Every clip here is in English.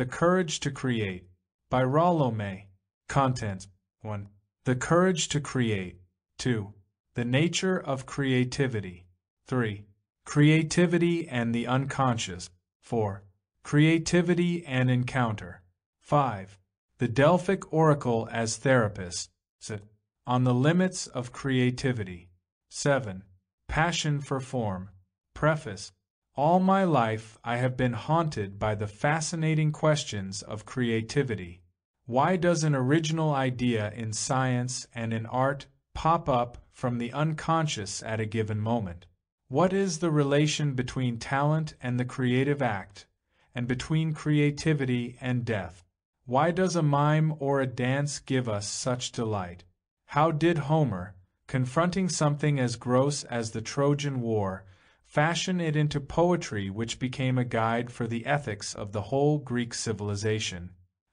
The Courage to Create, by Rollo May. Contents: 1. The courage to create. 2. The nature of creativity. 3. Creativity and the unconscious. 4. Creativity and encounter. 5. The Delphic Oracle as therapist. 6. On the limits of creativity. 7. Passion for form. Preface. All my life I have been haunted by the fascinating questions of creativity. Why does an original idea in science and in art pop up from the unconscious at a given moment? What is the relation between talent and the creative act, and between creativity and death? Why does a mime or a dance give us such delight? How did Homer, confronting something as gross as the Trojan War, fashion it into poetry which became a guide for the ethics of the whole Greek civilization?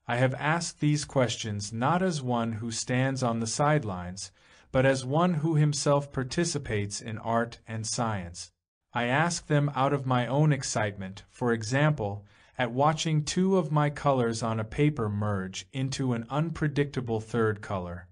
I have asked these questions not as one who stands on the sidelines, but as one who himself participates in art and science. I ask them out of my own excitement, for example, at watching two of my colors on a paper merge into an unpredictable third color.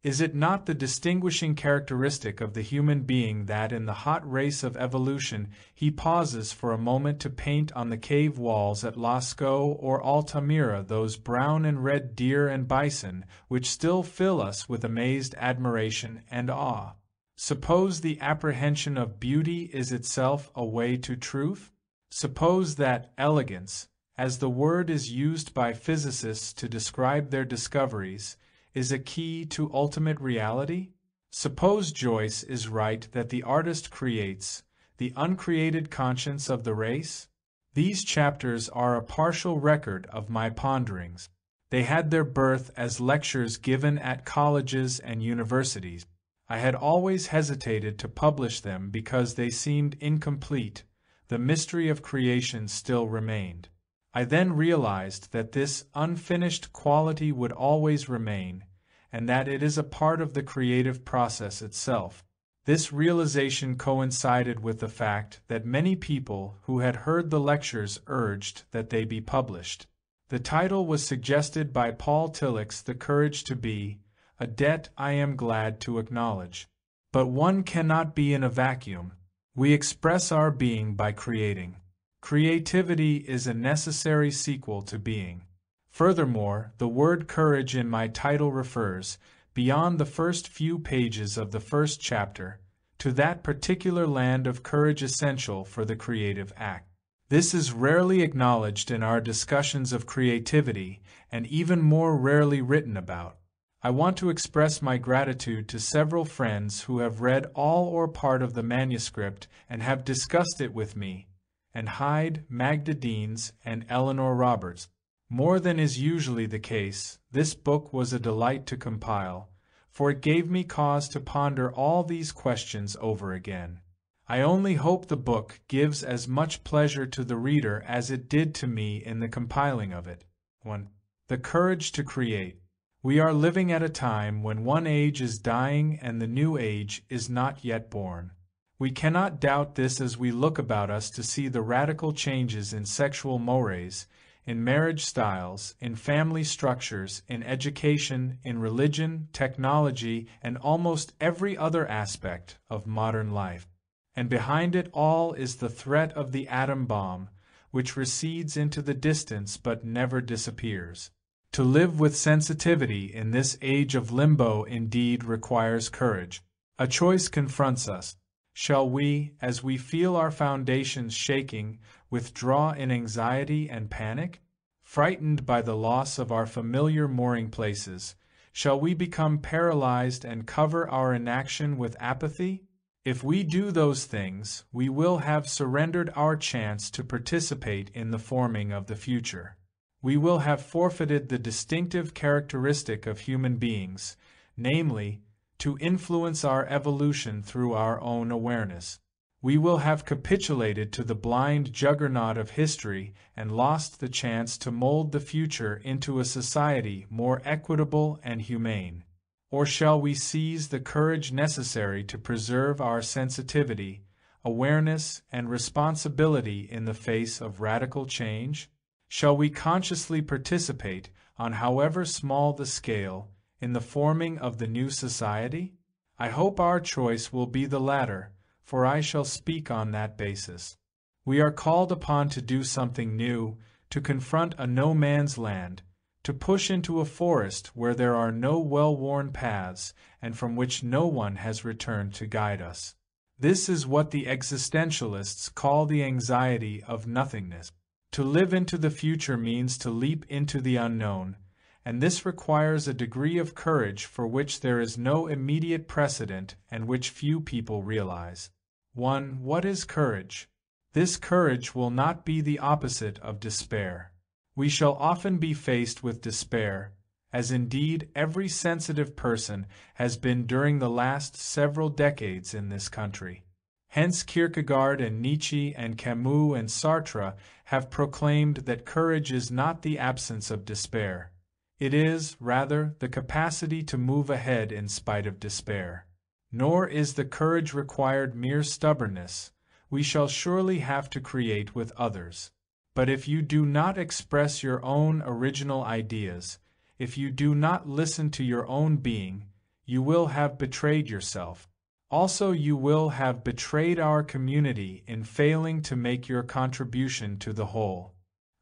Is it not the distinguishing characteristic of the human being that in the hot race of evolution he pauses for a moment to paint on the cave walls at Lascaux or Altamira those brown and red deer and bison which still fill us with amazed admiration and awe? Suppose the apprehension of beauty is itself a way to truth? Suppose that elegance, as the word is used by physicists to describe their discoveries, is a key to ultimate reality? Suppose Joyce is right that the artist creates the uncreated conscience of the race? These chapters are a partial record of my ponderings. They had their birth as lectures given at colleges and universities. I had always hesitated to publish them because they seemed incomplete. The mystery of creation still remained. I then realized that this unfinished quality would always remain, and that it is a part of the creative process itself. This realization coincided with the fact that many people who had heard the lectures urged that they be published. The title was suggested by Paul Tillich's The Courage to Be, a debt I am glad to acknowledge. But one cannot be in a vacuum. We express our being by creating. Creativity is a necessary sequel to being. Furthermore, the word courage in my title refers, beyond the first few pages of the first chapter, to that particular land of courage essential for the creative act. This is rarely acknowledged in our discussions of creativity, and even more rarely written about. I want to express my gratitude to several friends who have read all or part of the manuscript and have discussed it with me, and Hyde, Magda Deans, and Eleanor Roberts. More than is usually the case, this book was a delight to compile, for it gave me cause to ponder all these questions over again. I only hope the book gives as much pleasure to the reader as it did to me in the compiling of it. 1. The Courage to Create. We are living at a time when one age is dying and the new age is not yet born. We cannot doubt this as we look about us to see the radical changes in sexual mores, in marriage styles, in family structures, in education, in religion, technology, and almost every other aspect of modern life. And behind it all is the threat of the atom bomb, which recedes into the distance but never disappears. To live with sensitivity in this age of limbo indeed requires courage. A choice confronts us. Shall we, as we feel our foundations shaking, withdraw in anxiety and panic? Frightened by the loss of our familiar mooring places, shall we become paralyzed and cover our inaction with apathy? If we do those things, we will have surrendered our chance to participate in the forming of the future. We will have forfeited the distinctive characteristic of human beings, namely, to influence our evolution through our own awareness. We will have capitulated to the blind juggernaut of history and lost the chance to mold the future into a society more equitable and humane. Or shall we seize the courage necessary to preserve our sensitivity, awareness, and responsibility in the face of radical change? Shall we consciously participate, on however small the scale, in the forming of the new society? I hope our choice will be the latter, for I shall speak on that basis. We are called upon to do something new, to confront a no-man's land, to push into a forest where there are no well-worn paths and from which no one has returned to guide us. This is what the existentialists call the anxiety of nothingness. To live into the future means to leap into the unknown, and this requires a degree of courage for which there is no immediate precedent and which few people realize. 1. What is courage? This courage will not be the opposite of despair. We shall often be faced with despair, as indeed every sensitive person has been during the last several decades in this country. Hence Kierkegaard and Nietzsche and Camus and Sartre have proclaimed that courage is not the absence of despair. It is, rather, the capacity to move ahead in spite of despair. Nor is the courage required mere stubbornness. We shall surely have to create with others. But if you do not express your own original ideas, if you do not listen to your own being, you will have betrayed yourself. Also, you will have betrayed our community in failing to make your contribution to the whole.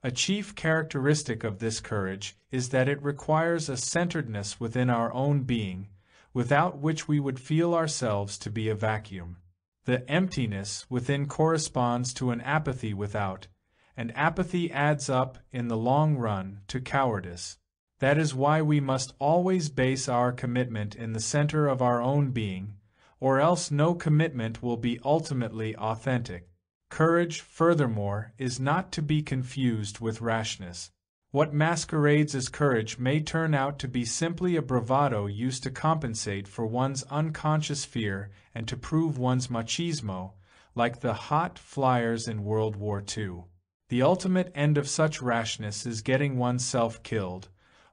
A chief characteristic of this courage is that it requires a centeredness within our own being, without which we would feel ourselves to be a vacuum. The emptiness within corresponds to an apathy without, and apathy adds up, in the long run, to cowardice. That is why we must always base our commitment in the center of our own being, or else no commitment will be ultimately authentic. Courage, furthermore, is not to be confused with rashness. What masquerades as courage may turn out to be simply a bravado used to compensate for one's unconscious fear and to prove one's machismo, like the hot flyers in World War II. The ultimate end of such rashness is getting oneself killed,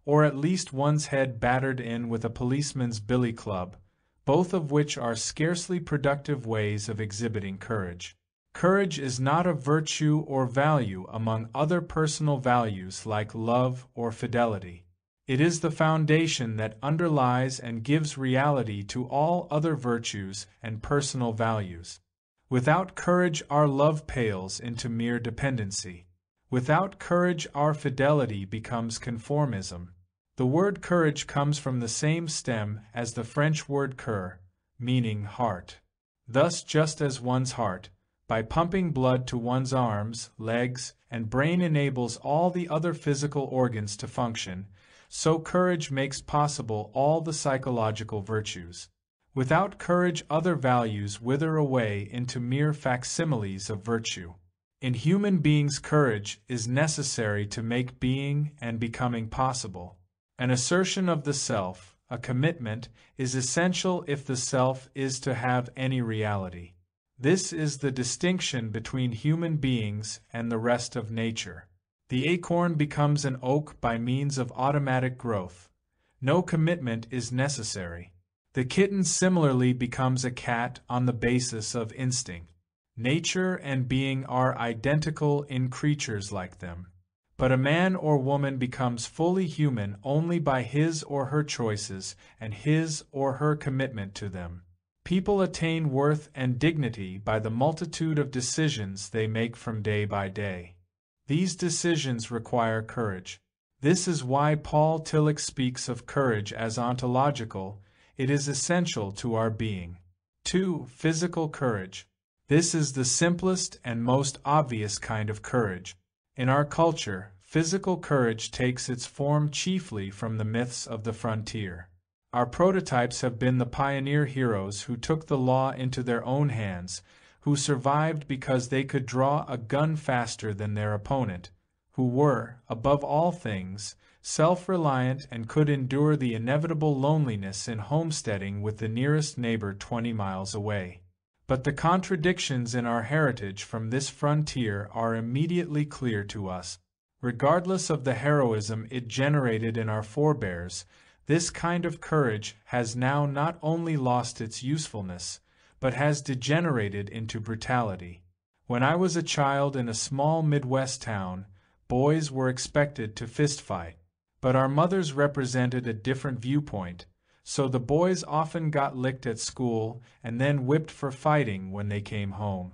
or at least one's head battered in with a policeman's billy club, both of which are scarcely productive ways of exhibiting courage. Courage is not a virtue or value among other personal values like love or fidelity. It is the foundation that underlies and gives reality to all other virtues and personal values. Without courage, our love pales into mere dependency. Without courage, our fidelity becomes conformism. The word courage comes from the same stem as the French word cœur, meaning heart. Thus, just as one's heart, by pumping blood to one's arms, legs, and brain enables all the other physical organs to function, so courage makes possible all the psychological virtues. Without courage, other values wither away into mere facsimiles of virtue. In human beings, courage is necessary to make being and becoming possible. An assertion of the self, a commitment, is essential if the self is to have any reality. This is the distinction between human beings and the rest of nature. The acorn becomes an oak by means of automatic growth. No commitment is necessary. The kitten similarly becomes a cat on the basis of instinct. Nature and being are identical in creatures like them. But a man or woman becomes fully human only by his or her choices and his or her commitment to them. People attain worth and dignity by the multitude of decisions they make from day by day. These decisions require courage. This is why Paul Tillich speaks of courage as ontological. It is essential to our being. 2. Physical courage. This is the simplest and most obvious kind of courage. In our culture, physical courage takes its form chiefly from the myths of the frontier. Our prototypes have been the pioneer heroes who took the law into their own hands, who survived because they could draw a gun faster than their opponent, who were, above all things, self-reliant and could endure the inevitable loneliness in homesteading with the nearest neighbor 20 miles away. But the contradictions in our heritage from this frontier are immediately clear to us. Regardless of the heroism it generated in our forebears, this kind of courage has now not only lost its usefulness, but has degenerated into brutality. When I was a child in a small Midwest town, boys were expected to fistfight. But our mothers represented a different viewpoint, so the boys often got licked at school and then whipped for fighting when they came home.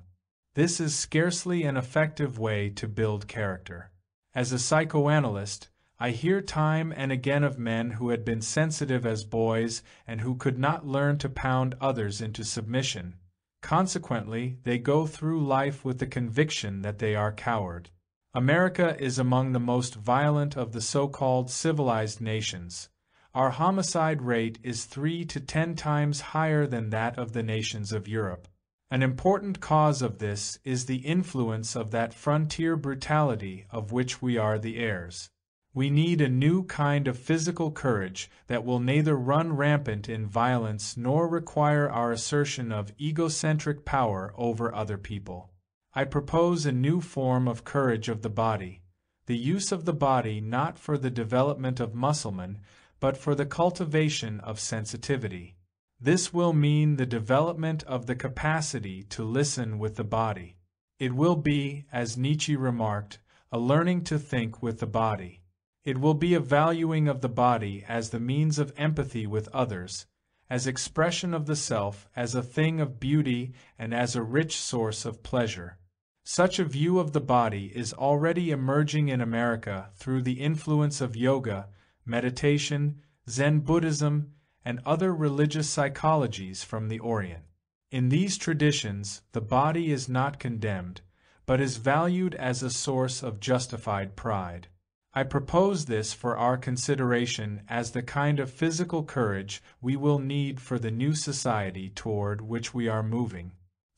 This is scarcely an effective way to build character. As a psychoanalyst, I hear time and again of men who had been sensitive as boys and who could not learn to pound others into submission. Consequently, they go through life with the conviction that they are coward. America is among the most violent of the so-called civilized nations. Our homicide rate is 3 to 10 times higher than that of the nations of Europe. An important cause of this is the influence of that frontier brutality of which we are the heirs. We need a new kind of physical courage that will neither run rampant in violence nor require our assertion of egocentric power over other people. I propose a new form of courage of the body, the use of the body not for the development of musclemen, but for the cultivation of sensitivity. This will mean the development of the capacity to listen with the body. It will be, as Nietzsche remarked, a learning to think with the body. It will be a valuing of the body as the means of empathy with others, as expression of the self, as a thing of beauty, and as a rich source of pleasure. Such a view of the body is already emerging in America through the influence of yoga, meditation, Zen Buddhism, and other religious psychologies from the Orient. In these traditions, the body is not condemned, but is valued as a source of justified pride. I propose this for our consideration as the kind of physical courage we will need for the new society toward which we are moving.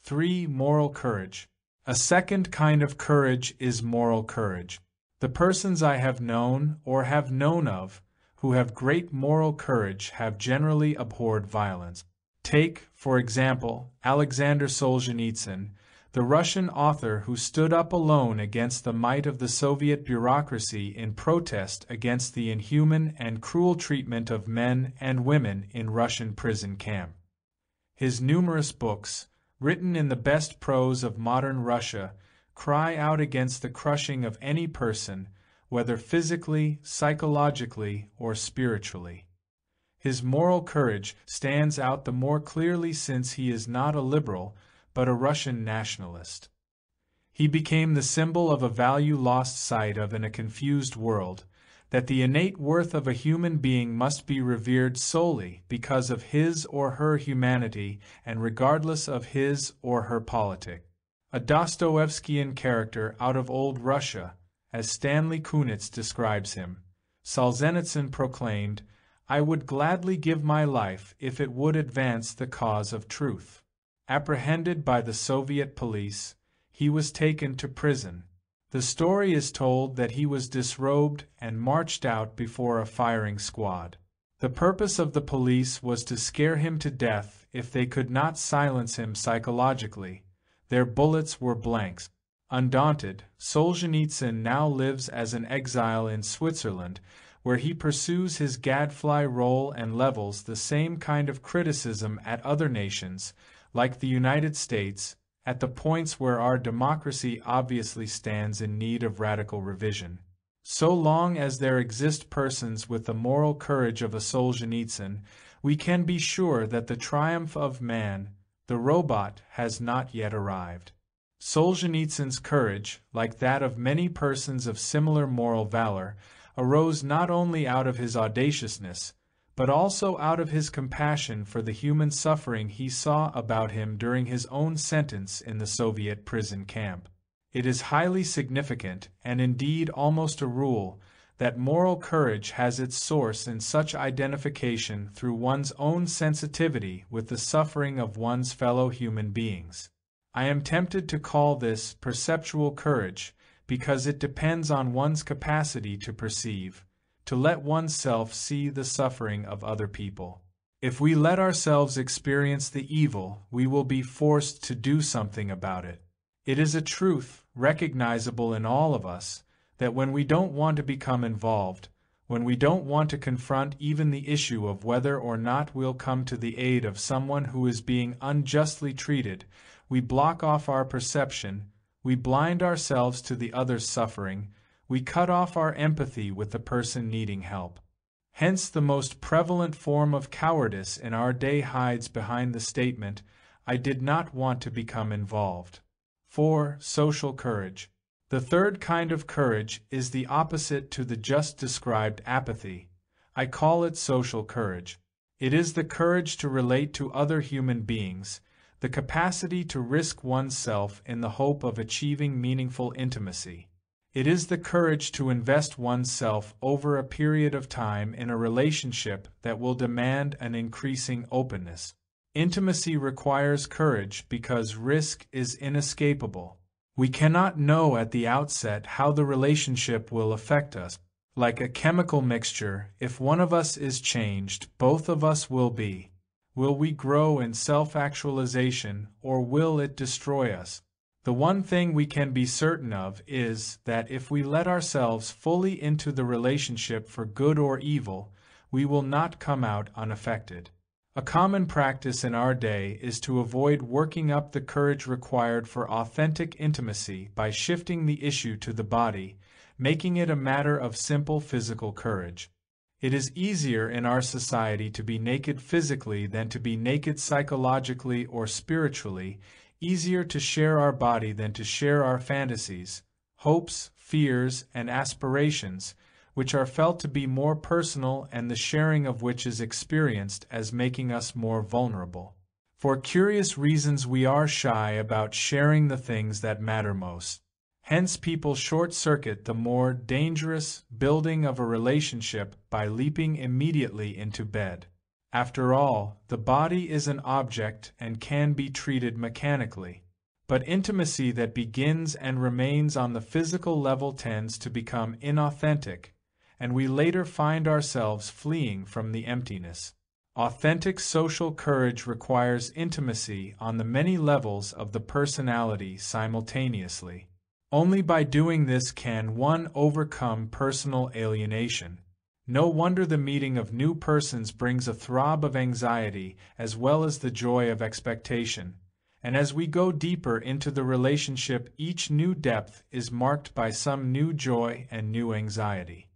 3. Moral courage. A second kind of courage is moral courage. The persons I have known or have known of who have great moral courage have generally abhorred violence. Take, for example, Alexander Solzhenitsyn, the Russian author who stood up alone against the might of the Soviet bureaucracy in protest against the inhuman and cruel treatment of men and women in Russian prison camp. His numerous books, written in the best prose of modern Russia, cry out against the crushing of any person, whether physically, psychologically, or spiritually. His moral courage stands out the more clearly since he is not a liberal, but a Russian nationalist. He became the symbol of a value lost sight of in a confused world, that the innate worth of a human being must be revered solely because of his or her humanity and regardless of his or her politic. A Dostoevskian character out of old Russia, as Stanley Kunitz describes him, Solzhenitsyn proclaimed, "I would gladly give my life if it would advance the cause of truth." Apprehended by the Soviet police, he was taken to prison. The story is told that he was disrobed and marched out before a firing squad. The purpose of the police was to scare him to death if they could not silence him psychologically. Their bullets were blanks. Undaunted, Solzhenitsyn now lives as an exile in Switzerland, where he pursues his gadfly role and levels the same kind of criticism at other nations, like the United States, at the points where our democracy obviously stands in need of radical revision. So long as there exist persons with the moral courage of a Solzhenitsyn, we can be sure that the triumph of man, the robot, has not yet arrived. Solzhenitsyn's courage, like that of many persons of similar moral valor, arose not only out of his audaciousness, but also out of his compassion for the human suffering he saw about him during his own sentence in the Soviet prison camp. It is highly significant, and indeed almost a rule, that moral courage has its source in such identification through one's own sensitivity with the suffering of one's fellow human beings. I am tempted to call this perceptual courage, because it depends on one's capacity to perceive, to let oneself see the suffering of other people. If we let ourselves experience the evil, we will be forced to do something about it. It is a truth, recognizable in all of us, that when we don't want to become involved, when we don't want to confront even the issue of whether or not we'll come to the aid of someone who is being unjustly treated, we block off our perception, we blind ourselves to the other's suffering, we cut off our empathy with the person needing help. Hence, the most prevalent form of cowardice in our day hides behind the statement, "I did not want to become involved." 4. Social courage. The third kind of courage is the opposite to the just described apathy. I call it social courage. It is the courage to relate to other human beings, the capacity to risk oneself in the hope of achieving meaningful intimacy. It is the courage to invest oneself over a period of time in a relationship that will demand an increasing openness. Intimacy requires courage because risk is inescapable. We cannot know at the outset how the relationship will affect us. Like a chemical mixture, if one of us is changed, both of us will be. Will we grow in self-actualization, or will it destroy us? The one thing we can be certain of is that if we let ourselves fully into the relationship for good or evil, we will not come out unaffected. A common practice in our day is to avoid working up the courage required for authentic intimacy by shifting the issue to the body, making it a matter of simple physical courage. It is easier in our society to be naked physically than to be naked psychologically or spiritually, easier to share our body than to share our fantasies, hopes, fears, and aspirations, which are felt to be more personal and the sharing of which is experienced as making us more vulnerable. For curious reasons we are shy about sharing the things that matter most. Hence people short-circuit the more dangerous building of a relationship by leaping immediately into bed. After all, the body is an object and can be treated mechanically. But intimacy that begins and remains on the physical level tends to become inauthentic, and we later find ourselves fleeing from the emptiness. Authentic social courage requires intimacy on the many levels of the personality simultaneously. Only by doing this can one overcome personal alienation. No wonder the meeting of new persons brings a throb of anxiety as well as the joy of expectation. And as we go deeper into the relationship, each new depth is marked by some new joy and new anxiety.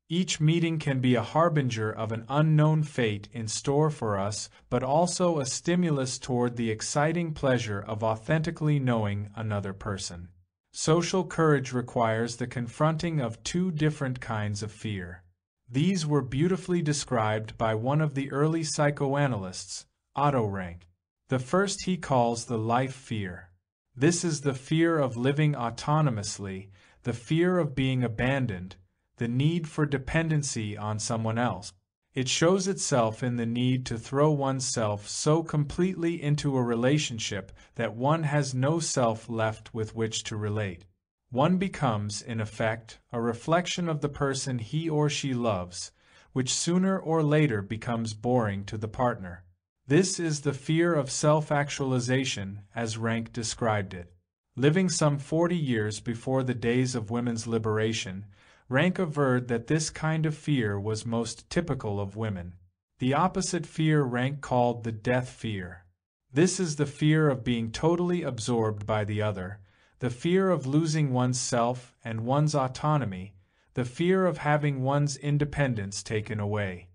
Each meeting can be a harbinger of an unknown fate in store for us, but also a stimulus toward the exciting pleasure of authentically knowing another person. Social courage requires the confronting of two different kinds of fear. These were beautifully described by one of the early psychoanalysts, Otto Rank. The first he calls the life fear. This is the fear of living autonomously, the fear of being abandoned, the need for dependency on someone else. It shows itself in the need to throw oneself so completely into a relationship that one has no self left with which to relate. One becomes, in effect, a reflection of the person he or she loves, which sooner or later becomes boring to the partner. This is the fear of self-actualization, as Rank described it. Living some 40 years before the days of women's liberation, Rank averred that this kind of fear was most typical of women. The opposite fear Rank called the death fear. This is the fear of being totally absorbed by the other, the fear of losing one's self and one's autonomy, the fear of having one's independence taken away.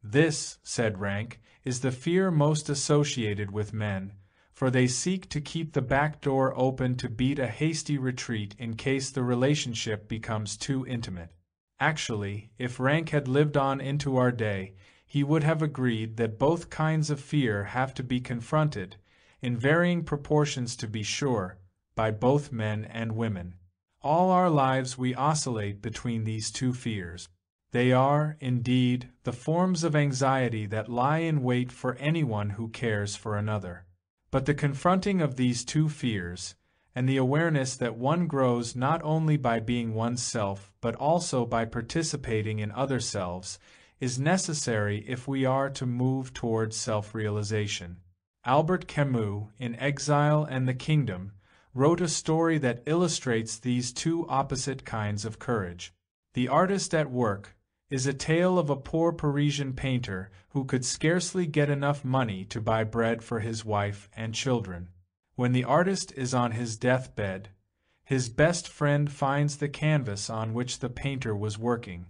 This, said Rank, is the fear most associated with men, for they seek to keep the back door open to beat a hasty retreat in case the relationship becomes too intimate. Actually, if Rank had lived on into our day, he would have agreed that both kinds of fear have to be confronted, in varying proportions to be sure, by both men and women. All our lives we oscillate between these two fears. They are, indeed, the forms of anxiety that lie in wait for anyone who cares for another. But the confronting of these two fears, and the awareness that one grows not only by being oneself but also by participating in other selves, is necessary if we are to move towards self-realization. Albert Camus, in Exile and the Kingdom, wrote a story that illustrates these two opposite kinds of courage. The Artist at Work is a tale of a poor Parisian painter who could scarcely get enough money to buy bread for his wife and children. When the artist is on his deathbed, his best friend finds the canvas on which the painter was working.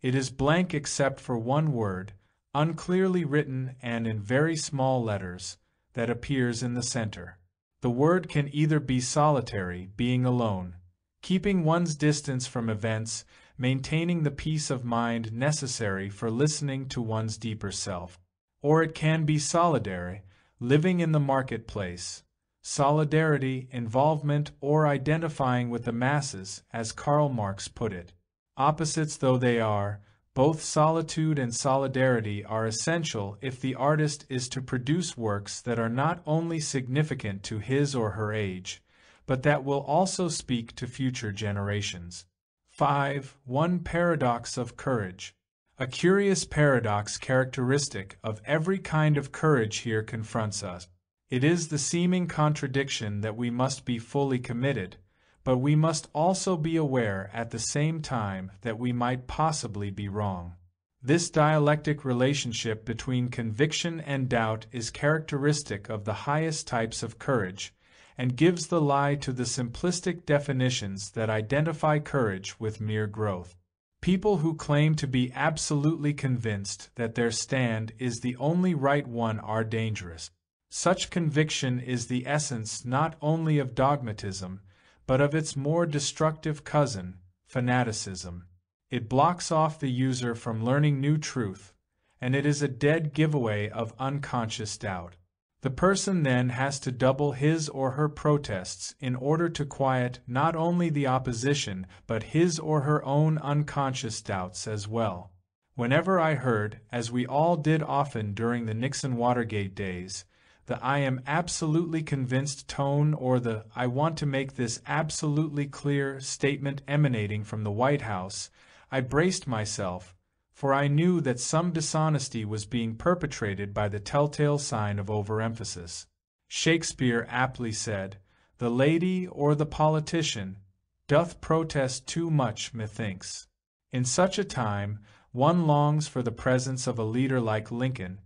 It is blank except for one word, unclearly written and in very small letters, that appears in the center. The word can either be solitary, being alone, keeping one's distance from events, maintaining the peace of mind necessary for listening to one's deeper self. Or it can be solidary, living in the marketplace. Solidarity, involvement, or identifying with the masses, as Karl Marx put it. Opposites though they are, both solitude and solidarity are essential if the artist is to produce works that are not only significant to his or her age, but that will also speak to future generations. 5. One paradox of courage. A curious paradox characteristic of every kind of courage here confronts us. It is the seeming contradiction that we must be fully committed, but we must also be aware at the same time that we might possibly be wrong. This dialectic relationship between conviction and doubt is characteristic of the highest types of courage, and gives the lie to the simplistic definitions that identify courage with mere growth. People who claim to be absolutely convinced that their stand is the only right one are dangerous. Such conviction is the essence not only of dogmatism, but of its more destructive cousin, fanaticism. It blocks off the user from learning new truth, and it is a dead giveaway of unconscious doubt. The person then has to double his or her protests in order to quiet not only the opposition but his or her own unconscious doubts as well. Whenever I heard, as we all did often during the Nixon-Watergate days, the "I am absolutely convinced" tone or the "I want to make this absolutely clear" statement emanating from the White House, I braced myself, for I knew that some dishonesty was being perpetrated by the telltale sign of overemphasis. Shakespeare aptly said, "The lady or the politician doth protest too much, methinks." In such a time, one longs for the presence of a leader like Lincoln,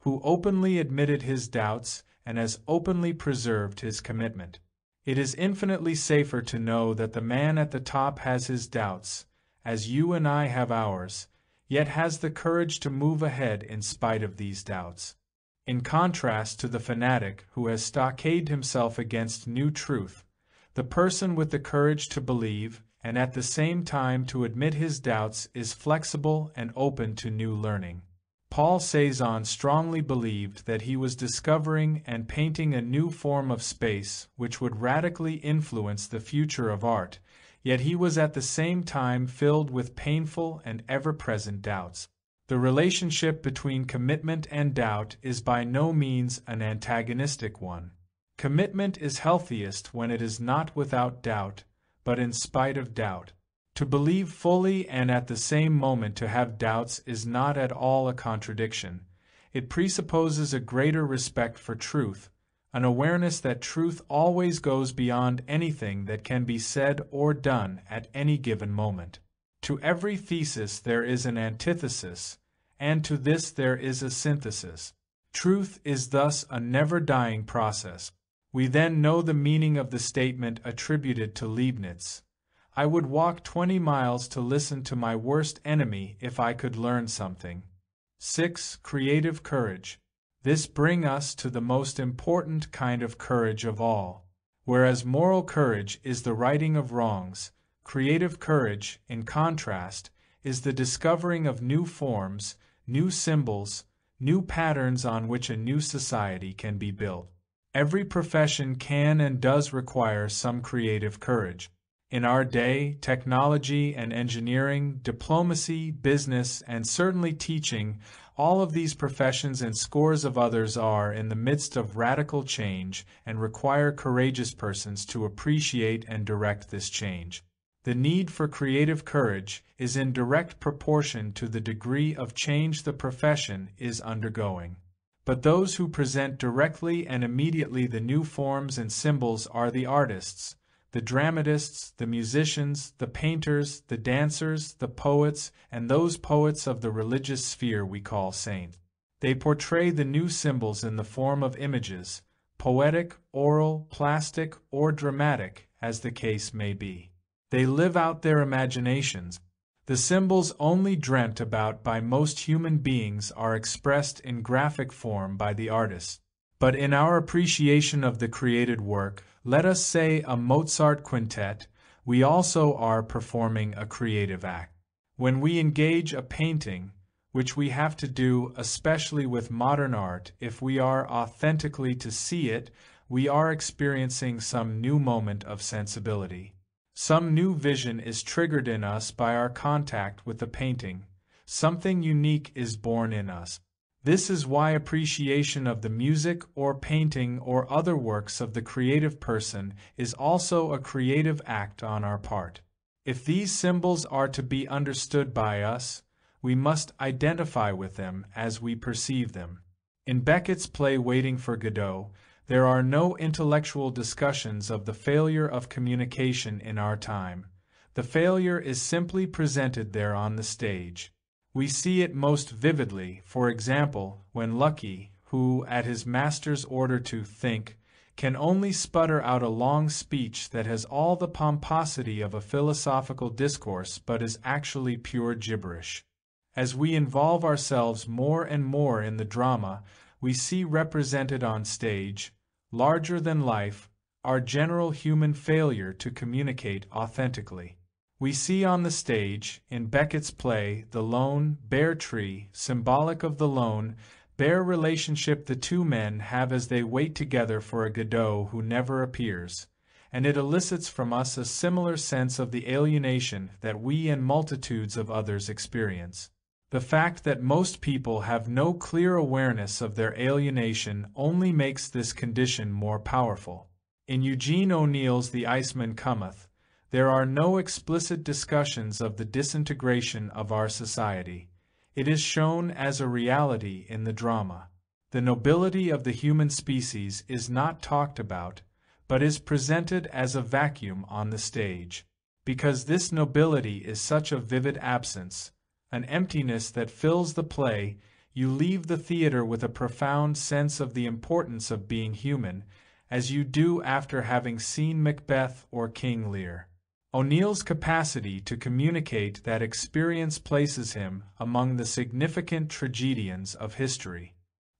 who openly admitted his doubts and as openly preserved his commitment. It is infinitely safer to know that the man at the top has his doubts, as you and I have ours, yet has the courage to move ahead in spite of these doubts. In contrast to the fanatic who has stockaded himself against new truth, the person with the courage to believe and at the same time to admit his doubts is flexible and open to new learning. Paul Cézanne strongly believed that he was discovering and painting a new form of space which would radically influence the future of art, yet he was at the same time filled with painful and ever-present doubts. The relationship between commitment and doubt is by no means an antagonistic one. Commitment is healthiest when it is not without doubt, but in spite of doubt. To believe fully and at the same moment to have doubts is not at all a contradiction. It presupposes a greater respect for truth, an awareness that truth always goes beyond anything that can be said or done at any given moment. To every thesis there is an antithesis, and to this there is a synthesis. Truth is thus a never-dying process. We then know the meaning of the statement attributed to Leibniz. I would walk 20 miles to listen to my worst enemy if I could learn something. 6. Creative courage. This brings us to the most important kind of courage of all. Whereas moral courage is the righting of wrongs, creative courage, in contrast, is the discovering of new forms, new symbols, new patterns on which a new society can be built. Every profession can and does require some creative courage. In our day, technology and engineering, diplomacy, business, and certainly teaching, all of these professions and scores of others are in the midst of radical change and require courageous persons to appreciate and direct this change. The need for creative courage is in direct proportion to the degree of change the profession is undergoing. But those who present directly and immediately the new forms and symbols are the artists, the dramatists, the musicians, the painters, the dancers, the poets, and those poets of the religious sphere we call saints. They portray the new symbols in the form of images, poetic, oral, plastic, or dramatic, as the case may be. They live out their imaginations. The symbols only dreamt about by most human beings are expressed in graphic form by the artist. But in our appreciation of the created work, let us say a Mozart quintet, we also are performing a creative act. When we engage a painting, which we have to do especially with modern art if we are authentically to see it, we are experiencing some new moment of sensibility. Some new vision is triggered in us by our contact with the painting. Something unique is born in us. This is why appreciation of the music or painting or other works of the creative person is also a creative act on our part. If these symbols are to be understood by us, we must identify with them as we perceive them. In Beckett's play Waiting for Godot, there are no intellectual discussions of the failure of communication in our time. The failure is simply presented there on the stage. We see it most vividly, for example, when Lucky, who, at his master's order to think, can only sputter out a long speech that has all the pomposity of a philosophical discourse but is actually pure gibberish. As we involve ourselves more and more in the drama, we see represented on stage, larger than life, our general human failure to communicate authentically. We see on the stage, in Beckett's play, the lone, bare tree, symbolic of the lone, bare relationship the two men have as they wait together for a Godot who never appears, and it elicits from us a similar sense of the alienation that we and multitudes of others experience. The fact that most people have no clear awareness of their alienation only makes this condition more powerful. In Eugene O'Neill's The Iceman Cometh, there are no explicit discussions of the disintegration of our society. It is shown as a reality in the drama. The nobility of the human species is not talked about, but is presented as a vacuum on the stage. Because this nobility is such a vivid absence, an emptiness that fills the play, you leave the theater with a profound sense of the importance of being human, as you do after having seen Macbeth or King Lear. O'Neill's capacity to communicate that experience places him among the significant tragedians of history.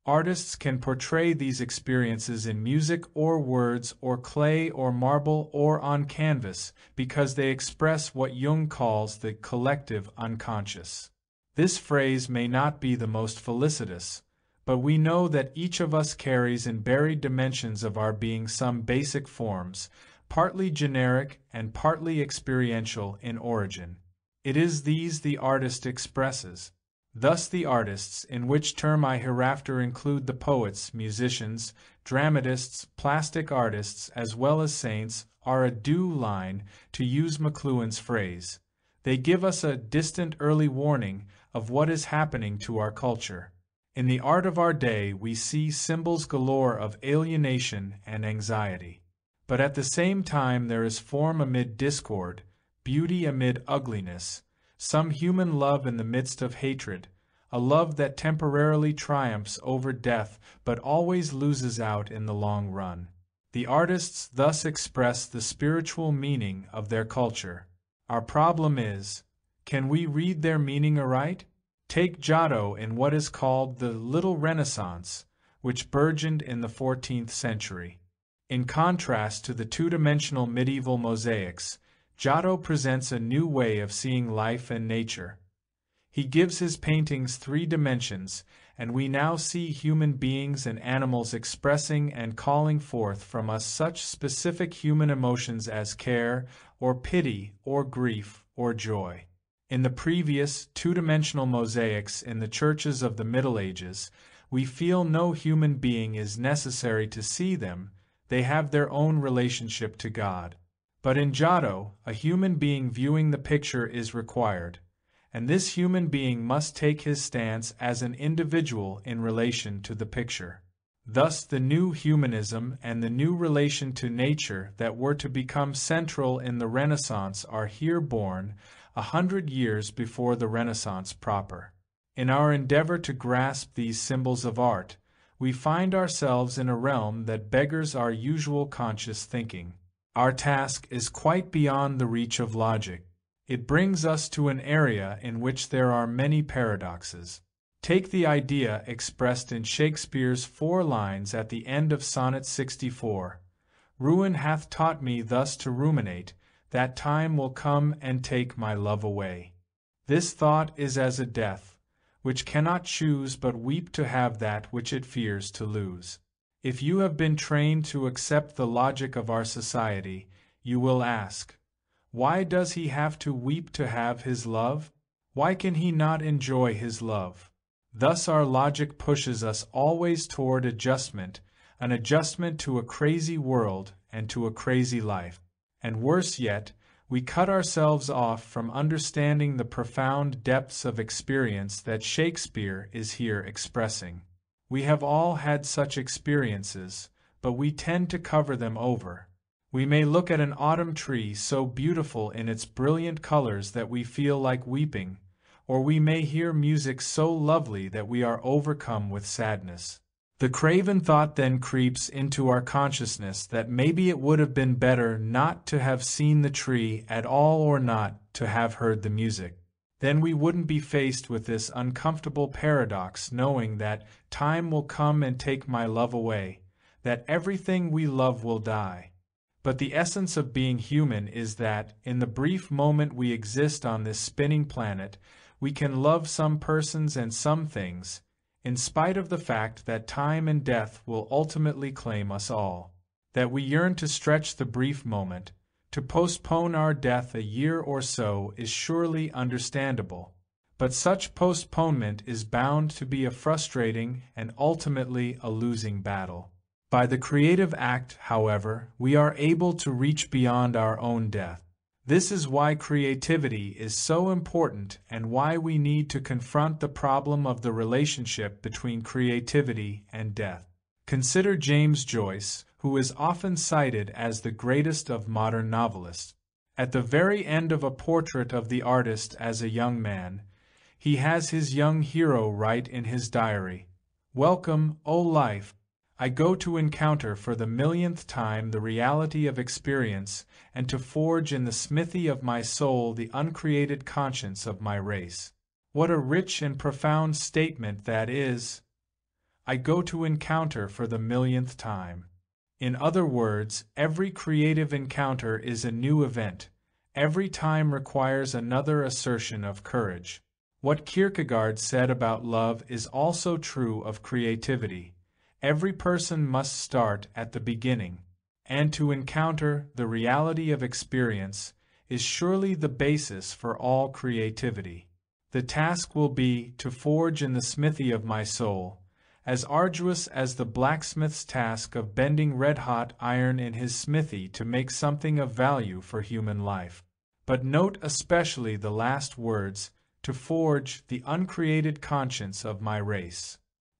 Artists can portray these experiences in music or words or clay or marble or on canvas because they express what Jung calls the collective unconscious. This phrase may not be the most felicitous, but we know that each of us carries in buried dimensions of our being some basic forms, partly generic and partly experiential in origin. It is these the artist expresses. Thus the artists, in which term I hereafter include the poets, musicians, dramatists, plastic artists, as well as saints, are a due line, to use McLuhan's phrase. They give us a distant early warning of what is happening to our culture. In the art of our day we see symbols galore of alienation and anxiety. But at the same time there is form amid discord, beauty amid ugliness, some human love in the midst of hatred, a love that temporarily triumphs over death but always loses out in the long run. The artists thus express the spiritual meaning of their culture. Our problem is, can we read their meaning aright? Take Giotto in what is called the Little Renaissance, which burgeoned in the 14th century. In contrast to the two-dimensional medieval mosaics, Giotto presents a new way of seeing life and nature. He gives his paintings 3 dimensions, and we now see human beings and animals expressing and calling forth from us such specific human emotions as care, or pity, or grief, or joy. In the previous two-dimensional mosaics in the churches of the Middle Ages, we feel no human being is necessary to see them, they have their own relationship to God. But in Giotto, a human being viewing the picture is required, and this human being must take his stance as an individual in relation to the picture. Thus the new humanism and the new relation to nature that were to become central in the Renaissance are here born, 100 years before the Renaissance proper. In our endeavor to grasp these symbols of art, we find ourselves in a realm that beggars our usual conscious thinking. Our task is quite beyond the reach of logic. It brings us to an area in which there are many paradoxes. Take the idea expressed in Shakespeare's 4 lines at the end of Sonnet 64. Ruin hath taught me thus to ruminate, that time will come and take my love away. This thought is as a death, which cannot choose but weep to have that which it fears to lose. If you have been trained to accept the logic of our society, you will ask, why does he have to weep to have his love? Why can he not enjoy his love? Thus our logic pushes us always toward adjustment, an adjustment to a crazy world and to a crazy life. And worse yet, we cut ourselves off from understanding the profound depths of experience that Shakespeare is here expressing. We have all had such experiences, but we tend to cover them over. We may look at an autumn tree so beautiful in its brilliant colors that we feel like weeping, or we may hear music so lovely that we are overcome with sadness. The craven thought then creeps into our consciousness that maybe it would have been better not to have seen the tree at all or not to have heard the music. Then we wouldn't be faced with this uncomfortable paradox, knowing that time will come and take my love away, that everything we love will die. But the essence of being human is that, in the brief moment we exist on this spinning planet, we can love some persons and some things, in spite of the fact that time and death will ultimately claim us all. That we yearn to stretch the brief moment, to postpone our death a year or so is surely understandable, but such postponement is bound to be a frustrating and ultimately a losing battle. By the creative act, however, we are able to reach beyond our own death. This is why creativity is so important and why we need to confront the problem of the relationship between creativity and death. Consider James Joyce, who is often cited as the greatest of modern novelists. At the very end of a portrait of the artist as a young man, he has his young hero write in his diary, "Welcome, O life! I go to encounter for the millionth time the reality of experience and to forge in the smithy of my soul the uncreated conscience of my race." What a rich and profound statement that is! I go to encounter for the millionth time. In other words, every creative encounter is a new event. Every time requires another assertion of courage. What Kierkegaard said about love is also true of creativity. Every person must start at the beginning, and to encounter the reality of experience is surely the basis for all creativity. The task will be to forge in the smithy of my soul, as arduous as the blacksmith's task of bending red-hot iron in his smithy to make something of value for human life. But note especially the last words, to forge the uncreated conscience of my race.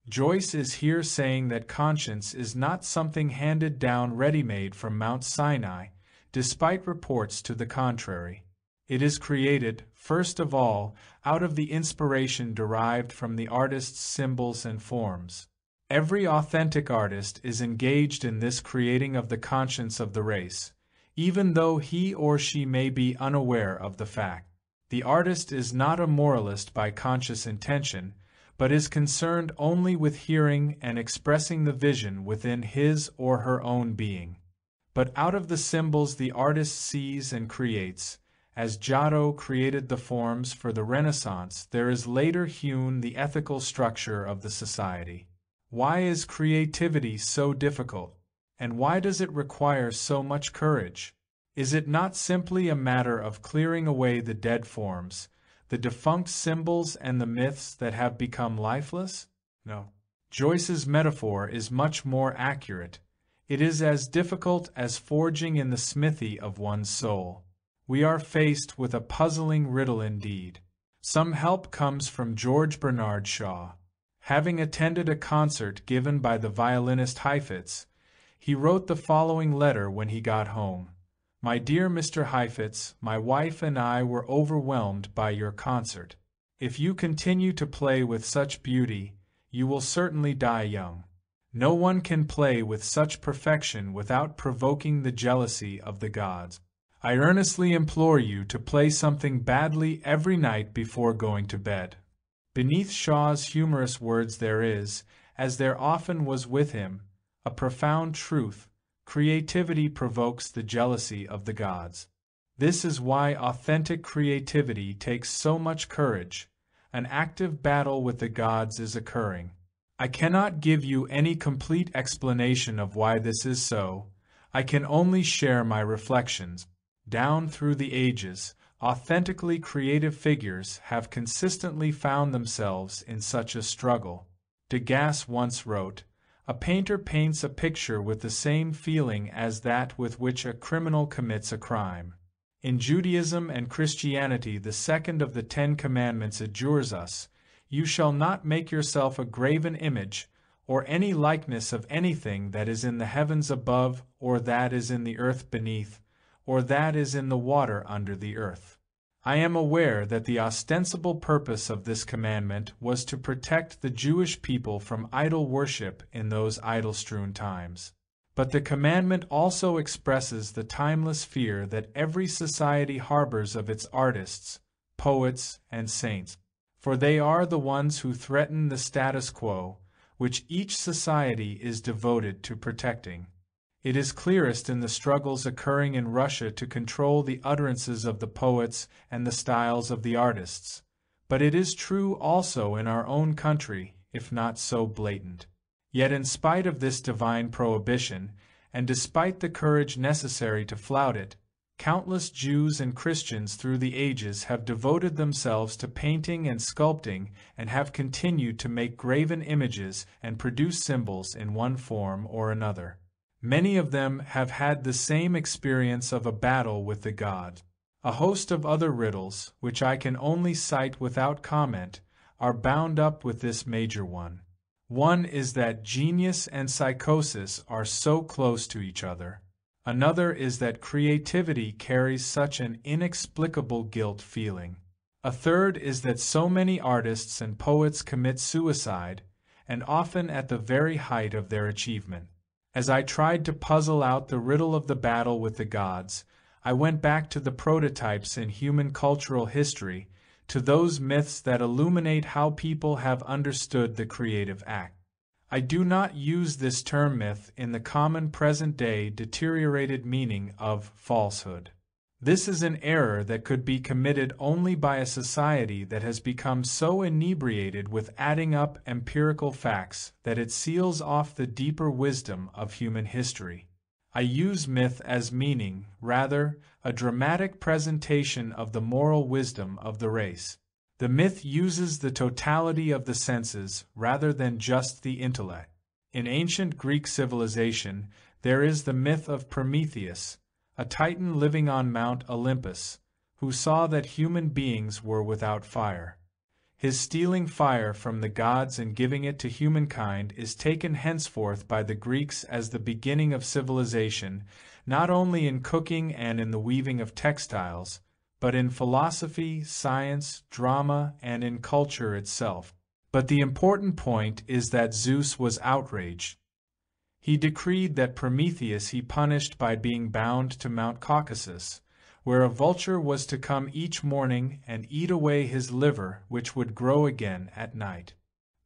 Joyce is here saying that conscience is not something handed down ready-made from Mount Sinai, despite reports to the contrary. It is created, first of all, out of the inspiration derived from the artist's symbols and forms. Every authentic artist is engaged in this creating of the conscience of the race, even though he or she may be unaware of the fact. The artist is not a moralist by conscious intention, but is concerned only with hearing and expressing the vision within his or her own being. But out of the symbols the artist sees and creates, as Giotto created the forms for the Renaissance, there is later hewn the ethical structure of the society. Why is creativity so difficult, and why does it require so much courage? Is it not simply a matter of clearing away the dead forms, the defunct symbols and the myths that have become lifeless? No. Joyce's metaphor is much more accurate. It is as difficult as forging in the smithy of one's soul. We are faced with a puzzling riddle indeed. Some help comes from George Bernard Shaw. Having attended a concert given by the violinist Heifetz, he wrote the following letter when he got home. "My dear Mr. Heifetz, my wife and I were overwhelmed by your concert. If you continue to play with such beauty, you will certainly die young. No one can play with such perfection without provoking the jealousy of the gods. I earnestly implore you to play something badly every night before going to bed. Beneath Shaw's humorous words there is, as there often was with him, a profound truth: creativity provokes the jealousy of the gods. This is why authentic creativity takes so much courage. An active battle with the gods is occurring. I cannot give you any complete explanation of why this is so. I can only share my reflections. Down through the ages, authentically creative figures have consistently found themselves in such a struggle. Degas once wrote, "A painter paints a picture with the same feeling as that with which a criminal commits a crime." In Judaism and Christianity, the second of the 10 Commandments adjures us, "You shall not make yourself a graven image, or any likeness of anything that is in the heavens above, or that is in the earth beneath, or that is in the water under the earth." I am aware that the ostensible purpose of this commandment was to protect the Jewish people from idol worship in those idol-strewn times. But the commandment also expresses the timeless fear that every society harbors of its artists, poets, and saints, for they are the ones who threaten the status quo, which each society is devoted to protecting. It is clearest in the struggles occurring in Russia to control the utterances of the poets and the styles of the artists, but it is true also in our own country, if not so blatant. Yet in spite of this divine prohibition, and despite the courage necessary to flout it, countless Jews and Christians through the ages have devoted themselves to painting and sculpting and have continued to make graven images and produce symbols in one form or another. Many of them have had the same experience of a battle with the gods. A host of other riddles, which I can only cite without comment, are bound up with this major one. One is that genius and psychosis are so close to each other. Another is that creativity carries such an inexplicable guilt feeling. A third is that so many artists and poets commit suicide, and often at the very height of their achievement. As I tried to puzzle out the riddle of the battle with the gods, I went back to the prototypes in human cultural history, to those myths that illuminate how people have understood the creative act. I do not use this term myth in the common present-day deteriorated meaning of falsehood. This is an error that could be committed only by a society that has become so inebriated with adding up empirical facts that it seals off the deeper wisdom of human history. I use myth as meaning, rather, a dramatic presentation of the moral wisdom of the race. The myth uses the totality of the senses rather than just the intellect. In ancient Greek civilization, there is the myth of Prometheus, a titan living on Mount Olympus, who saw that human beings were without fire. His stealing fire from the gods and giving it to humankind is taken henceforth by the Greeks as the beginning of civilization, not only in cooking and in the weaving of textiles, but in philosophy, science, drama, and in culture itself. But the important point is that Zeus was outraged. He decreed that Prometheus he punished by being bound to Mount Caucasus, where a vulture was to come each morning and eat away his liver, which would grow again at night.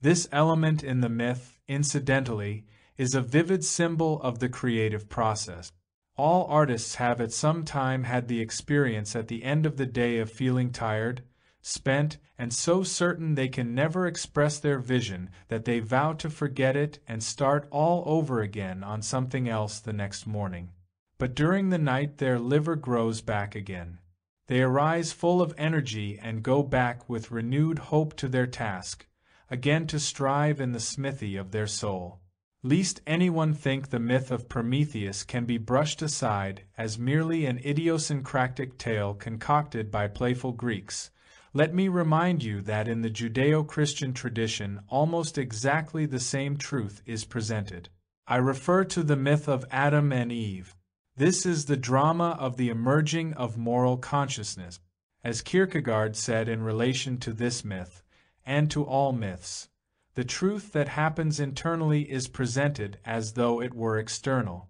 This element in the myth, incidentally, is a vivid symbol of the creative process. All artists have at some time had the experience at the end of the day of feeling tired, spent, and so certain they can never express their vision that they vow to forget it and start all over again on something else the next morning. But during the night their liver grows back again. They arise full of energy and go back with renewed hope to their task, again to strive in the smithy of their soul. Lest anyone think the myth of Prometheus can be brushed aside as merely an idiosyncratic tale concocted by playful Greeks, let me remind you that in the Judeo-Christian tradition almost exactly the same truth is presented. I refer to the myth of Adam and Eve. This is the drama of the emerging of moral consciousness. As Kierkegaard said in relation to this myth, and to all myths, The truth that happens internally is presented as though it were external.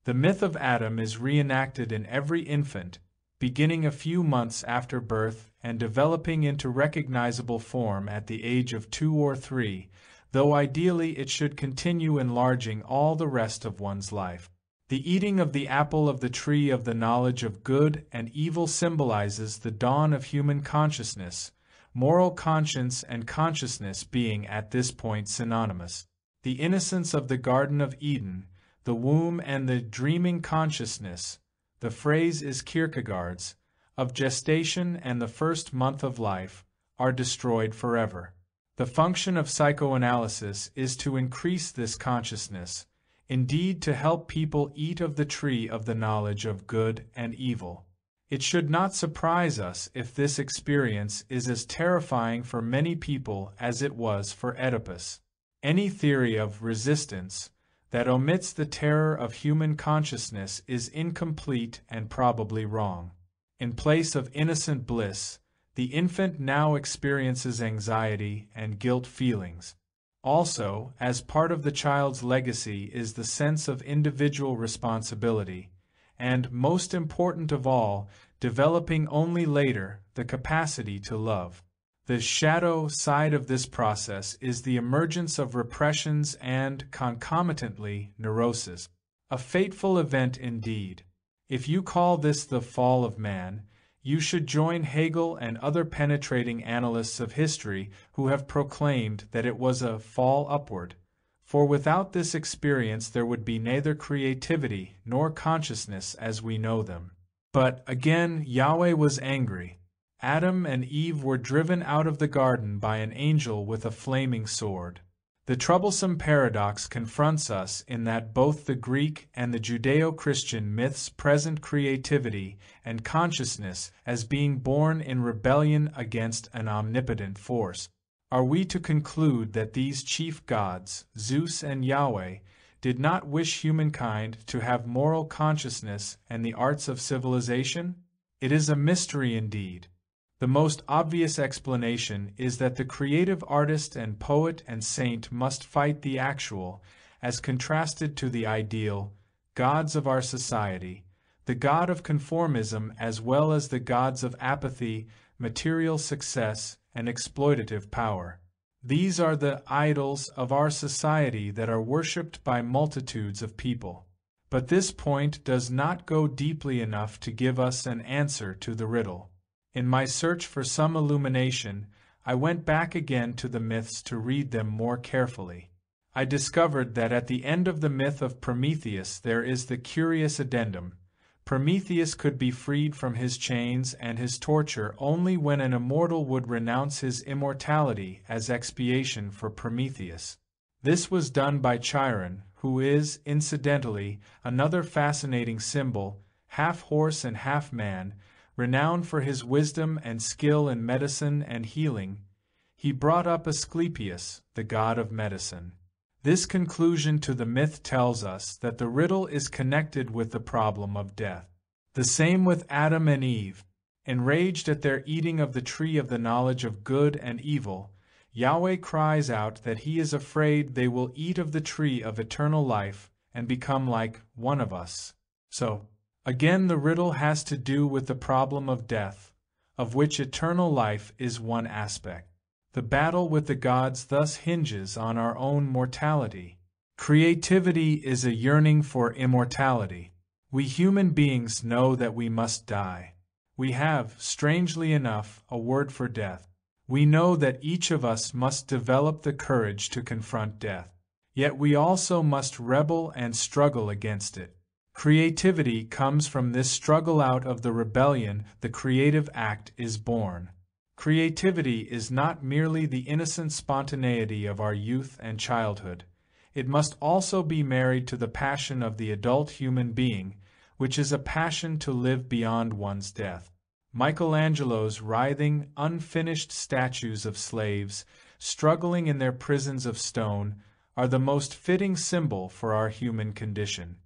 The myth of Adam is reenacted in every infant, beginning a few months after birth and developing into recognizable form at the age of 2 or 3, though ideally it should continue enlarging all the rest of one's life. The eating of the apple of the tree of the knowledge of good and evil symbolizes the dawn of human consciousness, moral conscience and consciousness being at this point synonymous. The innocence of the Garden of Eden, the womb and the dreaming consciousness, the phrase is Kierkegaard's, of gestation and the first month of life, are destroyed forever. The function of psychoanalysis is to increase this consciousness, indeed to help people eat of the tree of the knowledge of good and evil. It should not surprise us if this experience is as terrifying for many people as it was for Oedipus. Any theory of resistance that omits the terror of human consciousness is incomplete and probably wrong. In place of innocent bliss, the infant now experiences anxiety and guilt feelings. Also, as part of the child's legacy is the sense of individual responsibility, and, most important of all, developing only later, the capacity to love. The shadow side of this process is the emergence of repressions and, concomitantly, neurosis. A fateful event indeed. If you call this the fall of man, you should join Hegel and other penetrating analysts of history who have proclaimed that it was a fall upward, for without this experience there would be neither creativity nor consciousness as we know them. But, again, Yahweh was angry. Adam and Eve were driven out of the garden by an angel with a flaming sword. The troublesome paradox confronts us in that both the Greek and the Judeo-Christian myths present creativity and consciousness as being born in rebellion against an omnipotent force. Are we to conclude that these chief gods, Zeus and Yahweh, did not wish humankind to have moral consciousness and the arts of civilization? It is a mystery indeed. The most obvious explanation is that the creative artist and poet and saint must fight the actual, as contrasted to the ideal, gods of our society, the god of conformism as well as the gods of apathy, material success, and exploitative power. These are the idols of our society that are worshipped by multitudes of people. But this point does not go deeply enough to give us an answer to the riddle. In my search for some illumination, I went back again to the myths to read them more carefully. I discovered that at the end of the myth of Prometheus there is the curious addendum. Prometheus could be freed from his chains and his torture only when an immortal would renounce his immortality as expiation for Prometheus. This was done by Chiron, who is, incidentally, another fascinating symbol, half horse and half man, renowned for his wisdom and skill in medicine and healing. He brought up Asclepius, the god of medicine. This conclusion to the myth tells us that the riddle is connected with the problem of death. The same with Adam and Eve. Enraged at their eating of the tree of the knowledge of good and evil, Yahweh cries out that he is afraid they will eat of the tree of eternal life and become like one of us. So, again the riddle has to do with the problem of death, of which eternal life is one aspect. The battle with the gods thus hinges on our own mortality. Creativity is a yearning for immortality. We human beings know that we must die. We have, strangely enough, a word for death. We know that each of us must develop the courage to confront death. Yet we also must rebel and struggle against it. Creativity comes from this struggle. Out of the rebellion, the creative act is born. Creativity is not merely the innocent spontaneity of our youth and childhood. It must also be married to the passion of the adult human being, which is a passion to live beyond one's death. Michelangelo's writhing, unfinished statues of slaves, struggling in their prisons of stone, are the most fitting symbol for our human condition.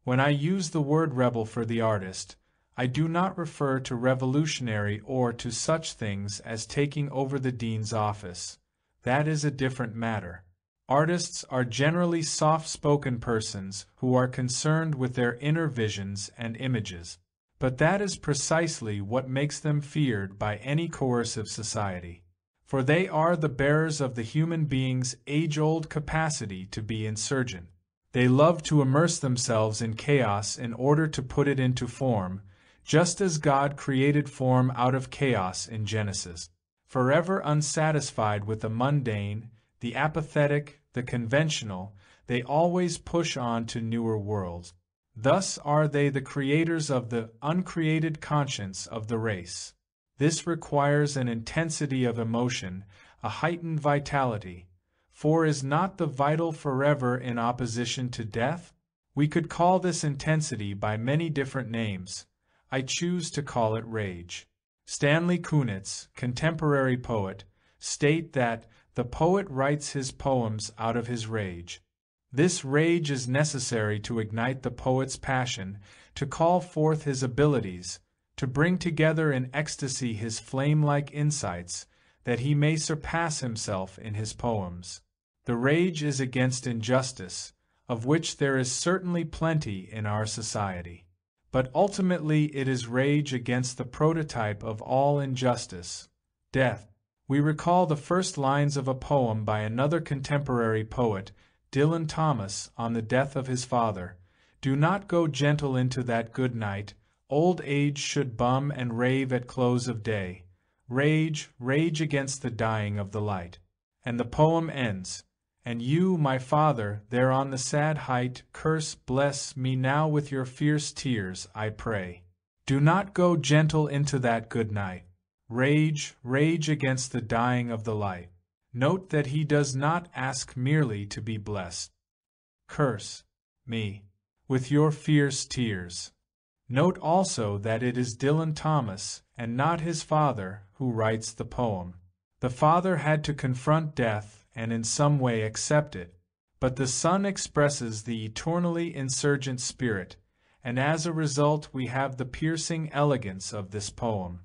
When I use the word rebel for the artist, I do not refer to revolutionary or to such things as taking over the dean's office, that is a different matter. Artists are generally soft-spoken persons who are concerned with their inner visions and images. But that is precisely what makes them feared by any coercive society. For they are the bearers of the human being's age-old capacity to be insurgent. They love to immerse themselves in chaos in order to put it into form, just as God created form out of chaos in Genesis. Forever unsatisfied with the mundane, the apathetic, the conventional, they always push on to newer worlds. Thus are they the creators of the uncreated conscience of the race. This requires an intensity of emotion, a heightened vitality. For is not the vital forever in opposition to death? We could call this intensity by many different names. I choose to call it rage. Stanley Kunitz, contemporary poet, state that the poet writes his poems out of his rage. This rage is necessary to ignite the poet's passion, to call forth his abilities, to bring together in ecstasy his flame-like insights, that he may surpass himself in his poems. The rage is against injustice, of which there is certainly plenty in our society. But ultimately it is rage against the prototype of all injustice, death. We recall the first lines of a poem by another contemporary poet, Dylan Thomas, on the death of his father. Do not go gentle into that good night, old age should bum and rave at close of day. Rage, rage against the dying of the light. And the poem ends. And you, my father, there on the sad height, curse, bless me now with your fierce tears, I pray. Do not go gentle into that good night. Rage, rage against the dying of the light. Note that he does not ask merely to be blessed. Curse me with your fierce tears. Note also that it is Dylan Thomas, and not his father, who writes the poem. The father had to confront death and in some way accept it, but the son expresses the eternally insurgent spirit, and as a result we have the piercing elegance of this poem.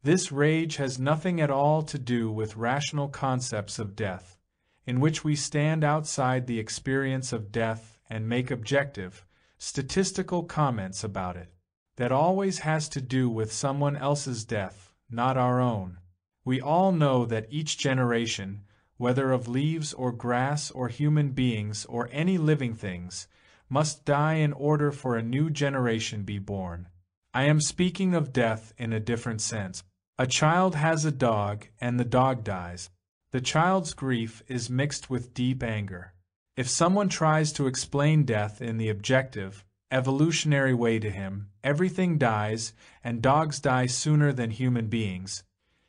This rage has nothing at all to do with rational concepts of death, in which we stand outside the experience of death and make objective, statistical comments about it. That always has to do with someone else's death, not our own. We all know that each generation, whether of leaves or grass or human beings or any living things, must die in order for a new generation be born. I am speaking of death in a different sense. A child has a dog, and the dog dies. The child's grief is mixed with deep anger. If someone tries to explain death in the objective, evolutionary way to him, everything dies, and dogs die sooner than human beings,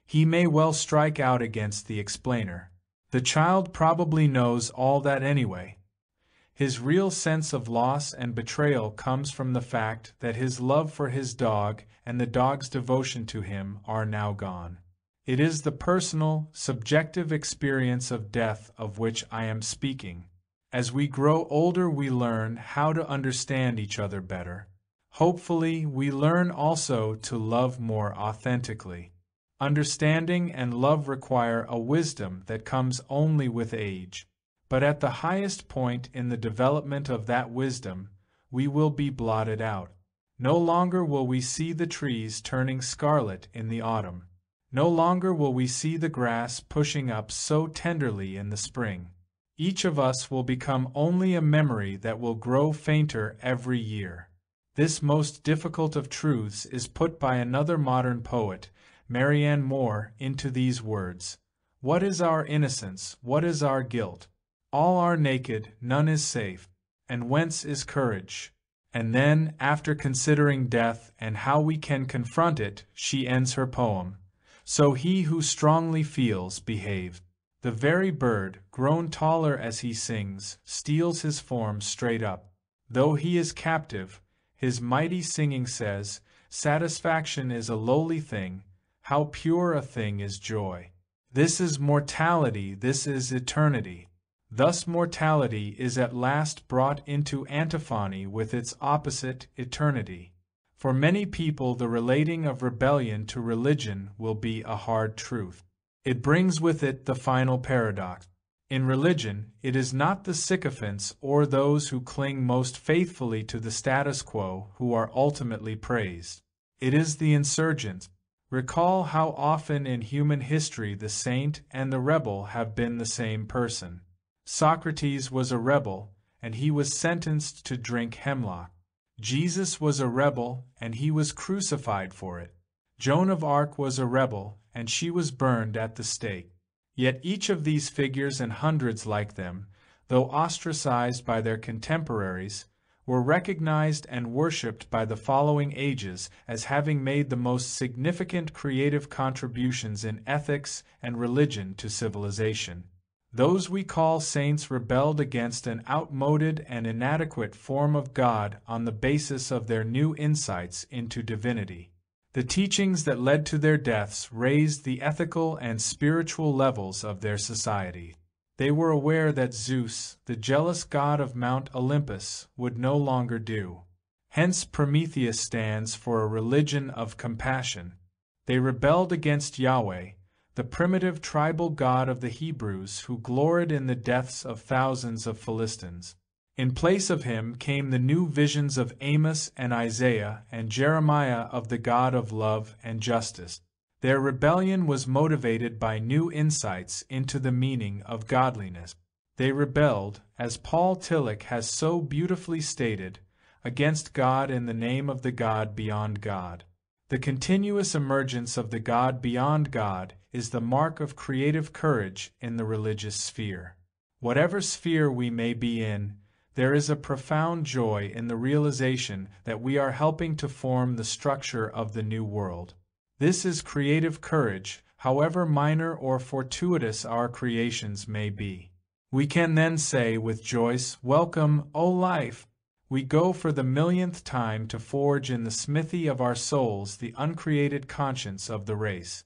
he may well strike out against the explainer. The child probably knows all that anyway. His real sense of loss and betrayal comes from the fact that his love for his dog and the dog's devotion to him are now gone. It is the personal, subjective experience of death of which I am speaking. As we grow older, we learn how to understand each other better. Hopefully, we learn also to love more authentically. Understanding and love require a wisdom that comes only with age. But at the highest point in the development of that wisdom, we will be blotted out. No longer will we see the trees turning scarlet in the autumn. No longer will we see the grass pushing up so tenderly in the spring. Each of us will become only a memory that will grow fainter every year. This most difficult of truths is put by another modern poet, Marianne Moore, into these words. What is our innocence? What is our guilt? All are naked, none is safe. And whence is courage? And then, after considering death and how we can confront it, she ends her poem. So he who strongly feels, behave. The very bird, grown taller as he sings, steals his form straight up. Though he is captive, his mighty singing says, satisfaction is a lowly thing, how pure a thing is joy. This is mortality, this is eternity. Thus mortality is at last brought into antiphony with its opposite, eternity. For many people the relating of rebellion to religion will be a hard truth. It brings with it the final paradox. In religion, it is not the sycophants or those who cling most faithfully to the status quo who are ultimately praised. It is the insurgents. Recall how often in human history the saint and the rebel have been the same person. Socrates was a rebel, and he was sentenced to drink hemlock. Jesus was a rebel, and he was crucified for it. Joan of Arc was a rebel, and she was burned at the stake. Yet each of these figures and hundreds like them, though ostracized by their contemporaries, were recognized and worshipped by the following ages as having made the most significant creative contributions in ethics and religion to civilization. Those we call saints rebelled against an outmoded and inadequate form of God on the basis of their new insights into divinity. The teachings that led to their deaths raised the ethical and spiritual levels of their society. They were aware that Zeus, the jealous god of Mount Olympus, would no longer do. Hence Prometheus stands for a religion of compassion. They rebelled against Yahweh, the primitive tribal god of the Hebrews who gloried in the deaths of thousands of Philistines. In place of him came the new visions of Amos and Isaiah and Jeremiah of the God of love and justice. Their rebellion was motivated by new insights into the meaning of godliness. They rebelled, as Paul Tillich has so beautifully stated, against God in the name of the God beyond God. The continuous emergence of the God beyond God is the mark of creative courage in the religious sphere. Whatever sphere we may be in, there is a profound joy in the realization that we are helping to form the structure of the new world. This is creative courage, however minor or fortuitous our creations may be. We can then say with Joyce, "Welcome, O life!" We go for the millionth time to forge in the smithy of our souls the uncreated conscience of the race.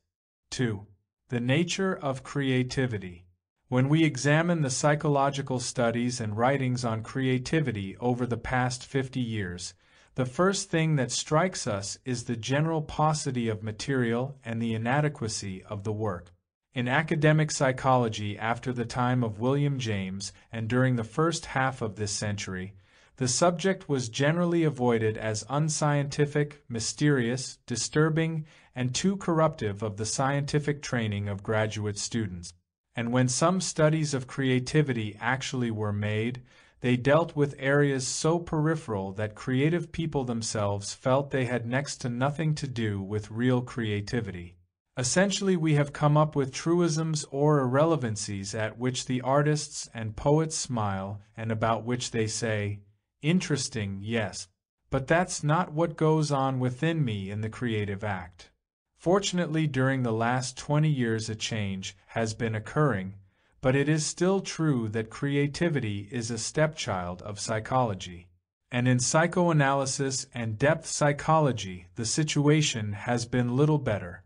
2. The nature of creativity. When we examine the psychological studies and writings on creativity over the past 50 years, the first thing that strikes us is the general paucity of material and the inadequacy of the work. In academic psychology after the time of William James and during the first half of this century, the subject was generally avoided as unscientific, mysterious, disturbing, and too corruptive of the scientific training of graduate students. And when some studies of creativity actually were made, they dealt with areas so peripheral that creative people themselves felt they had next to nothing to do with real creativity. Essentially, we have come up with truisms or irrelevancies at which the artists and poets smile and about which they say, "Interesting, yes, but that's not what goes on within me in the creative act." Fortunately, during the last 20 years a change has been occurring, but it is still true that creativity is a stepchild of psychology. And in psychoanalysis and depth psychology, the situation has been little better.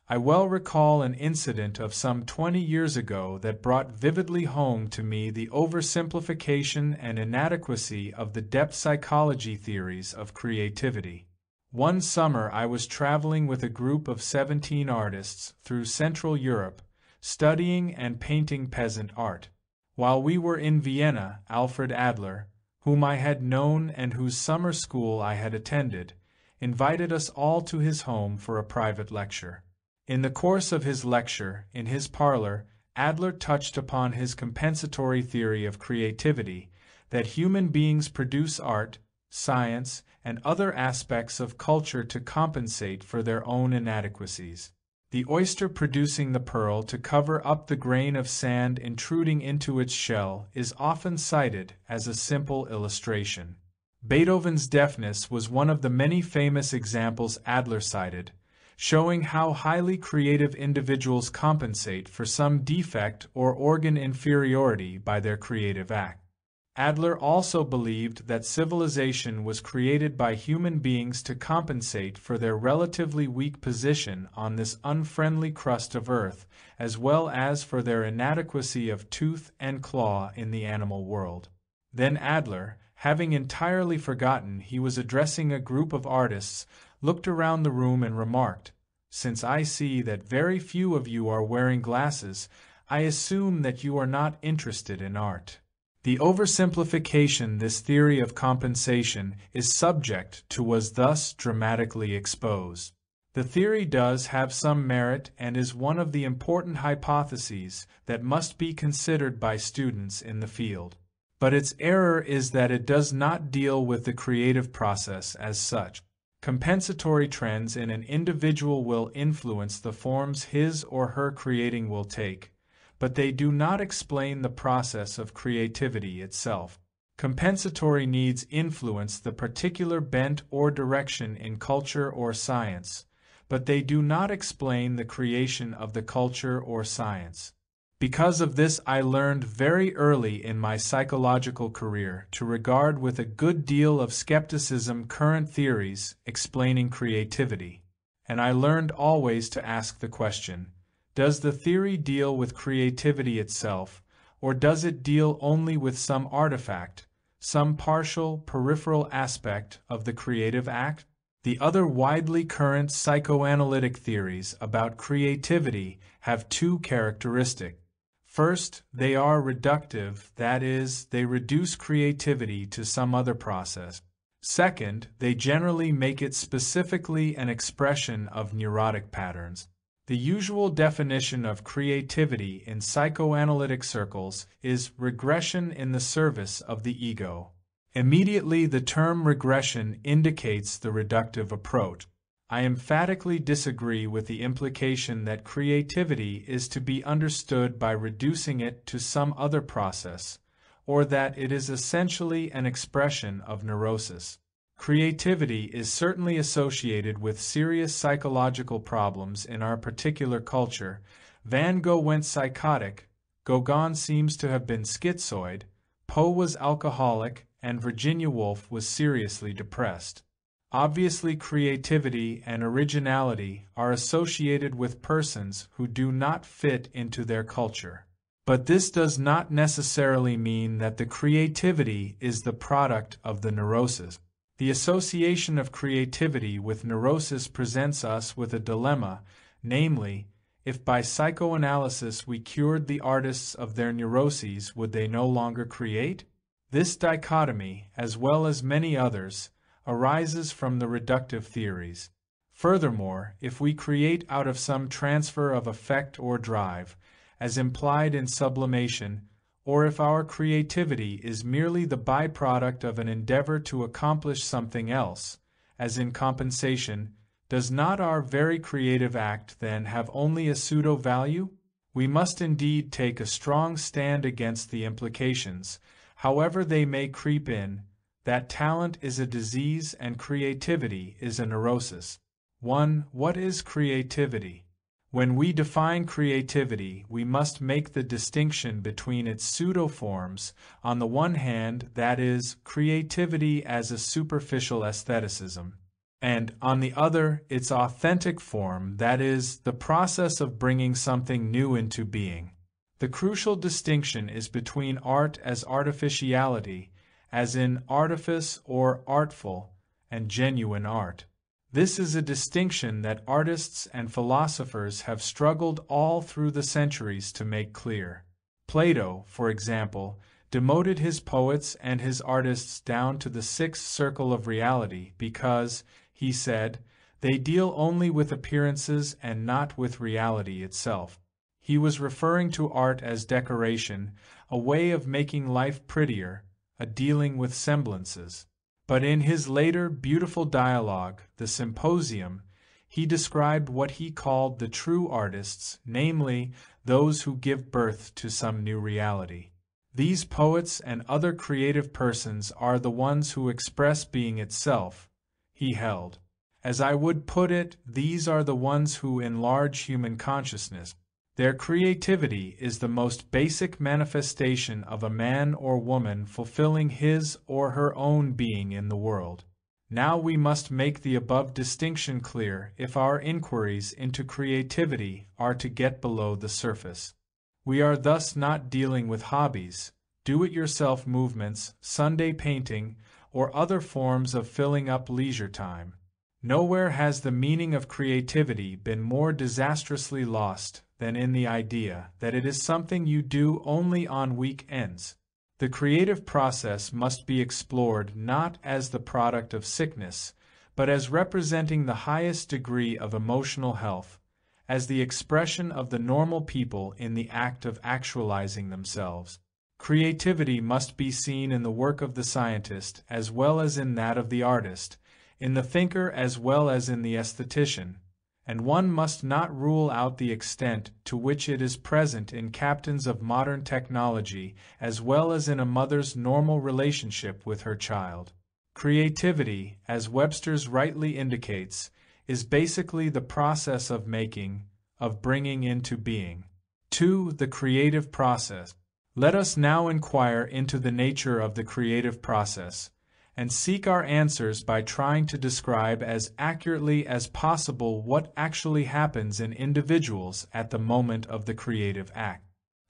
I well recall an incident of some 20 years ago that brought vividly home to me the oversimplification and inadequacy of the depth psychology theories of creativity. One summer I was traveling with a group of 17 artists through Central Europe, studying and painting peasant art. While we were in Vienna, Alfred Adler, whom I had known and whose summer school I had attended, invited us all to his home for a private lecture. In the course of his lecture, in his parlor, Adler touched upon his compensatory theory of creativity, that human beings produce art, science, and other aspects of culture to compensate for their own inadequacies. The oyster producing the pearl to cover up the grain of sand intruding into its shell is often cited as a simple illustration. Beethoven's deafness was one of the many famous examples Adler cited, showing how highly creative individuals compensate for some defect or organ inferiority by their creative act. Adler also believed that civilization was created by human beings to compensate for their relatively weak position on this unfriendly crust of earth, as well as for their inadequacy of tooth and claw in the animal world. Then Adler, having entirely forgotten he was addressing a group of artists, looked around the room and remarked, Since I see that very few of you are wearing glasses, I assume that you are not interested in art. The oversimplification this theory of compensation is subject to was thus dramatically exposed. The theory does have some merit and is one of the important hypotheses that must be considered by students in the field. But its error is that it does not deal with the creative process as such. Compensatory trends in an individual will influence the forms his or her creating will take, but they do not explain the process of creativity itself. Compensatory needs influence the particular bent or direction in culture or science, but they do not explain the creation of the culture or science. Because of this, I learned very early in my psychological career to regard with a good deal of skepticism current theories explaining creativity, and I learned always to ask the question, does the theory deal with creativity itself, or does it deal only with some artifact, some partial, peripheral aspect of the creative act? The other widely current psychoanalytic theories about creativity have two characteristics. First, they are reductive, that is, they reduce creativity to some other process. Second, they generally make it specifically an expression of neurotic patterns. The usual definition of creativity in psychoanalytic circles is regression in the service of the ego. Immediately, the term regression indicates the reductive approach. I emphatically disagree with the implication that creativity is to be understood by reducing it to some other process, or that it is essentially an expression of neurosis. Creativity is certainly associated with serious psychological problems in our particular culture. Van Gogh went psychotic, Gauguin seems to have been schizoid, Poe was alcoholic, and Virginia Woolf was seriously depressed. Obviously, creativity and originality are associated with persons who do not fit into their culture. But this does not necessarily mean that the creativity is the product of the neurosis. The association of creativity with neurosis presents us with a dilemma, namely, if by psychoanalysis we cured the artists of their neuroses, would they no longer create? This dichotomy, as well as many others, arises from the reductive theories. Furthermore, if we create out of some transfer of affect or drive, as implied in sublimation, or if our creativity is merely the byproduct of an endeavor to accomplish something else, as in compensation, does not our very creative act then have only a pseudo-value? We must indeed take a strong stand against the implications, however they may creep in, that talent is a disease and creativity is a neurosis. 1. What is creativity? When we define creativity, we must make the distinction between its pseudo-forms, on the one hand, that is, creativity as a superficial aestheticism, and, on the other, its authentic form, that is, the process of bringing something new into being. The crucial distinction is between art as artificiality, as in artifice or artful, and genuine art. This is a distinction that artists and philosophers have struggled all through the centuries to make clear. Plato, for example, demoted his poets and his artists down to the sixth circle of reality because, he said, they deal only with appearances and not with reality itself. He was referring to art as decoration, a way of making life prettier, a dealing with semblances. But in his later beautiful dialogue, The Symposium, he described what he called the true artists, namely, those who give birth to some new reality. These poets and other creative persons are the ones who express being itself, he held. As I would put it, these are the ones who enlarge human consciousness. Their creativity is the most basic manifestation of a man or woman fulfilling his or her own being in the world. Now we must make the above distinction clear if our inquiries into creativity are to get below the surface. We are thus not dealing with hobbies, do-it-yourself movements, Sunday painting, or other forms of filling up leisure time. Nowhere has the meaning of creativity been more disastrously lost than in the idea that it is something you do only on weekends. The creative process must be explored not as the product of sickness, but as representing the highest degree of emotional health, as the expression of the normal people in the act of actualizing themselves. Creativity must be seen in the work of the scientist as well as in that of the artist, in the thinker as well as in the aesthetician, and one must not rule out the extent to which it is present in captains of modern technology as well as in a mother's normal relationship with her child. Creativity, as Webster's rightly indicates, is basically the process of making, of bringing into being. 2. The creative process. Let us now inquire into the nature of the creative process, and seek our answers by trying to describe as accurately as possible what actually happens in individuals at the moment of the creative act.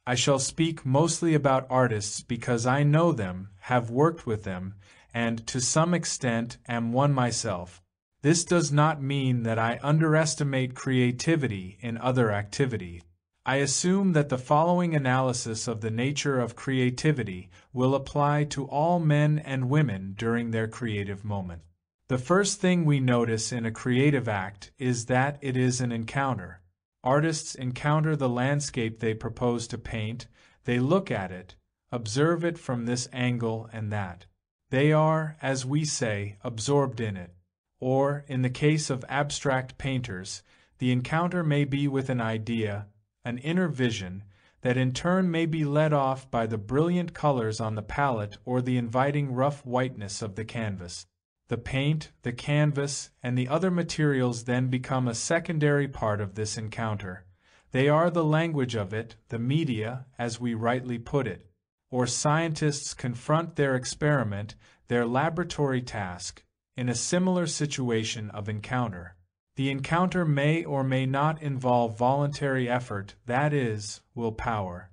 I shall speak mostly about artists because I know them, have worked with them, and to some extent am one myself. This does not mean that I underestimate creativity in other activities. I assume that the following analysis of the nature of creativity will apply to all men and women during their creative moment. The first thing we notice in a creative act is that it is an encounter. Artists encounter the landscape they propose to paint, they look at it, observe it from this angle and that. They are, as we say, absorbed in it. Or, in the case of abstract painters, the encounter may be with an idea, an inner vision, that in turn may be led off by the brilliant colors on the palette or the inviting rough whiteness of the canvas. The paint, the canvas, and the other materials then become a secondary part of this encounter. They are the language of it, the media, as we rightly put it. Or scientists confront their experiment, their laboratory task, in a similar situation of encounter. The encounter may or may not involve voluntary effort, that is, willpower.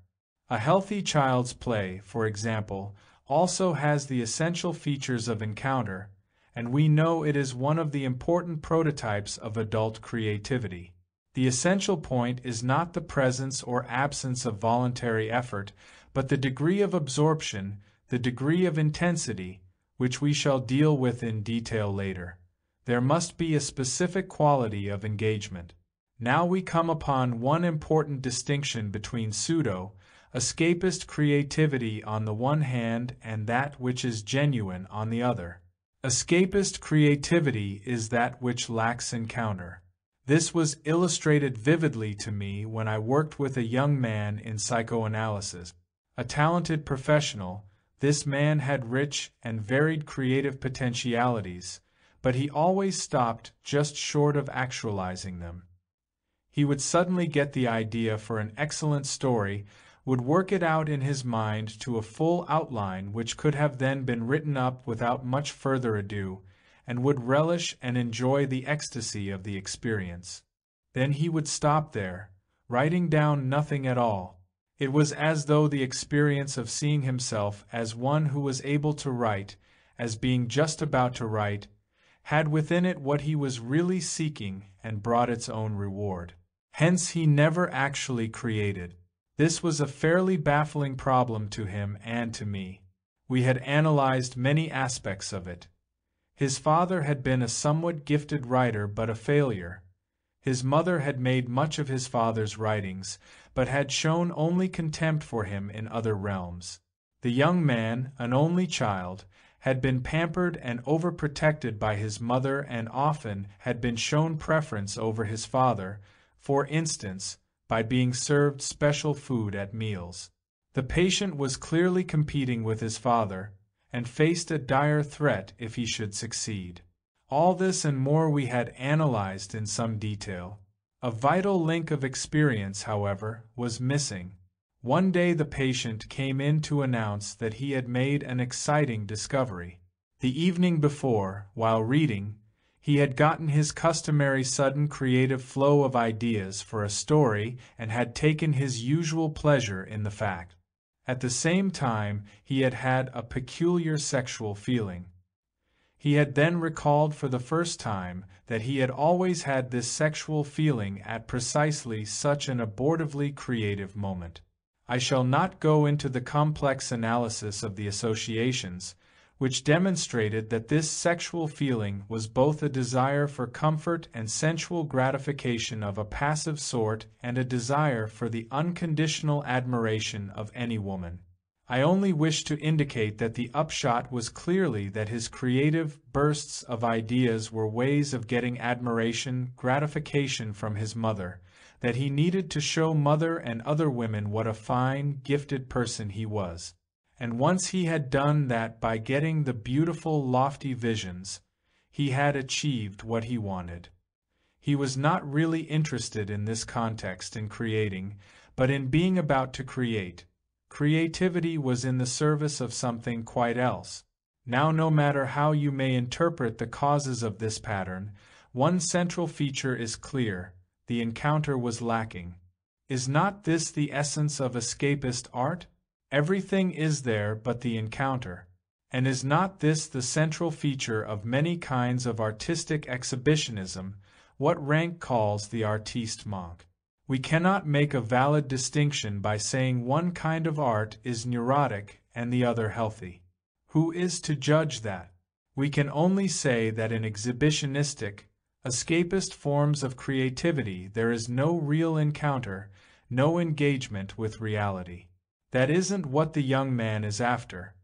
A healthy child's play, for example, also has the essential features of encounter, and we know it is one of the important prototypes of adult creativity. The essential point is not the presence or absence of voluntary effort, but the degree of absorption, the degree of intensity, which we shall deal with in detail later. There must be a specific quality of engagement. Now we come upon one important distinction between escapist creativity on the one hand and that which is genuine on the other. Escapist creativity is that which lacks encounter. This was illustrated vividly to me when I worked with a young man in psychoanalysis. A talented professional, this man had rich and varied creative potentialities, but he always stopped just short of actualizing them. He would suddenly get the idea for an excellent story, would work it out in his mind to a full outline which could have then been written up without much further ado, and would relish and enjoy the ecstasy of the experience. Then he would stop there, writing down nothing at all. It was as though the experience of seeing himself as one who was able to write, as being just about to write, had within it what he was really seeking and brought its own reward. Hence he never actually created. This was a fairly baffling problem to him and to me. We had analyzed many aspects of it. His father had been a somewhat gifted writer but a failure. His mother had made much of his father's writings, but had shown only contempt for him in other realms. The young man, an only child, had been pampered and overprotected by his mother and often had been shown preference over his father, for instance, by being served special food at meals. The patient was clearly competing with his father, and faced a dire threat if he should succeed. All this and more we had analyzed in some detail. A vital link of experience, however, was missing. One day the patient came in to announce that he had made an exciting discovery. The evening before, while reading, he had gotten his customary sudden creative flow of ideas for a story and had taken his usual pleasure in the fact. At the same time, he had had a peculiar sexual feeling. He had then recalled for the first time that he had always had this sexual feeling at precisely such an abortively creative moment. I shall not go into the complex analysis of the associations, which demonstrated that this sexual feeling was both a desire for comfort and sensual gratification of a passive sort and a desire for the unconditional admiration of any woman. I only wish to indicate that the upshot was clearly that his creative bursts of ideas were ways of getting admiration, gratification from his mother, that he needed to show mother and other women what a fine, gifted person he was. And once he had done that by getting the beautiful, lofty visions, he had achieved what he wanted. He was not really interested in this context in creating, but in being about to create. Creativity was in the service of something quite else. Now, no matter how you may interpret the causes of this pattern, one central feature is clear: the encounter was lacking. Is not this the essence of escapist art? Everything is there but the encounter. And is not this the central feature of many kinds of artistic exhibitionism, what Rank calls the artiste manque? We cannot make a valid distinction by saying one kind of art is neurotic and the other healthy. Who is to judge that? We can only say that in exhibitionistic, escapist forms of creativity there is no real encounter, no engagement with reality. That isn't what the young man is after.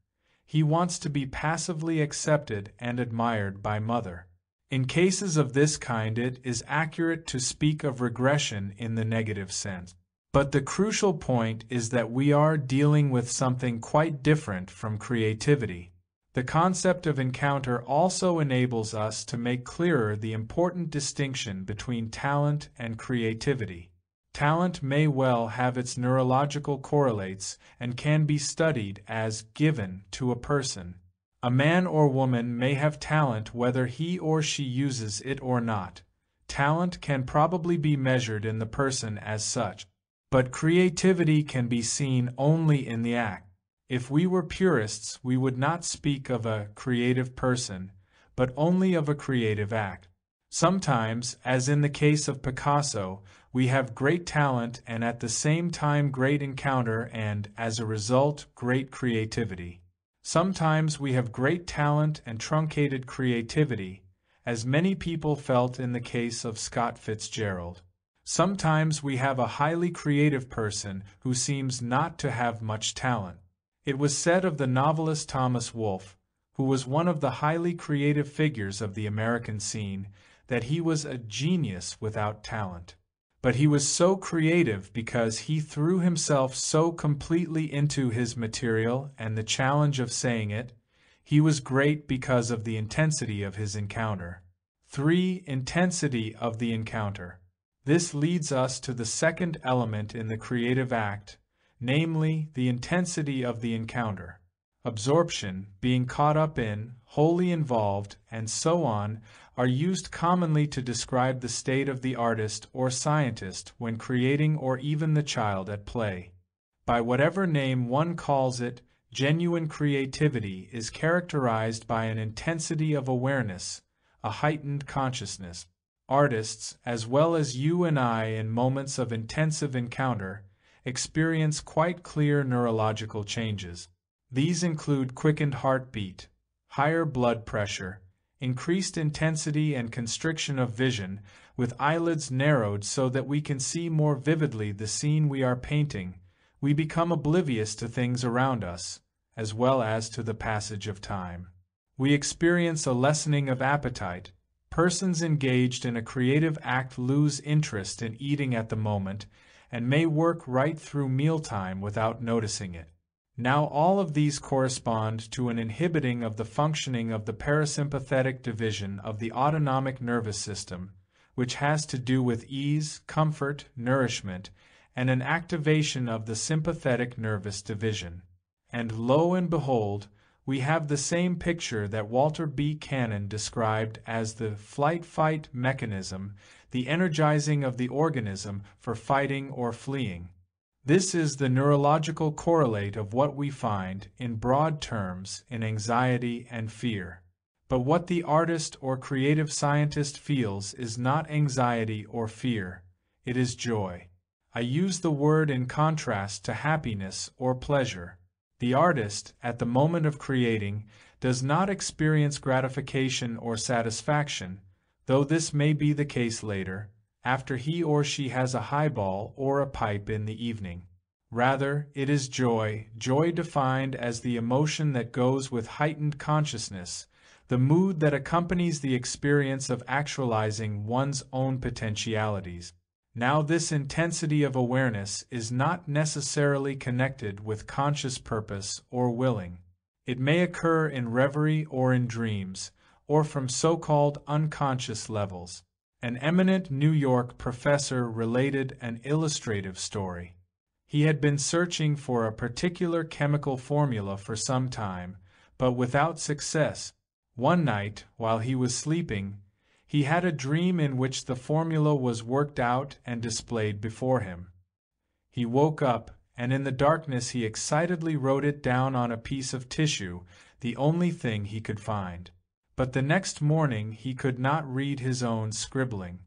He wants to be passively accepted and admired by mother. In cases of this kind it is accurate to speak of regression in the negative sense. But the crucial point is that we are dealing with something quite different from creativity. The concept of encounter also enables us to make clearer the important distinction between talent and creativity. Talent may well have its neurological correlates and can be studied as given to a person. A man or woman may have talent whether he or she uses it or not. Talent can probably be measured in the person as such. But creativity can be seen only in the act. If we were purists, we would not speak of a creative person, but only of a creative act. Sometimes, as in the case of Picasso, we have great talent and at the same time great encounter and, as a result, great creativity. Sometimes we have great talent and truncated creativity, as many people felt in the case of Scott Fitzgerald. Sometimes we have a highly creative person who seems not to have much talent. It was said of the novelist Thomas Wolfe, who was one of the highly creative figures of the American scene, that he was a genius without talent. But he was so creative because he threw himself so completely into his material and the challenge of saying it. He was great because of the intensity of his encounter. 3. Intensity of the encounter. This leads us to the second element in the creative act, namely, the intensity of the encounter. Absorption, being caught up in, wholly involved, and so on, are used commonly to describe the state of the artist or scientist when creating or even the child at play. By whatever name one calls it, genuine creativity is characterized by an intensity of awareness, a heightened consciousness. Artists, as well as you and I in moments of intensive encounter, experience quite clear neurological changes. These include quickened heartbeat, higher blood pressure, increased intensity and constriction of vision, with eyelids narrowed so that we can see more vividly the scene we are painting. We become oblivious to things around us, as well as to the passage of time. We experience a lessening of appetite. Persons engaged in a creative act lose interest in eating at the moment and may work right through mealtime without noticing it. Now all of these correspond to an inhibiting of the functioning of the parasympathetic division of the autonomic nervous system, which has to do with ease, comfort, nourishment, and an activation of the sympathetic nervous division. And lo and behold, we have the same picture that Walter B. Cannon described as the flight-fight mechanism, the energizing of the organism for fighting or fleeing. This is the neurological correlate of what we find, in broad terms, in anxiety and fear. But what the artist or creative scientist feels is not anxiety or fear, it is joy. I use the word in contrast to happiness or pleasure. The artist, at the moment of creating, does not experience gratification or satisfaction, though this may be the case later, after he or she has a highball or a pipe in the evening. Rather, it is joy, joy defined as the emotion that goes with heightened consciousness, the mood that accompanies the experience of actualizing one's own potentialities. Now, this intensity of awareness is not necessarily connected with conscious purpose or willing. It may occur in reverie or in dreams, or from so-called unconscious levels. An eminent New York professor related an illustrative story. He had been searching for a particular chemical formula for some time, but without success. One night, while he was sleeping, he had a dream in which the formula was worked out and displayed before him. He woke up, and in the darkness he excitedly wrote it down on a piece of tissue, the only thing he could find. But the next morning he could not read his own scribbling.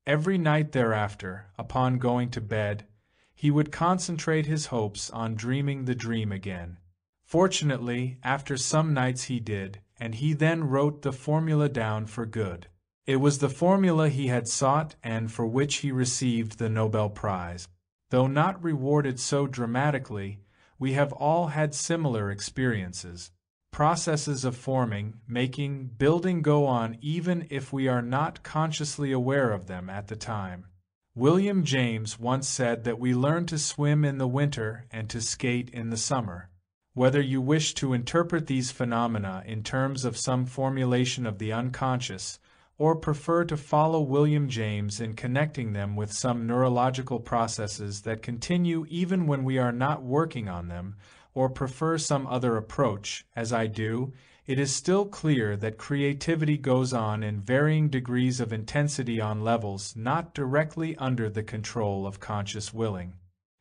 Every night thereafter, upon going to bed, he would concentrate his hopes on dreaming the dream again. Fortunately, after some nights he did, and he then wrote the formula down for good. It was the formula he had sought and for which he received the Nobel Prize. Though not rewarded so dramatically, we have all had similar experiences. Processes of forming, making, building go on even if we are not consciously aware of them at the time. William James once said that we learn to swim in the winter and to skate in the summer. Whether you wish to interpret these phenomena in terms of some formulation of the unconscious, or prefer to follow William James in connecting them with some neurological processes that continue even when we are not working on them, or prefer some other approach, as I do, it is still clear that creativity goes on in varying degrees of intensity on levels not directly under the control of conscious willing.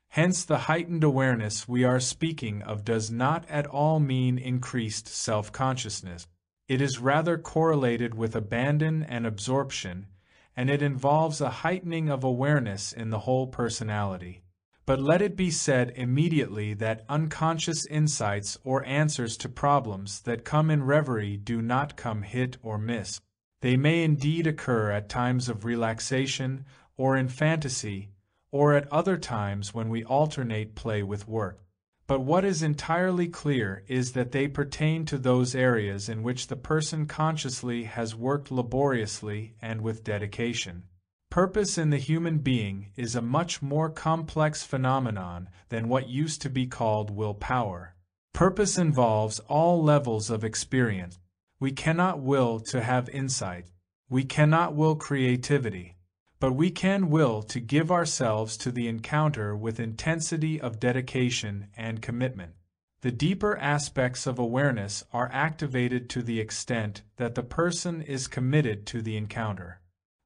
Hence, the heightened awareness we are speaking of does not at all mean increased self-consciousness. It is rather correlated with abandon and absorption, and it involves a heightening of awareness in the whole personality. But let it be said immediately that unconscious insights or answers to problems that come in reverie do not come hit or miss. They may indeed occur at times of relaxation or in fantasy, or at other times when we alternate play with work. But what is entirely clear is that they pertain to those areas in which the person consciously has worked laboriously and with dedication. Purpose in the human being is a much more complex phenomenon than what used to be called willpower. Purpose involves all levels of experience. We cannot will to have insight. We cannot will creativity. But we can will to give ourselves to the encounter with intensity of dedication and commitment. The deeper aspects of awareness are activated to the extent that the person is committed to the encounter.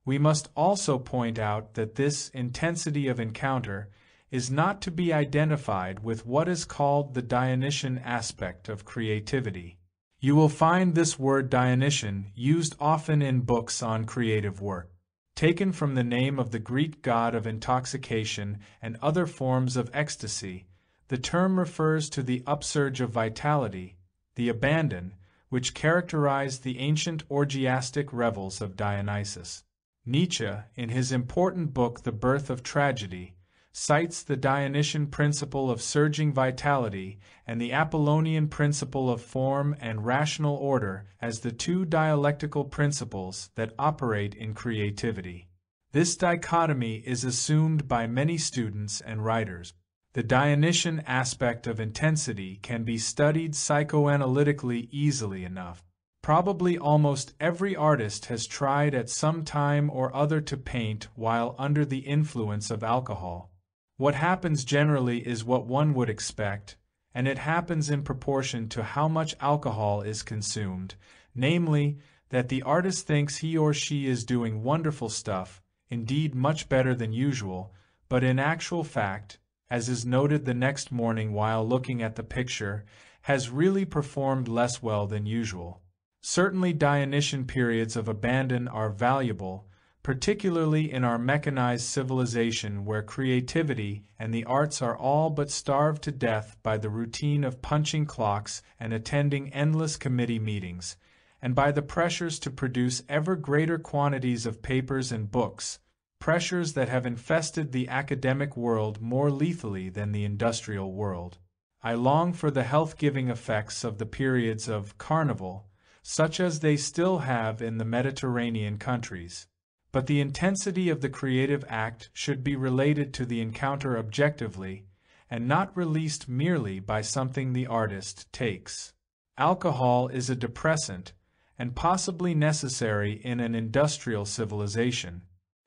We must also point out that this intensity of encounter is not to be identified with what is called the Dionysian aspect of creativity. You will find this word Dionysian used often in books on creative work. Taken from the name of the Greek god of intoxication and other forms of ecstasy, the term refers to the upsurge of vitality, the abandon, which characterized the ancient orgiastic revels of Dionysus. Nietzsche, in his important book The Birth of Tragedy, cites the Dionysian principle of surging vitality and the Apollonian principle of form and rational order as the two dialectical principles that operate in creativity. This dichotomy is assumed by many students and writers. The Dionysian aspect of intensity can be studied psychoanalytically easily enough. Probably almost every artist has tried at some time or other to paint while under the influence of alcohol. What happens generally is what one would expect, and it happens in proportion to how much alcohol is consumed, namely, that the artist thinks he or she is doing wonderful stuff, indeed much better than usual, but in actual fact, as is noted the next morning while looking at the picture, has really performed less well than usual. Certainly Dionysian periods of abandon are valuable, particularly in our mechanized civilization where creativity and the arts are all but starved to death by the routine of punching clocks and attending endless committee meetings, and by the pressures to produce ever greater quantities of papers and books, pressures that have infested the academic world more lethally than the industrial world. I long for the health-giving effects of the periods of carnival, such as they still have in the Mediterranean countries. But the intensity of the creative act should be related to the encounter objectively, and not released merely by something the artist takes. Alcohol is a depressant, and possibly necessary in an industrial civilization,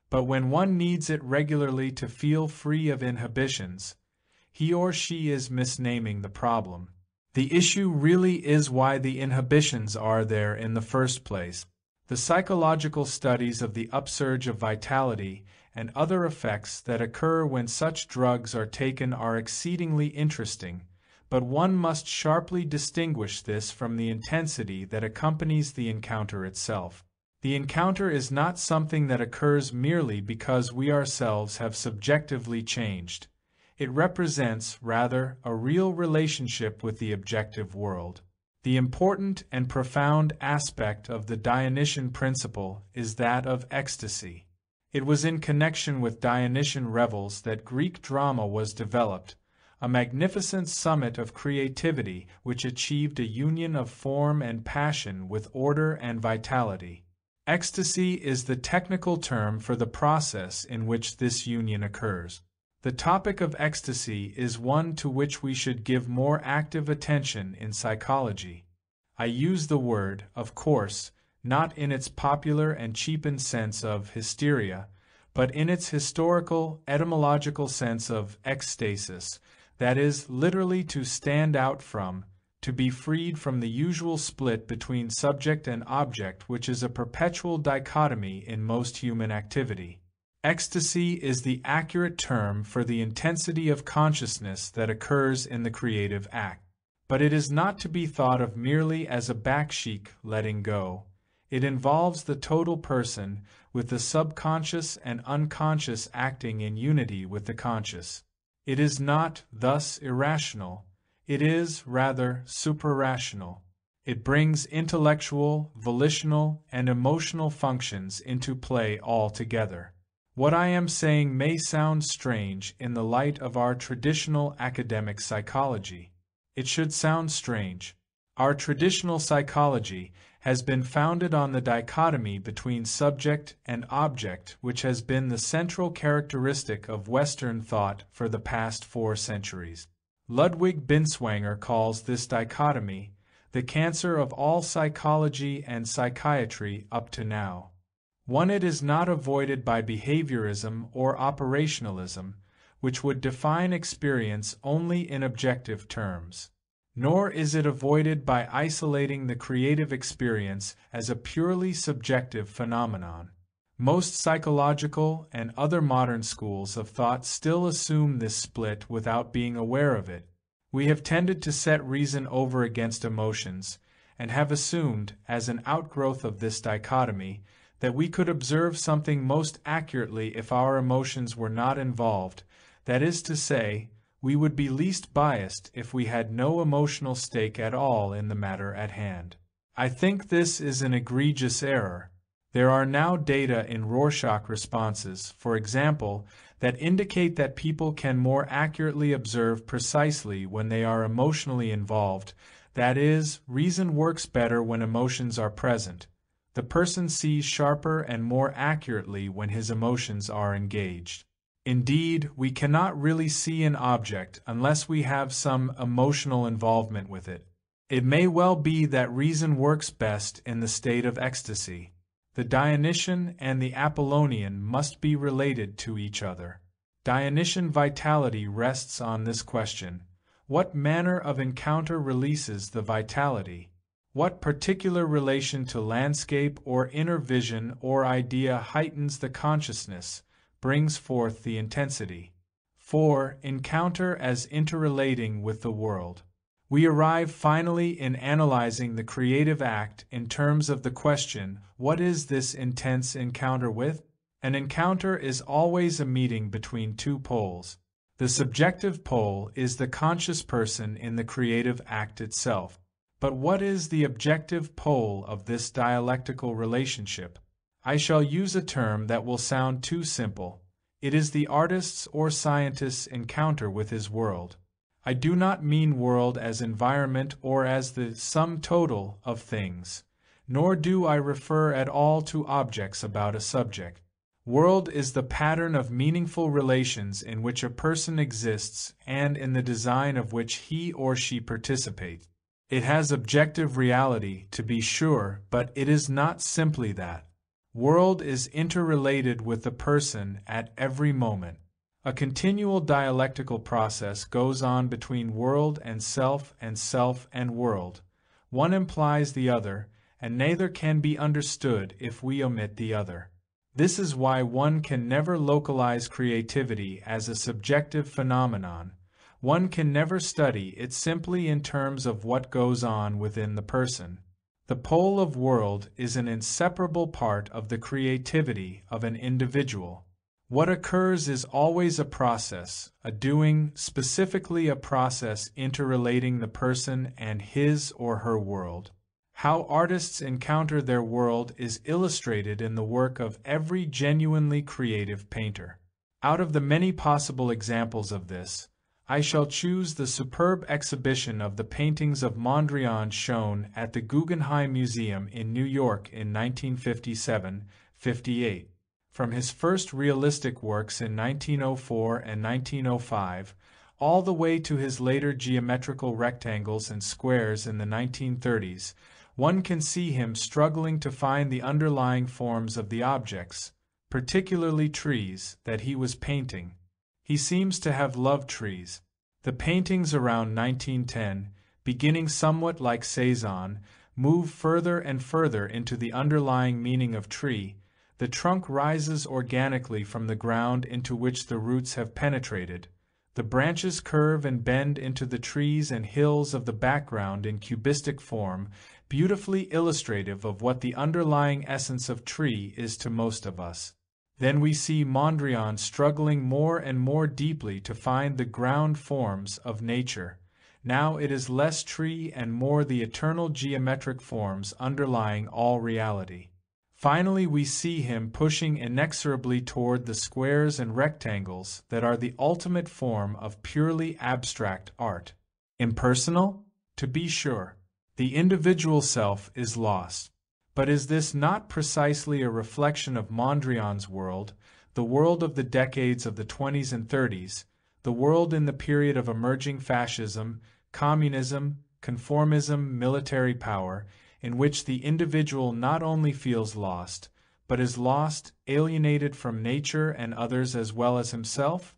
but when one needs it regularly to feel free of inhibitions, he or she is misnaming the problem. The issue really is why the inhibitions are there in the first place. The psychological studies of the upsurge of vitality and other effects that occur when such drugs are taken are exceedingly interesting, but one must sharply distinguish this from the intensity that accompanies the encounter itself. The encounter is not something that occurs merely because we ourselves have subjectively changed. It represents, rather, a real relationship with the objective world. The important and profound aspect of the Dionysian principle is that of ecstasy. It was in connection with Dionysian revels that Greek drama was developed, a magnificent summit of creativity which achieved a union of form and passion with order and vitality. Ecstasy is the technical term for the process in which this union occurs. The topic of ecstasy is one to which we should give more active attention in psychology. I use the word, of course, not in its popular and cheapened sense of hysteria, but in its historical, etymological sense of ekstasis, that is, literally to stand out from, to be freed from the usual split between subject and object which is a perpetual dichotomy in most human activity. Ecstasy is the accurate term for the intensity of consciousness that occurs in the creative act. But it is not to be thought of merely as a backsheek letting go. It involves the total person, with the subconscious and unconscious acting in unity with the conscious. It is not, thus, irrational. It is, rather, suprarational. It brings intellectual, volitional, and emotional functions into play all together. What I am saying may sound strange in the light of our traditional academic psychology. It should sound strange. Our traditional psychology has been founded on the dichotomy between subject and object, which has been the central characteristic of Western thought for the past 4 centuries. Ludwig Binswanger calls this dichotomy the cancer of all psychology and psychiatry up to now. One it is not avoided by behaviorism or operationalism, which would define experience only in objective terms. Nor is it avoided by isolating the creative experience as a purely subjective phenomenon. Most psychological and other modern schools of thought still assume this split without being aware of it. We have tended to set reason over against emotions, and have assumed, as an outgrowth of this dichotomy, that we could observe something most accurately if our emotions were not involved, that is to say, we would be least biased if we had no emotional stake at all in the matter at hand. I think this is an egregious error. There are now data in Rorschach responses, for example, that indicate that people can more accurately observe precisely when they are emotionally involved. That is, reason works better when emotions are present. The person sees sharper and more accurately when his emotions are engaged. Indeed, we cannot really see an object unless we have some emotional involvement with it. It may well be that reason works best in the state of ecstasy. The Dionysian and the Apollonian must be related to each other. Dionysian vitality rests on this question: what manner of encounter releases the vitality? What particular relation to landscape or inner vision or idea heightens the consciousness, brings forth the intensity? 4. Encounter as interrelating with the world. We arrive finally in analyzing the creative act in terms of the question, what is this intense encounter with? An encounter is always a meeting between two poles. The subjective pole is the conscious person in the creative act itself. But what is the objective pole of this dialectical relationship? I shall use a term that will sound too simple. It is the artist's or scientist's encounter with his world. I do not mean world as environment or as the sum total of things, nor do I refer at all to objects about a subject. World is the pattern of meaningful relations in which a person exists and in the design of which he or she participates. It has objective reality, to be sure, but it is not simply that. World is interrelated with the person at every moment. A continual dialectical process goes on between world and self and world. One implies the other, and neither can be understood if we omit the other. This is why one can never localize creativity as a subjective phenomenon. One can never study it simply in terms of what goes on within the person. The pole of world is an inseparable part of the creativity of an individual. What occurs is always a process, a doing, specifically a process interrelating the person and his or her world. How artists encounter their world is illustrated in the work of every genuinely creative painter. Out of the many possible examples of this, I shall choose the superb exhibition of the paintings of Mondrian shown at the Guggenheim Museum in New York in 1957-58. From his first realistic works in 1904 and 1905, all the way to his later geometrical rectangles and squares in the 1930s, one can see him struggling to find the underlying forms of the objects, particularly trees, that he was painting. He seems to have loved trees. The paintings around 1910, beginning somewhat like Cézanne, move further and further into the underlying meaning of tree. The trunk rises organically from the ground into which the roots have penetrated. The branches curve and bend into the trees and hills of the background in cubistic form, beautifully illustrative of what the underlying essence of tree is to most of us. Then we see Mondrian struggling more and more deeply to find the ground forms of nature. Now it is less tree and more the eternal geometric forms underlying all reality. Finally, we see him pushing inexorably toward the squares and rectangles that are the ultimate form of purely abstract art. Impersonal? To be sure. The individual self is lost. But is this not precisely a reflection of Mondrian's world, the world of the decades of the 20s and 30s, the world in the period of emerging fascism, communism, conformism, military power, in which the individual not only feels lost, but is lost, alienated from nature and others as well as himself?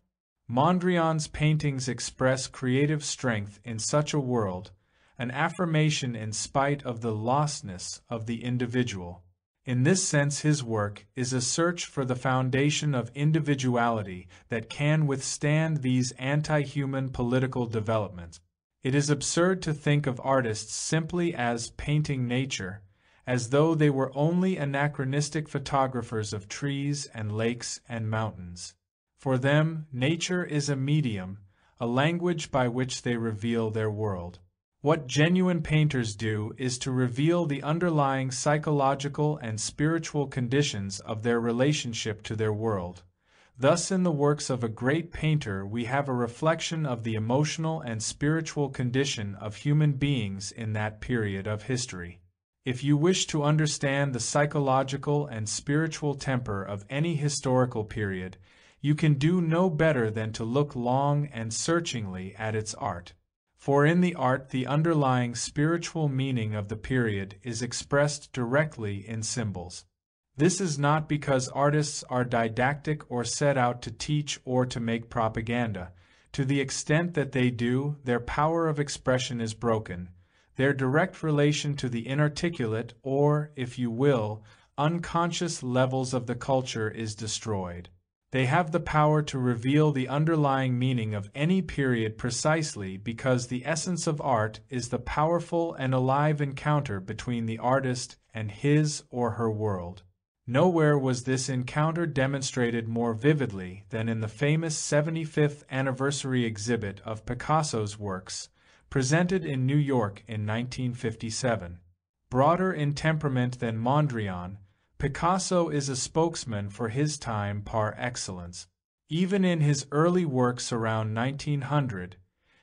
Mondrian's paintings express creative strength in such a world, an affirmation in spite of the lostness of the individual. In this sense, his work is a search for the foundation of individuality that can withstand these anti-human political developments. It is absurd to think of artists simply as painting nature, as though they were only anachronistic photographers of trees and lakes and mountains. For them, nature is a medium, a language by which they reveal their world. What genuine painters do is to reveal the underlying psychological and spiritual conditions of their relationship to their world. Thus, in the works of a great painter, we have a reflection of the emotional and spiritual condition of human beings in that period of history. If you wish to understand the psychological and spiritual temper of any historical period, you can do no better than to look long and searchingly at its art. For in the art, the underlying spiritual meaning of the period is expressed directly in symbols. This is not because artists are didactic or set out to teach or to make propaganda. To the extent that they do, their power of expression is broken. Their direct relation to the inarticulate or, if you will, unconscious levels of the culture is destroyed. They have the power to reveal the underlying meaning of any period precisely because the essence of art is the powerful and alive encounter between the artist and his or her world. Nowhere was this encounter demonstrated more vividly than in the famous 75th anniversary exhibit of Picasso's works, presented in New York in 1957. Broader in temperament than Mondrian, Picasso is a spokesman for his time par excellence. Even in his early works around 1900,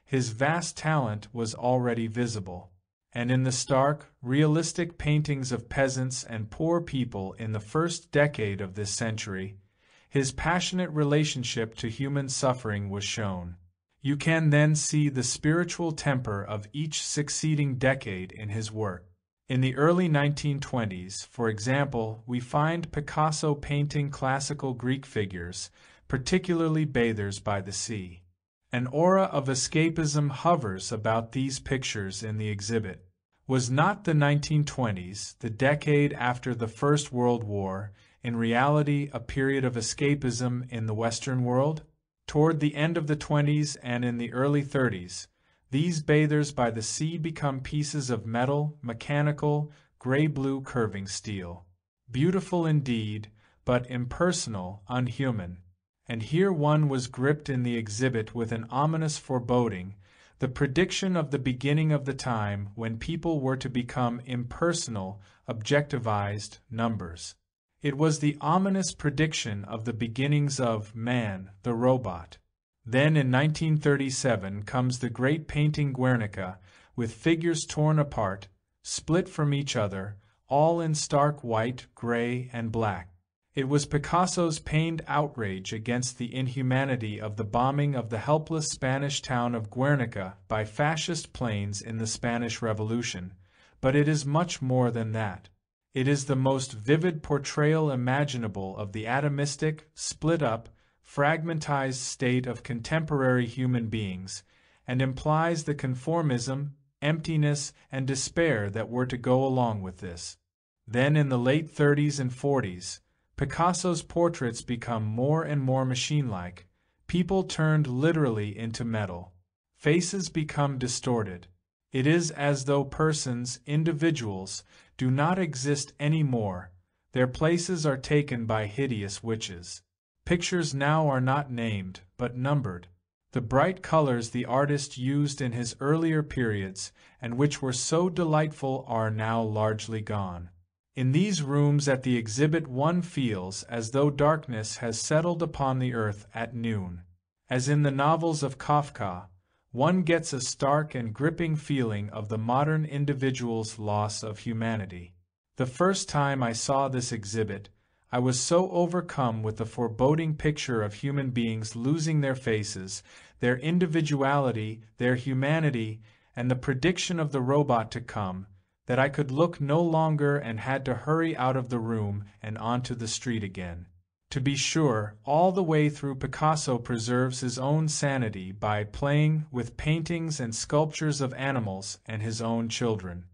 his vast talent was already visible, and in the stark, realistic paintings of peasants and poor people in the first decade of this century, his passionate relationship to human suffering was shown. You can then see the spiritual temper of each succeeding decade in his work. In the early 1920s, for example, we find Picasso painting classical Greek figures, particularly bathers by the sea. An aura of escapism hovers about these pictures in the exhibit. Was not the 1920s, the decade after the First World War, in reality a period of escapism in the Western world? Toward the end of the 20s and in the early 30s, these bathers by the sea become pieces of metal, mechanical, gray-blue curving steel. Beautiful indeed, but impersonal, unhuman. And here one was gripped in the exhibit with an ominous foreboding, the prediction of the beginning of the time when people were to become impersonal, objectivized numbers. It was the ominous prediction of the beginnings of man, the robot. Then in 1937 comes the great painting Guernica, with figures torn apart, split from each other, all in stark white, gray, and black. It was Picasso's pained outrage against the inhumanity of the bombing of the helpless Spanish town of Guernica by fascist planes in the Spanish Revolution, but it is much more than that. It is the most vivid portrayal imaginable of the atomistic, split-up, fragmentized state of contemporary human beings, and implies the conformism, emptiness, and despair that were to go along with this. Then in the late 30s and 40s, Picasso's portraits become more and more machine-like, people turned literally into metal. Faces become distorted. It is as though persons, individuals, do not exist anymore. Their places are taken by hideous witches. Pictures now are not named, but numbered. The bright colors the artist used in his earlier periods, and which were so delightful, are now largely gone. In these rooms at the exhibit one feels as though darkness has settled upon the earth at noon. As in the novels of Kafka, one gets a stark and gripping feeling of the modern individual's loss of humanity. The first time I saw this exhibit, I was so overcome with the foreboding picture of human beings losing their faces, their individuality, their humanity, and the prediction of the robot to come, that I could look no longer and had to hurry out of the room and onto the street again. To be sure, all the way through Picasso preserves his own sanity by playing with paintings and sculptures of animals and his own children.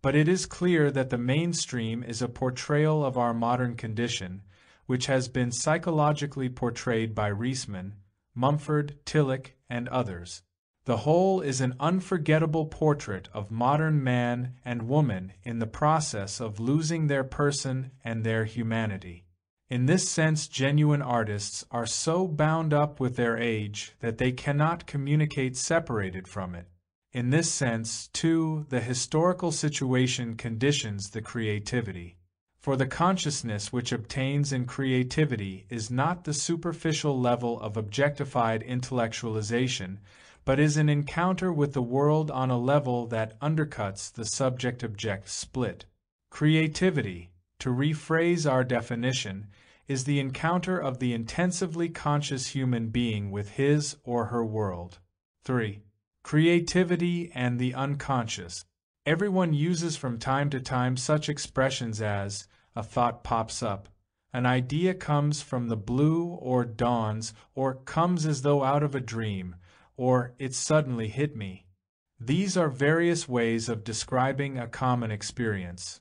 But it is clear that the mainstream is a portrayal of our modern condition, which has been psychologically portrayed by Reisman, Mumford, Tillich, and others. The whole is an unforgettable portrait of modern man and woman in the process of losing their person and their humanity. In this sense, genuine artists are so bound up with their age that they cannot communicate separated from it. In this sense, too, the historical situation conditions the creativity. For the consciousness which obtains in creativity is not the superficial level of objectified intellectualization, but is an encounter with the world on a level that undercuts the subject-object split. Creativity, to rephrase our definition, is the encounter of the intensively conscious human being with his or her world. 3. Creativity and the unconscious. Everyone uses from time to time such expressions as, a thought pops up, an idea comes from the blue or dawns or comes as though out of a dream, or it suddenly hit me. These are various ways of describing a common experience.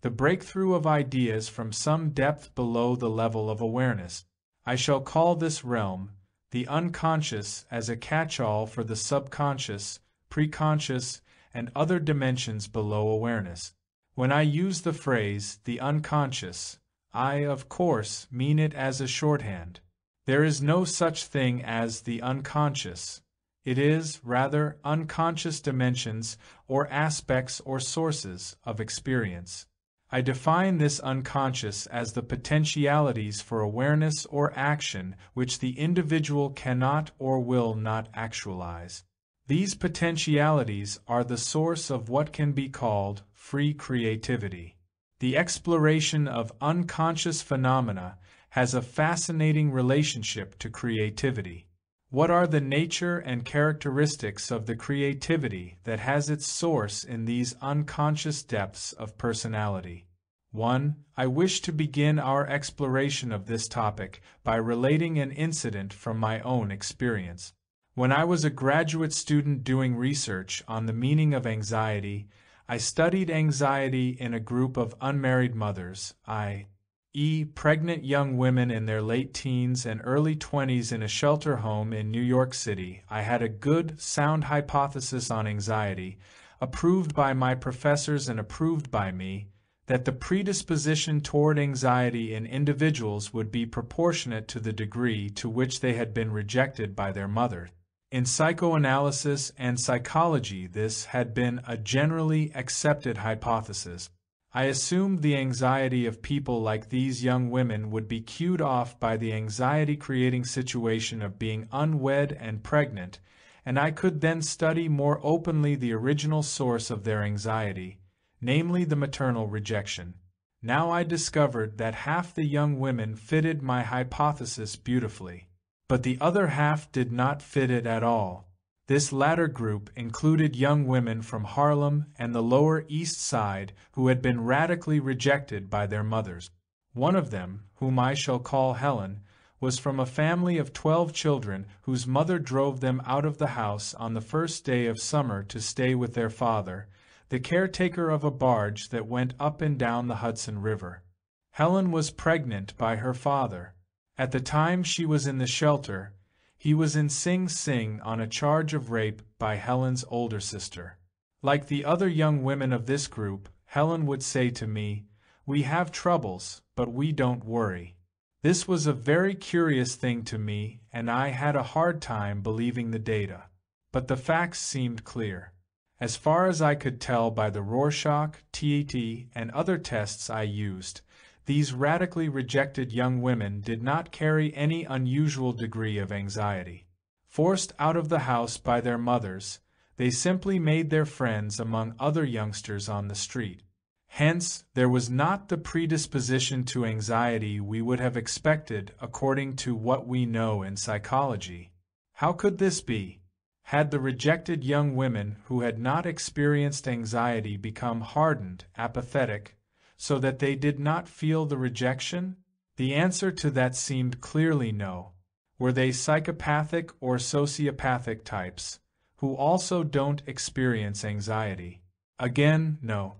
The breakthrough of ideas from some depth below the level of awareness. I shall call this realm, the unconscious, as a catch-all for the subconscious, preconscious, and other dimensions below awareness. When I use the phrase, the unconscious, I, of course, mean it as a shorthand. There is no such thing as the unconscious. It is, rather, unconscious dimensions or aspects or sources of experience. I define this unconscious as the potentialities for awareness or action which the individual cannot or will not actualize. These potentialities are the source of what can be called free creativity. The exploration of unconscious phenomena has a fascinating relationship to creativity. What are the nature and characteristics of the creativity that has its source in these unconscious depths of personality? 1. I wish to begin our exploration of this topic by relating an incident from my own experience. When I was a graduate student doing research on the meaning of anxiety, I studied anxiety in a group of unmarried mothers, i.e., pregnant young women in their late teens and early 20s in a shelter home in New York City. I had a good, sound hypothesis on anxiety, approved by my professors and approved by me, that the predisposition toward anxiety in individuals would be proportionate to the degree to which they had been rejected by their mother. In psychoanalysis and psychology, this had been a generally accepted hypothesis. I assumed the anxiety of people like these young women would be cued off by the anxiety-creating situation of being unwed and pregnant, and I could then study more openly the original source of their anxiety, namely the maternal rejection. Now I discovered that half the young women fitted my hypothesis beautifully, but the other half did not fit it at all. This latter group included young women from Harlem and the Lower East Side who had been radically rejected by their mothers. One of them, whom I shall call Helen, was from a family of 12 children whose mother drove them out of the house on the first day of summer to stay with their father, the caretaker of a barge that went up and down the Hudson River. Helen was pregnant by her father. At the time she was in the shelter, he was in Sing Sing on a charge of rape by Helen's older sister. Like the other young women of this group, Helen would say to me, "We have troubles, but we don't worry." This was a very curious thing to me, and I had a hard time believing the data. But the facts seemed clear. As far as I could tell by the Rorschach, TET, and other tests I used, these radically rejected young women did not carry any unusual degree of anxiety. Forced out of the house by their mothers, they simply made their friends among other youngsters on the street. Hence, there was not the predisposition to anxiety we would have expected according to what we know in psychology. How could this be? Had the rejected young women who had not experienced anxiety become hardened, apathetic, so that they did not feel the rejection? The answer to that seemed clearly no. Were they psychopathic or sociopathic types, who also don't experience anxiety? Again, no.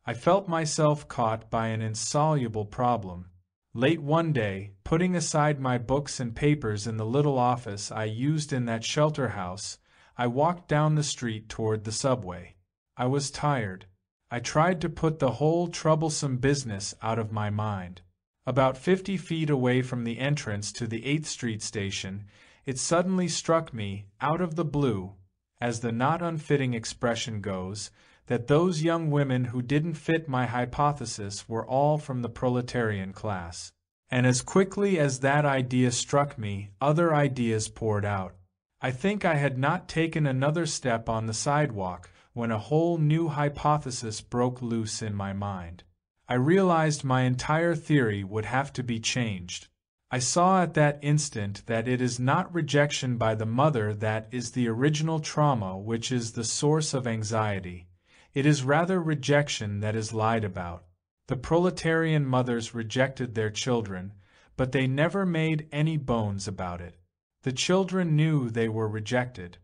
I felt myself caught by an insoluble problem. Late one day, putting aside my books and papers in the little office I used in that shelter house, I walked down the street toward the subway. I was tired. I tried to put the whole troublesome business out of my mind. About 50 feet away from the entrance to the 8th Street station, it suddenly struck me, out of the blue, as the not unfitting expression goes, that those young women who didn't fit my hypothesis were all from the proletarian class. And as quickly as that idea struck me, other ideas poured out. I think I had not taken another step on the sidewalk when a whole new hypothesis broke loose in my mind. I realized my entire theory would have to be changed. I saw at that instant that it is not rejection by the mother that is the original trauma which is the source of anxiety. It is rather rejection that is lied about. The proletarian mothers rejected their children, but they never made any bones about it. The children knew they were rejected.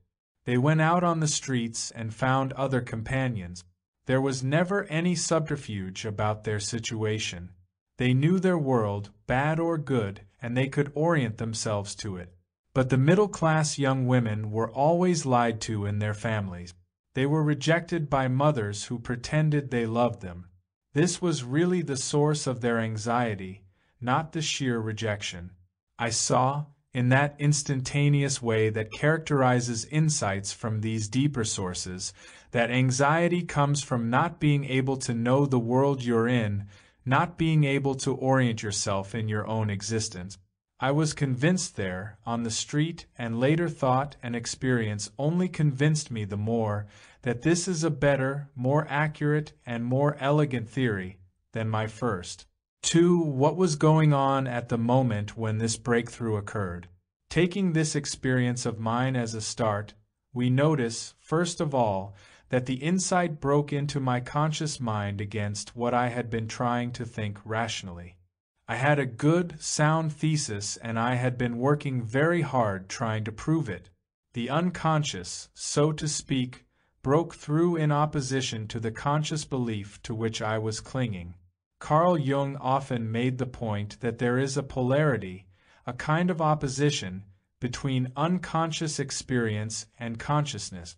They went out on the streets and found other companions. There was never any subterfuge about their situation. They knew their world, bad or good, and they could orient themselves to it. But the middle-class young women were always lied to in their families. They were rejected by mothers who pretended they loved them. This was really the source of their anxiety, not the sheer rejection. I saw, in that instantaneous way that characterizes insights from these deeper sources, that anxiety comes from not being able to know the world you're in, not being able to orient yourself in your own existence. I was convinced there, on the street, and later thought and experience only convinced me the more, that this is a better, more accurate, and more elegant theory than my first. 2. What was going on at the moment when this breakthrough occurred? Taking this experience of mine as a start, we notice, first of all, that the insight broke into my conscious mind against what I had been trying to think rationally. I had a good, sound thesis, and I had been working very hard trying to prove it. The unconscious, so to speak, broke through in opposition to the conscious belief to which I was clinging. Carl Jung often made the point that there is a polarity, a kind of opposition, between unconscious experience and consciousness.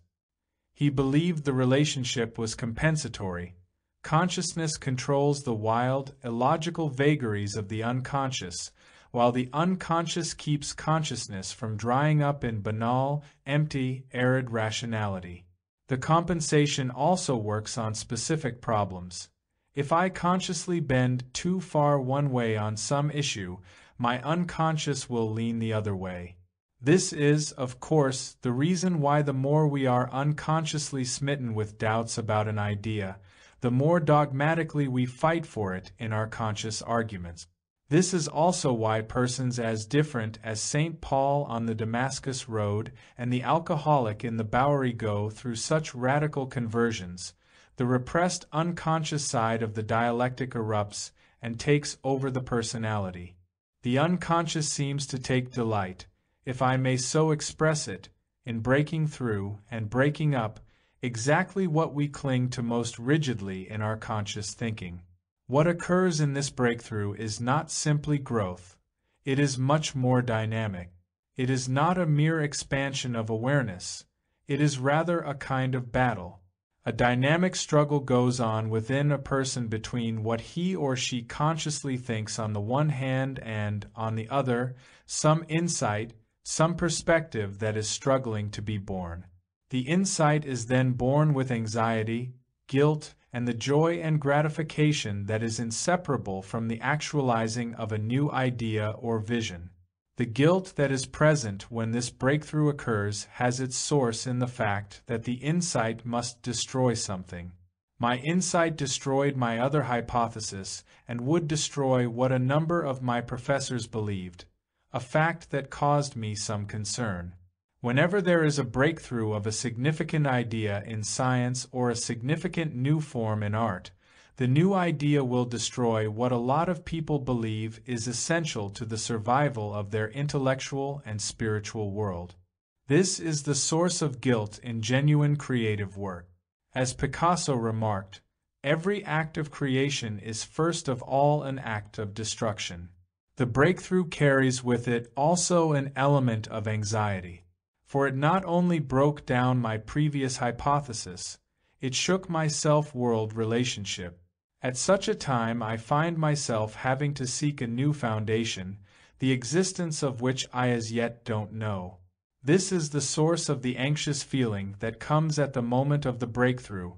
He believed the relationship was compensatory. Consciousness controls the wild, illogical vagaries of the unconscious, while the unconscious keeps consciousness from drying up in banal, empty, arid rationality. The compensation also works on specific problems. If I consciously bend too far one way on some issue, my unconscious will lean the other way. This is, of course, the reason why the more we are unconsciously smitten with doubts about an idea, the more dogmatically we fight for it in our conscious arguments. This is also why persons as different as St. Paul on the Damascus Road and the alcoholic in the Bowery go through such radical conversions. The repressed unconscious side of the dialectic erupts and takes over the personality. The unconscious seems to take delight, if I may so express it, in breaking through and breaking up exactly what we cling to most rigidly in our conscious thinking. What occurs in this breakthrough is not simply growth. It is much more dynamic. It is not a mere expansion of awareness. It is rather a kind of battle. A dynamic struggle goes on within a person between what he or she consciously thinks on the one hand and, on the other, some insight, some perspective that is struggling to be born. The insight is then born with anxiety, guilt, and the joy and gratification that is inseparable from the actualizing of a new idea or vision. The guilt that is present when this breakthrough occurs has its source in the fact that the insight must destroy something. My insight destroyed my other hypothesis and would destroy what a number of my professors believed, a fact that caused me some concern. Whenever there is a breakthrough of a significant idea in science or a significant new form in art, the new idea will destroy what a lot of people believe is essential to the survival of their intellectual and spiritual world. This is the source of guilt in genuine creative work. As Picasso remarked, every act of creation is first of all an act of destruction. The breakthrough carries with it also an element of anxiety. For it not only broke down my previous hypothesis, it shook my self-world relationship. At such a time I find myself having to seek a new foundation, the existence of which I as yet don't know. This is the source of the anxious feeling that comes at the moment of the breakthrough.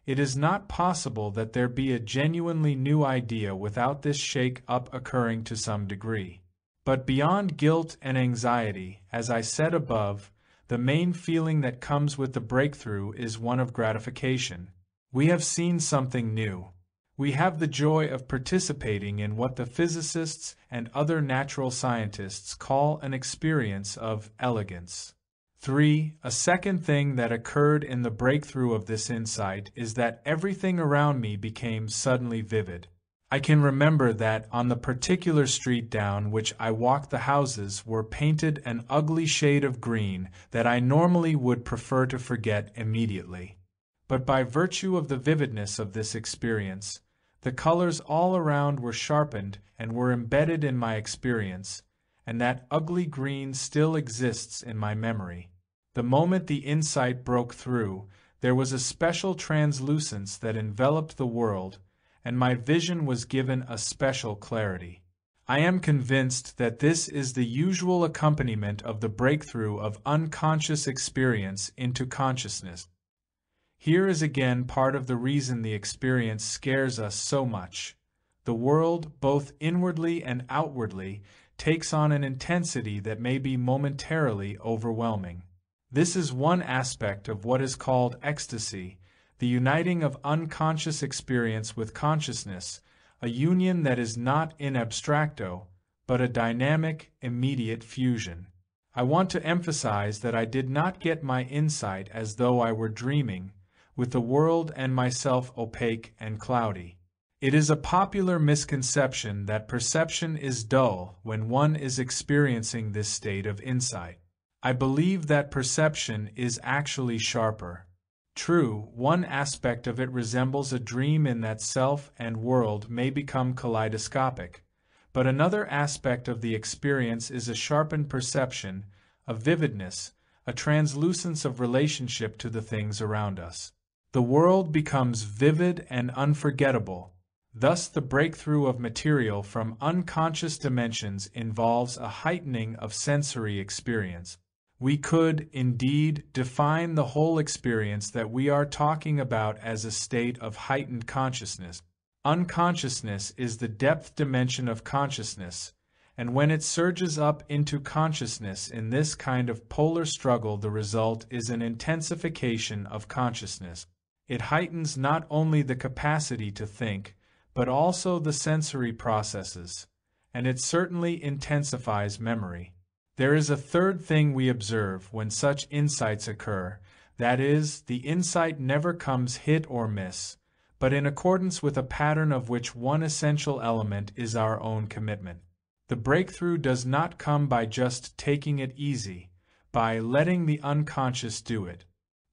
It is not possible that there be a genuinely new idea without this shake-up occurring to some degree. But beyond guilt and anxiety, as I said above, the main feeling that comes with the breakthrough is one of gratification. We have seen something new. We have the joy of participating in what the physicists and other natural scientists call an experience of elegance. 3. A second thing that occurred in the breakthrough of this insight is that everything around me became suddenly vivid. I can remember that on the particular street down which I walked the houses were painted an ugly shade of green that I normally would prefer to forget immediately. But by virtue of the vividness of this experience, the colors all around were sharpened and were embedded in my experience, and that ugly green still exists in my memory. The moment the insight broke through, there was a special translucence that enveloped the world, and my vision was given a special clarity. I am convinced that this is the usual accompaniment of the breakthrough of unconscious experience into consciousness. Here is again part of the reason the experience scares us so much. The world, both inwardly and outwardly, takes on an intensity that may be momentarily overwhelming. This is one aspect of what is called ecstasy, the uniting of unconscious experience with consciousness, a union that is not in abstracto, but a dynamic, immediate fusion. I want to emphasize that I did not get my insight as though I were dreaming, with the world and myself opaque and cloudy. It is a popular misconception that perception is dull when one is experiencing this state of insight. I believe that perception is actually sharper. True, one aspect of it resembles a dream in that self and world may become kaleidoscopic, but another aspect of the experience is a sharpened perception, a vividness, a translucence of relationship to the things around us. The world becomes vivid and unforgettable. Thus, the breakthrough of material from unconscious dimensions involves a heightening of sensory experience. We could, indeed, define the whole experience that we are talking about as a state of heightened consciousness. Unconsciousness is the depth dimension of consciousness, and when it surges up into consciousness in this kind of polar struggle, the result is an intensification of consciousness. It heightens not only the capacity to think, but also the sensory processes, and it certainly intensifies memory. There is a third thing we observe when such insights occur, that is, the insight never comes hit or miss, but in accordance with a pattern of which one essential element is our own commitment. The breakthrough does not come by just taking it easy, by letting the unconscious do it.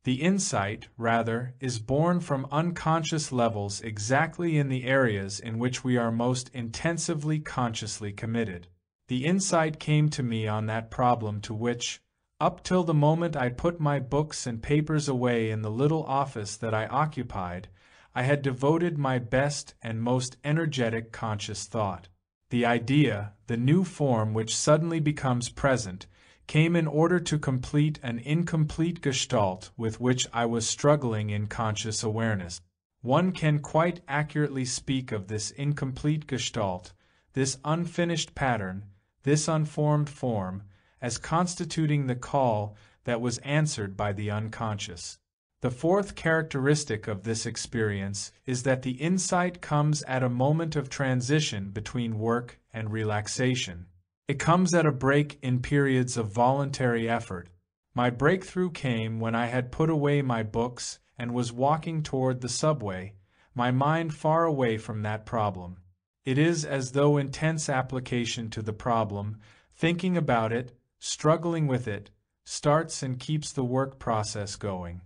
The insight, rather, is born from unconscious levels exactly in the areas in which we are most intensively consciously committed. The insight came to me on that problem to which, up till the moment I put my books and papers away in the little office that I occupied, I had devoted my best and most energetic conscious thought. The idea, the new form which suddenly becomes present, came in order to complete an incomplete gestalt with which I was struggling in conscious awareness. One can quite accurately speak of this incomplete gestalt, this unfinished pattern, this unformed form, as constituting the call that was answered by the unconscious. The fourth characteristic of this experience is that the insight comes at a moment of transition between work and relaxation. It comes at a break in periods of voluntary effort. My breakthrough came when I had put away my books and was walking toward the subway, my mind far away from that problem. It is as though intense application to the problem, thinking about it, struggling with it, starts and keeps the work process going.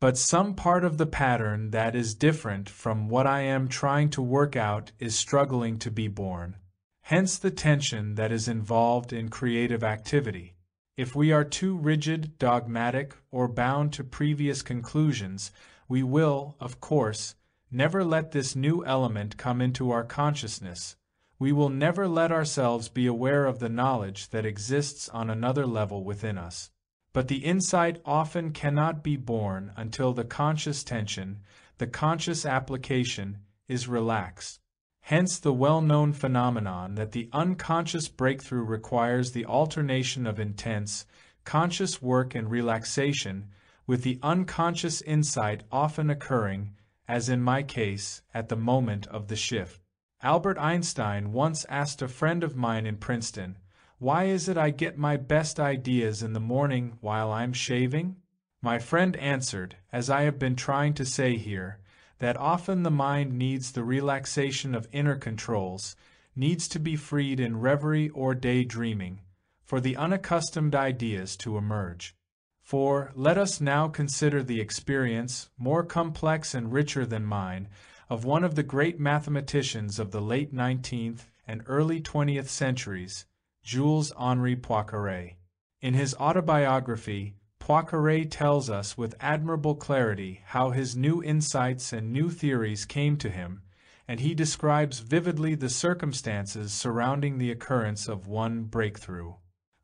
But some part of the pattern that is different from what I am trying to work out is struggling to be born. Hence the tension that is involved in creative activity. If we are too rigid, dogmatic, or bound to previous conclusions, we will, of course, never let this new element come into our consciousness. We will never let ourselves be aware of the knowledge that exists on another level within us. But the insight often cannot be born until the conscious tension, the conscious application, is relaxed. Hence the well-known phenomenon that the unconscious breakthrough requires the alternation of intense, conscious work and relaxation, with the unconscious insight often occurring, as in my case, at the moment of the shift. Albert Einstein once asked a friend of mine in Princeton, "Why is it I get my best ideas in the morning while I'm shaving?" My friend answered, as I have been trying to say here, that often the mind needs the relaxation of inner controls, needs to be freed in reverie or daydreaming, for the unaccustomed ideas to emerge. For, let us now consider the experience, more complex and richer than mine, of one of the great mathematicians of the late 19th and early 20th centuries, Jules-Henri Poincaré. In his autobiography, Poincaré tells us with admirable clarity how his new insights and new theories came to him, and he describes vividly the circumstances surrounding the occurrence of one breakthrough.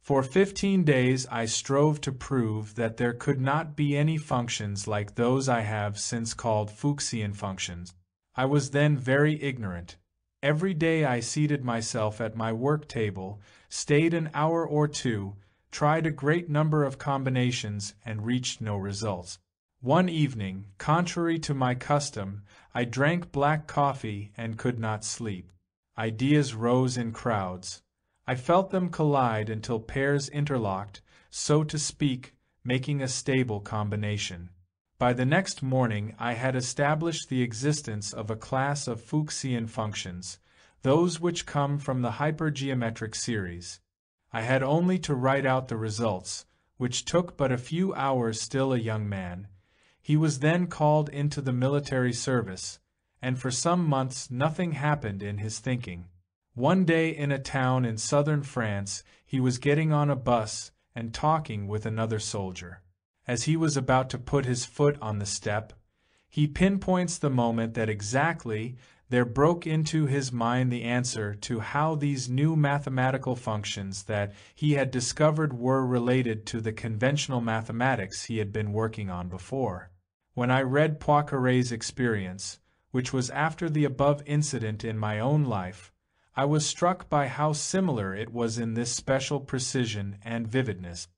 For 15 days I strove to prove that there could not be any functions like those I have since called Fuchsian functions. I was then very ignorant. Every day I seated myself at my work table, stayed an hour or two, tried a great number of combinations, and reached no results. One evening, contrary to my custom, I drank black coffee and could not sleep. Ideas rose in crowds. I felt them collide until pairs interlocked, so to speak, making a stable combination. By the next morning I had established the existence of a class of Fuchsian functions, those which come from the hypergeometric series. I had only to write out the results, which took but a few hours. Still a young man, he was then called into the military service, and for some months nothing happened in his thinking. One day in a town in southern France, he was getting on a bus and talking with another soldier. As he was about to put his foot on the step, he pinpoints the moment that exactly there broke into his mind the answer to how these new mathematical functions that he had discovered were related to the conventional mathematics he had been working on before. When I read Poincaré's experience, which was after the above incident in my own life, I was struck by how similar it was in this special precision and vividness.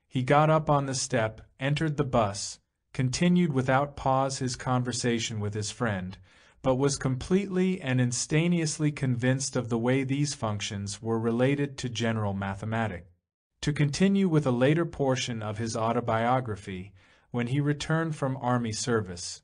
He got up on the step, entered the bus, continued without pause his conversation with his friend, but was completely and instantaneously convinced of the way these functions were related to general mathematics. To continue with a later portion of his autobiography, when he returned from army service,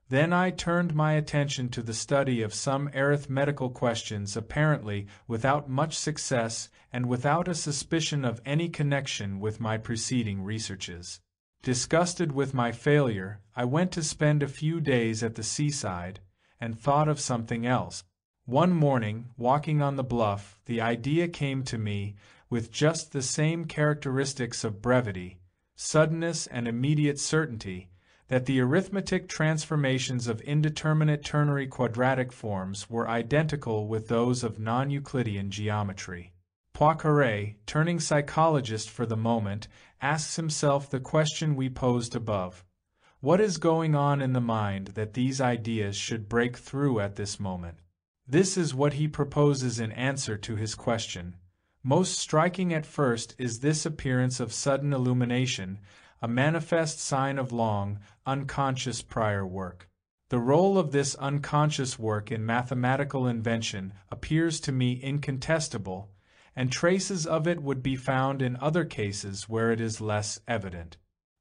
then I turned my attention to the study of some arithmetical questions apparently without much success and without a suspicion of any connection with my preceding researches. Disgusted with my failure, I went to spend a few days at the seaside, and thought of something else. One morning, walking on the bluff, the idea came to me, with just the same characteristics of brevity, suddenness, and immediate certainty, that the arithmetic transformations of indeterminate ternary quadratic forms were identical with those of non-Euclidean geometry. Poincaré, turning psychologist for the moment, asks himself the question we posed above. What is going on in the mind that these ideas should break through at this moment? This is what he proposes in answer to his question. Most striking at first is this appearance of sudden illumination, a manifest sign of long, unconscious prior work. The role of this unconscious work in mathematical invention appears to me incontestable, and traces of it would be found in other cases where it is less evident.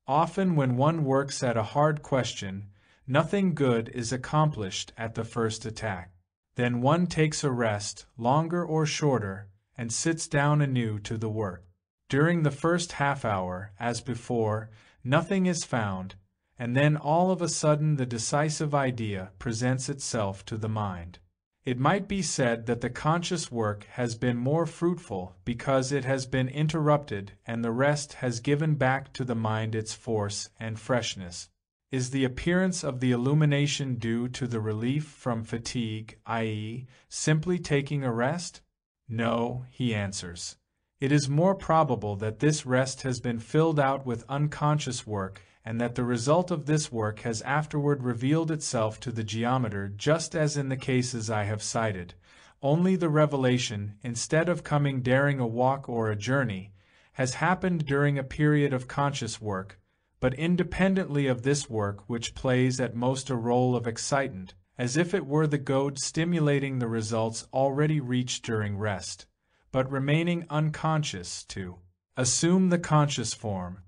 Often when one works at a hard question, nothing good is accomplished at the first attack. Then one takes a rest, longer or shorter, and sits down anew to the work. During the first half-hour, as before, nothing is found, and then all of a sudden the decisive idea presents itself to the mind. It might be said that the conscious work has been more fruitful because it has been interrupted and the rest has given back to the mind its force and freshness. Is the appearance of the illumination due to the relief from fatigue, i.e., simply taking a rest? No, he answers. It is more probable that this rest has been filled out with unconscious work and that the result of this work has afterward revealed itself to the geometer just as in the cases I have cited, only the revelation, instead of coming during a walk or a journey, has happened during a period of conscious work, but independently of this work which plays at most a role of excitant, as if it were the goad stimulating the results already reached during rest, but remaining unconscious to assume the conscious form.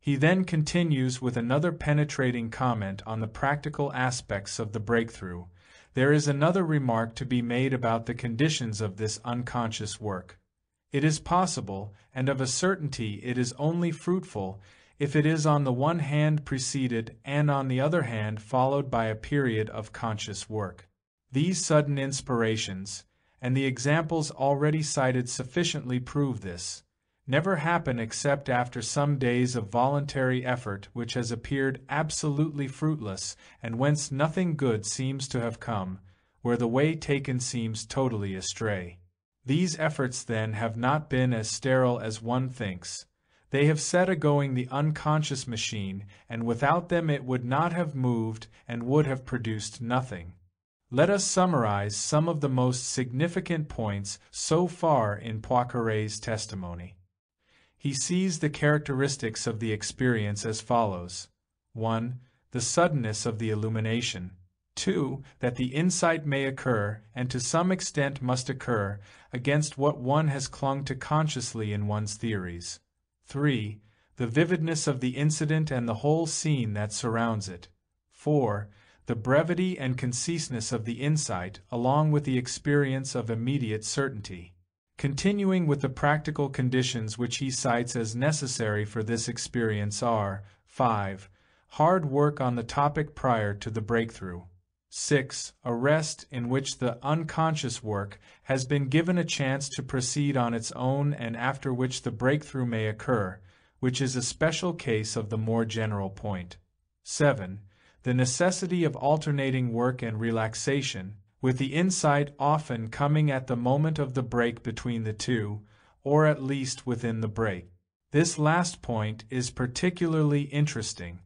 He then continues with another penetrating comment on the practical aspects of the breakthrough. There is another remark to be made about the conditions of this unconscious work. It is possible, and of a certainty it is only fruitful, if it is on the one hand preceded and on the other hand followed by a period of conscious work. These sudden inspirations, and the examples already cited sufficiently prove this, never happen except after some days of voluntary effort which has appeared absolutely fruitless, and whence nothing good seems to have come, where the way taken seems totally astray. These efforts then have not been as sterile as one thinks. They have set a-going the unconscious machine, and without them it would not have moved and would have produced nothing. Let us summarize some of the most significant points so far in Poincaré's testimony. He sees the characteristics of the experience as follows. 1. The suddenness of the illumination. 2. That the insight may occur, and to some extent must occur, against what one has clung to consciously in one's theories. 3. The vividness of the incident and the whole scene that surrounds it. 4. The brevity and conciseness of the insight, along with the experience of immediate certainty. Continuing with the practical conditions which he cites as necessary for this experience are: 5. Hard work on the topic prior to the breakthrough. 6. A rest in which the unconscious work has been given a chance to proceed on its own and after which the breakthrough may occur, which is a special case of the more general point. 7. The necessity of alternating work and relaxation, with the insight often coming at the moment of the break between the two, or at least within the break. This last point is particularly interesting.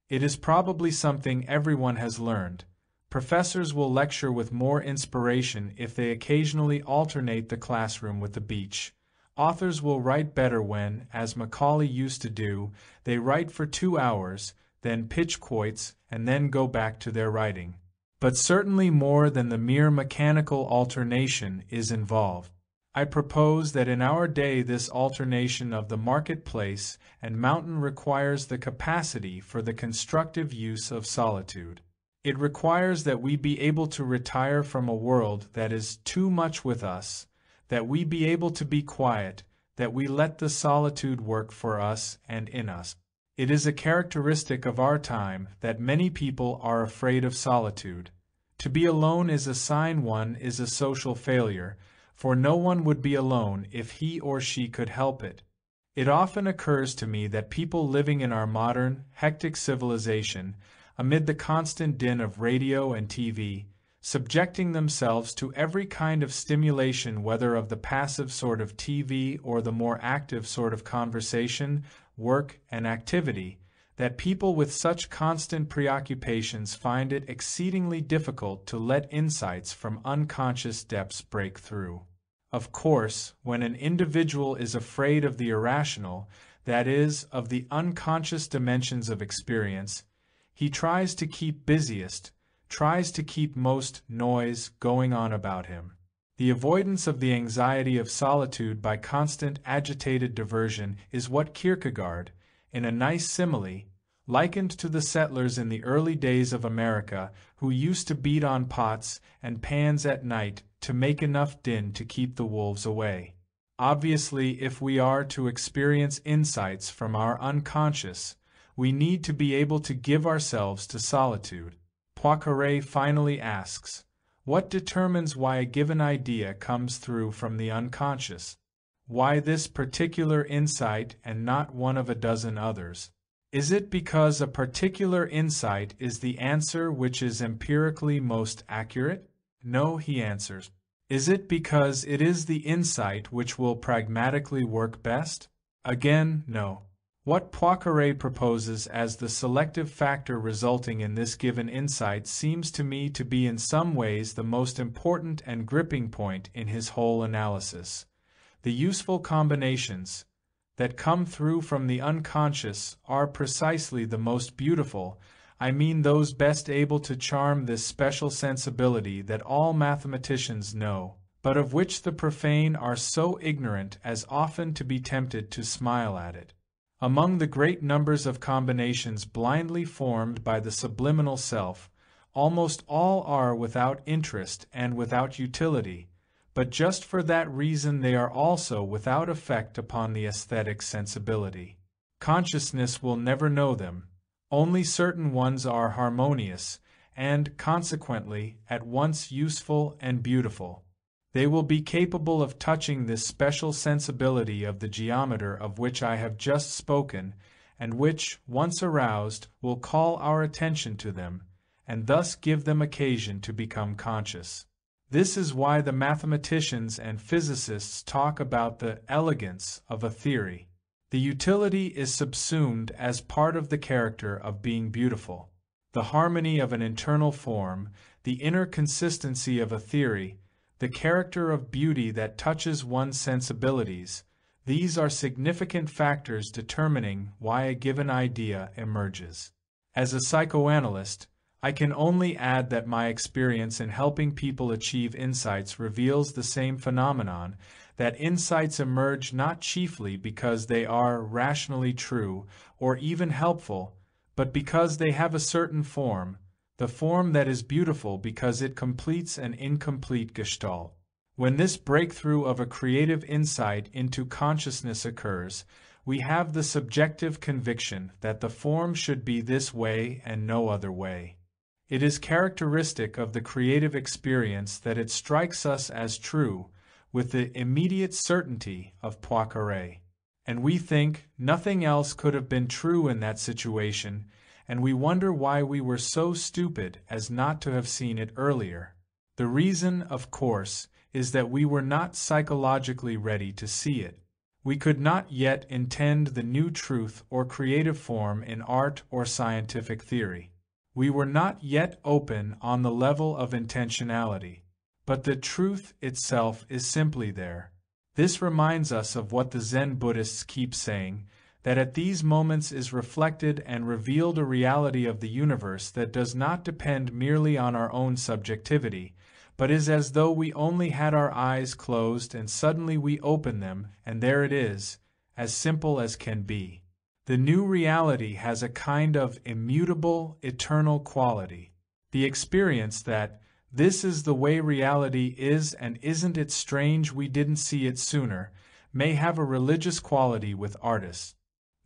It is probably something everyone has learned. Professors will lecture with more inspiration if they occasionally alternate the classroom with the beach. Authors will write better when, as Macaulay used to do, they write for 2 hours, then pitch quotes, and then go back to their writing. But certainly more than the mere mechanical alternation is involved. I propose that in our day this alternation of the marketplace and mountain requires the capacity for the constructive use of solitude. It requires that we be able to retire from a world that is too much with us, that we be able to be quiet, that we let the solitude work for us and in us. It is a characteristic of our time that many people are afraid of solitude. To be alone is a sign one is a social failure, for no one would be alone if he or she could help it. It often occurs to me that people living in our modern, hectic civilization, amid the constant din of radio and TV, subjecting themselves to every kind of stimulation, whether of the passive sort of TV or the more active sort of conversation, work, and activity, that people with such constant preoccupations find it exceedingly difficult to let insights from unconscious depths break through. Of course, when an individual is afraid of the irrational, that is, of the unconscious dimensions of experience, he tries to keep busiest, tries to keep most noise going on about him. The avoidance of the anxiety of solitude by constant agitated diversion is what Kierkegaard, in a nice simile, likened to the settlers in the early days of America who used to beat on pots and pans at night to make enough din to keep the wolves away. Obviously, if we are to experience insights from our unconscious, we need to be able to give ourselves to solitude. Poincaré finally asks, what determines why a given idea comes through from the unconscious? Why this particular insight and not one of a dozen others? Is it because a particular insight is the answer which is empirically most accurate? No, he answers. Is it because it is the insight which will pragmatically work best? Again, no. What Poincaré proposes as the selective factor resulting in this given insight seems to me to be in some ways the most important and gripping point in his whole analysis. The useful combinations that come through from the unconscious are precisely the most beautiful, I mean those best able to charm this special sensibility that all mathematicians know, but of which the profane are so ignorant as often to be tempted to smile at it. Among the great numbers of combinations blindly formed by the subliminal self, almost all are without interest and without utility, but just for that reason they are also without effect upon the aesthetic sensibility. Consciousness will never know them. Only certain ones are harmonious, and, consequently, at once useful and beautiful. They will be capable of touching this special sensibility of the geometer of which I have just spoken, and which, once aroused, will call our attention to them, and thus give them occasion to become conscious. This is why the mathematicians and physicists talk about the elegance of a theory. The utility is subsumed as part of the character of being beautiful. The harmony of an internal form, the inner consistency of a theory, the character of beauty that touches one's sensibilities, these are significant factors determining why a given idea emerges. As a psychoanalyst, I can only add that my experience in helping people achieve insights reveals the same phenomenon, that insights emerge not chiefly because they are rationally true or even helpful, but because they have a certain form, the form that is beautiful because it completes an incomplete gestalt. When this breakthrough of a creative insight into consciousness occurs, we have the subjective conviction that the form should be this way and no other way. It is characteristic of the creative experience that it strikes us as true, with the immediate certainty of poiquare. And we think nothing else could have been true in that situation, and we wonder why we were so stupid as not to have seen it earlier. The reason, of course, is that we were not psychologically ready to see it. We could not yet intend the new truth or creative form in art or scientific theory. We were not yet open on the level of intentionality. But the truth itself is simply there. This reminds us of what the Zen Buddhists keep saying, that at these moments is reflected and revealed a reality of the universe that does not depend merely on our own subjectivity, but is as though we only had our eyes closed and suddenly we open them, and there it is, as simple as can be. The new reality has a kind of immutable, eternal quality. The experience that this is the way reality is, and isn't it strange we didn't see it sooner, may have a religious quality with artists.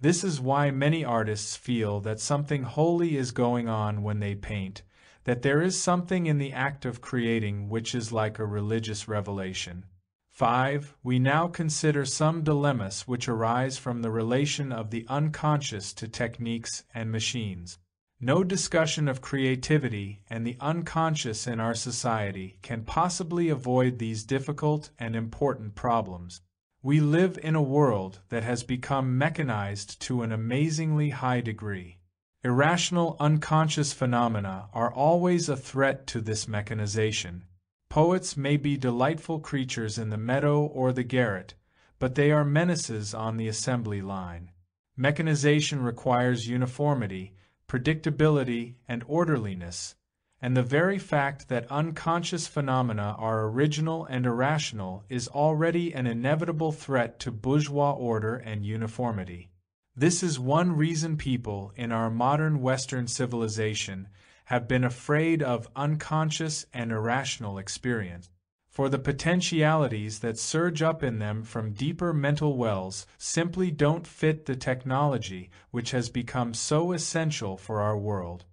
This is why many artists feel that something holy is going on when they paint, that there is something in the act of creating which is like a religious revelation. 5. We now consider some dilemmas which arise from the relation of the unconscious to techniques and machines. No discussion of creativity and the unconscious in our society can possibly avoid these difficult and important problems. We live in a world that has become mechanized to an amazingly high degree. Irrational unconscious phenomena are always a threat to this mechanization. Poets may be delightful creatures in the meadow or the garret, but they are menaces on the assembly line. Mechanization requires uniformity, predictability, and orderliness, and the very fact that unconscious phenomena are original and irrational is already an inevitable threat to bourgeois order and uniformity. This is one reason people in our modern Western civilization have been afraid of unconscious and irrational experience. For the potentialities that surge up in them from deeper mental wells simply don't fit the technology which has become so essential for our world.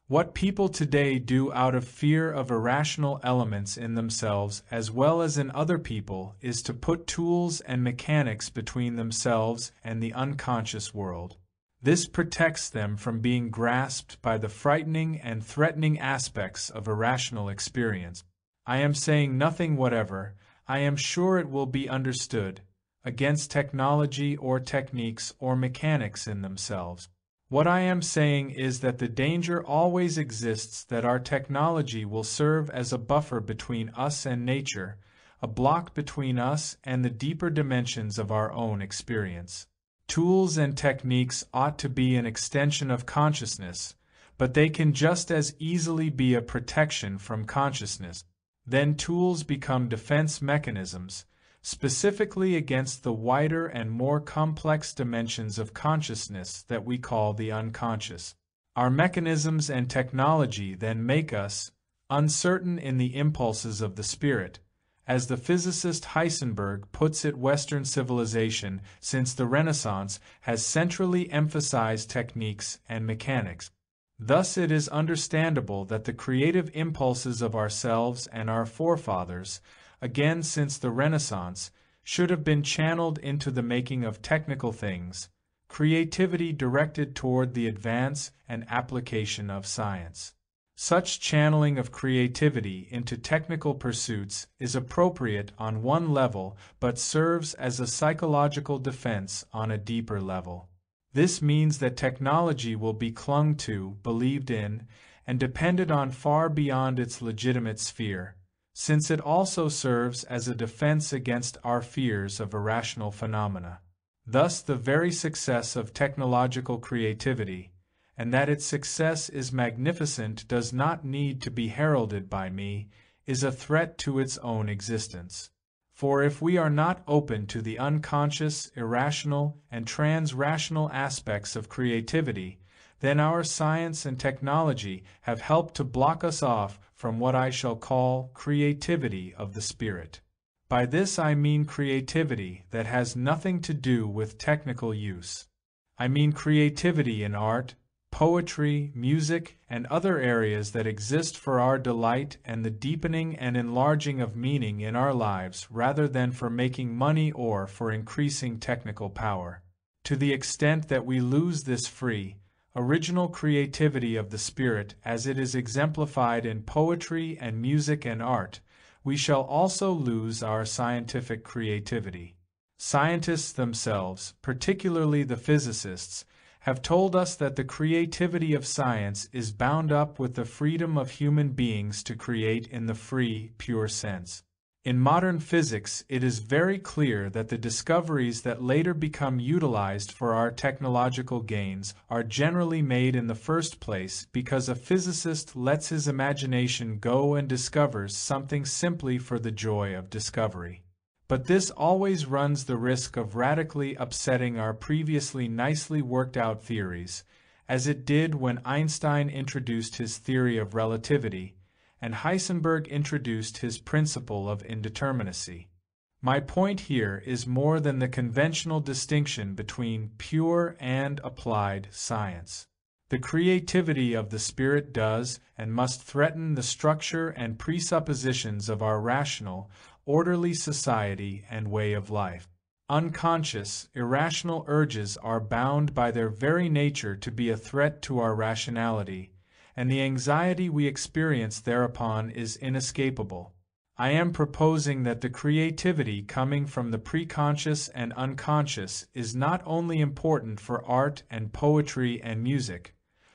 What people today do out of fear of irrational elements in themselves as well as in other people is to put tools and mechanics between themselves and the unconscious world. This protects them from being grasped by the frightening and threatening aspects of irrational experience. I am saying nothing whatever, I am sure it will be understood, against technology or techniques or mechanics in themselves. What I am saying is that the danger always exists that our technology will serve as a buffer between us and nature, a block between us and the deeper dimensions of our own experience. Tools and techniques ought to be an extension of consciousness, but they can just as easily be a protection from consciousness. Then tools become defense mechanisms, specifically against the wider and more complex dimensions of consciousness that we call the unconscious. Our mechanisms and technology then make us uncertain in the impulses of the spirit. As the physicist Heisenberg puts it, Western civilization, since the Renaissance, has centrally emphasized techniques and mechanics. Thus it is understandable that the creative impulses of ourselves and our forefathers, again since the Renaissance, should have been channeled into the making of technical things, creativity directed toward the advance and application of science. Such channeling of creativity into technical pursuits is appropriate on one level but serves as a psychological defense on a deeper level. This means that technology will be clung to, believed in, and depended on far beyond its legitimate sphere, since it also serves as a defense against our fears of irrational phenomena. Thus, the very success of technological creativity, and that its success is magnificent does not need to be heralded by me, is a threat to its own existence. For if we are not open to the unconscious, irrational, and trans-rational aspects of creativity, then our science and technology have helped to block us off from what I shall call creativity of the spirit. By this I mean creativity that has nothing to do with technical use. I mean creativity in art, poetry, music, and other areas that exist for our delight and the deepening and enlarging of meaning in our lives rather than for making money or for increasing technical power. To the extent that we lose this free, original creativity of the spirit as it is exemplified in poetry and music and art, we shall also lose our scientific creativity. Scientists themselves, particularly the physicists, have told us that the creativity of science is bound up with the freedom of human beings to create in the free, pure sense. In modern physics, it is very clear that the discoveries that later become utilized for our technological gains are generally made in the first place because a physicist lets his imagination go and discovers something simply for the joy of discovery. But this always runs the risk of radically upsetting our previously nicely worked out theories, as it did when Einstein introduced his theory of relativity, and Heisenberg introduced his principle of indeterminacy. My point here is more than the conventional distinction between pure and applied science. The creativity of the spirit does and must threaten the structure and presuppositions of our rational, orderly society and way of life. Unconscious, irrational urges are bound by their very nature to be a threat to our rationality, and the anxiety we experience thereupon is inescapable. I am proposing that the creativity coming from the preconscious and unconscious is not only important for art and poetry and music,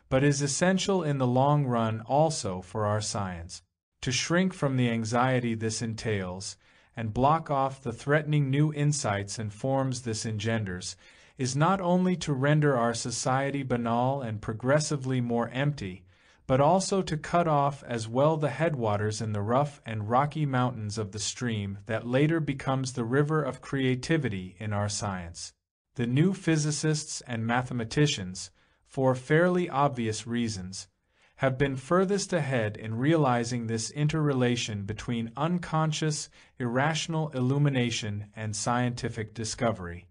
but is essential in the long run also for our science. To shrink from the anxiety this entails, and block off the threatening new insights and forms this engenders, is not only to render our society banal and progressively more empty, but also to cut off as well the headwaters in the rough and rocky mountains of the stream that later becomes the river of creativity in our science. The new physicists and mathematicians, for fairly obvious reasons, have been furthest ahead in realizing this interrelation between unconscious, irrational illumination and scientific discovery.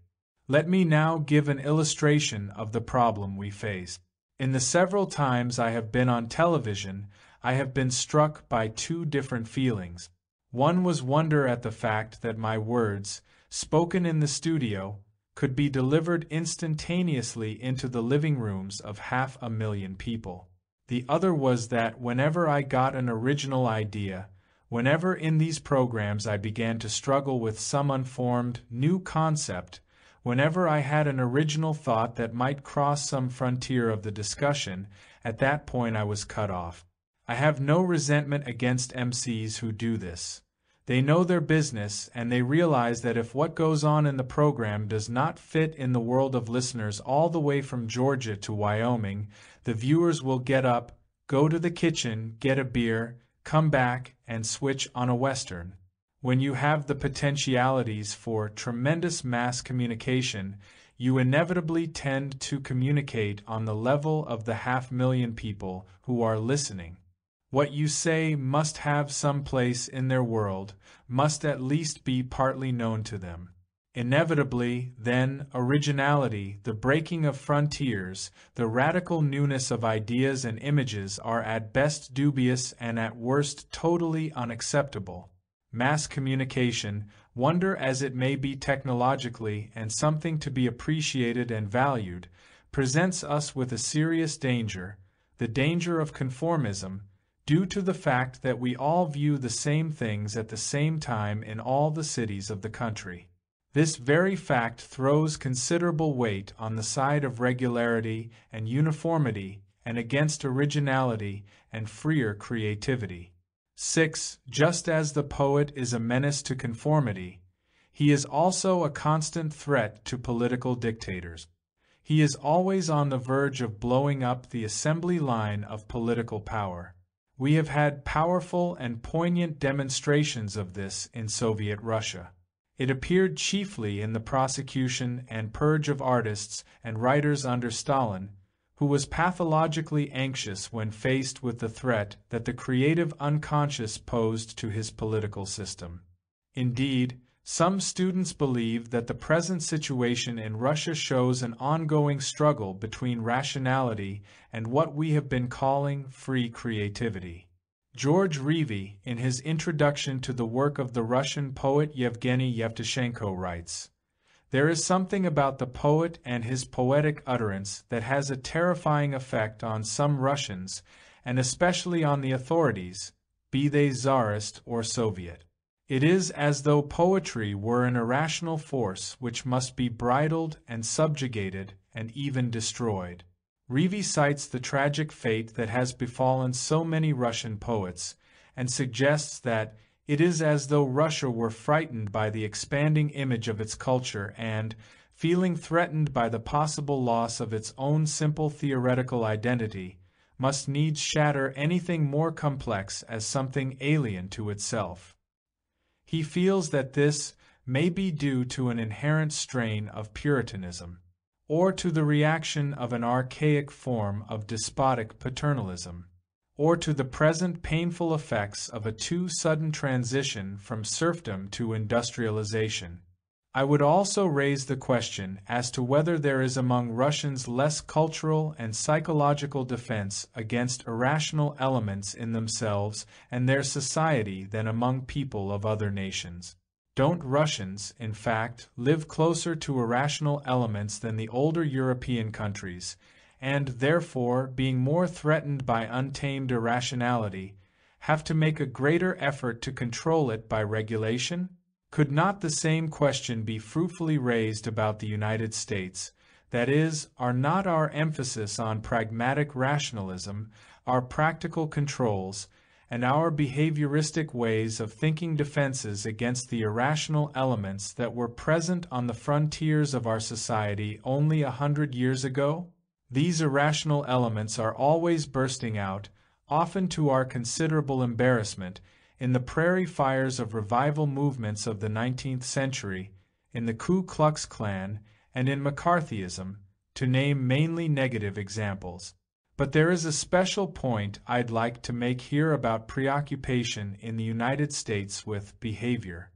Let me now give an illustration of the problem we face. In the several times I have been on television, I have been struck by two different feelings. One was wonder at the fact that my words, spoken in the studio, could be delivered instantaneously into the living rooms of 500,000 people. The other was that whenever I got an original idea, whenever in these programs I began to struggle with some unformed, new concept, whenever I had an original thought that might cross some frontier of the discussion, at that point I was cut off. I have no resentment against MCs who do this. They know their business, and they realize that if what goes on in the program does not fit in the world of listeners all the way from Georgia to Wyoming, the viewers will get up, go to the kitchen, get a beer, come back, and switch on a Western. When you have the potentialities for tremendous mass communication, you inevitably tend to communicate on the level of the 500,000 people who are listening. What you say must have some place in their world, must at least be partly known to them. Inevitably, then, originality, the breaking of frontiers, the radical newness of ideas and images are at best dubious and at worst totally unacceptable. mass communication, wonder as it may be technologically and something to be appreciated and valued, presents us with a serious danger, the danger of conformism, due to the fact that we all view the same things at the same time in all the cities of the country. This very fact throws considerable weight on the side of regularity and uniformity and against originality and freer creativity. 6. Just as the poet is a menace to conformity, he is also a constant threat to political dictators. He is always on the verge of blowing up the assembly line of political power. We have had powerful and poignant demonstrations of this in Soviet Russia. It appeared chiefly in the prosecution and purge of artists and writers under Stalin, who was pathologically anxious when faced with the threat that the creative unconscious posed to his political system. Indeed, some students believe that the present situation in Russia shows an ongoing struggle between rationality and what we have been calling free creativity. George Reevy, in his introduction to the work of the Russian poet Yevgeny Yevtushenko, writes, "There is something about the poet and his poetic utterance that has a terrifying effect on some Russians, and especially on the authorities, be they Tsarist or Soviet. It is as though poetry were an irrational force which must be bridled and subjugated and even destroyed." Reevy cites the tragic fate that has befallen so many Russian poets, and suggests that it is as though Russia were frightened by the expanding image of its culture and, feeling threatened by the possible loss of its own simple theoretical identity, must needs shatter anything more complex as something alien to itself. He feels that this may be due to an inherent strain of Puritanism, or to the reaction of an archaic form of despotic paternalism, or to the present painful effects of a too sudden transition from serfdom to industrialization. I would also raise the question as to whether there is among Russians less cultural and psychological defense against irrational elements in themselves and their society than among people of other nations. Don't Russians, in fact, live closer to irrational elements than the older European countries, and therefore, being more threatened by untamed irrationality, have to make a greater effort to control it by regulation? Could not the same question be fruitfully raised about the United States? That is, are not our emphasis on pragmatic rationalism, our practical controls, and our behavioristic ways of thinking defenses against the irrational elements that were present on the frontiers of our society only 100 years ago? These irrational elements are always bursting out, often to our considerable embarrassment, in the prairie fires of revival movements of the 19th century, in the Ku Klux Klan, and in McCarthyism, to name mainly negative examples. But there is a special point I'd like to make here about preoccupation in the United States with behavior.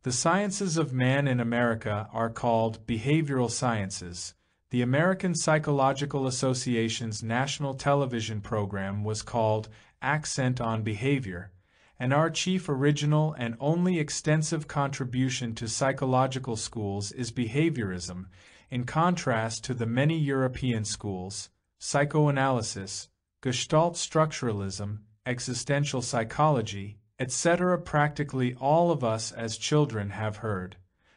The sciences of man in America are called behavioral sciences. The American Psychological Association's national television program was called Accent on Behavior, and our chief original and only extensive contribution to psychological schools is behaviorism, in contrast to the many European schools, psychoanalysis, Gestalt structuralism, existential psychology, etc. Practically all of us as children have heard.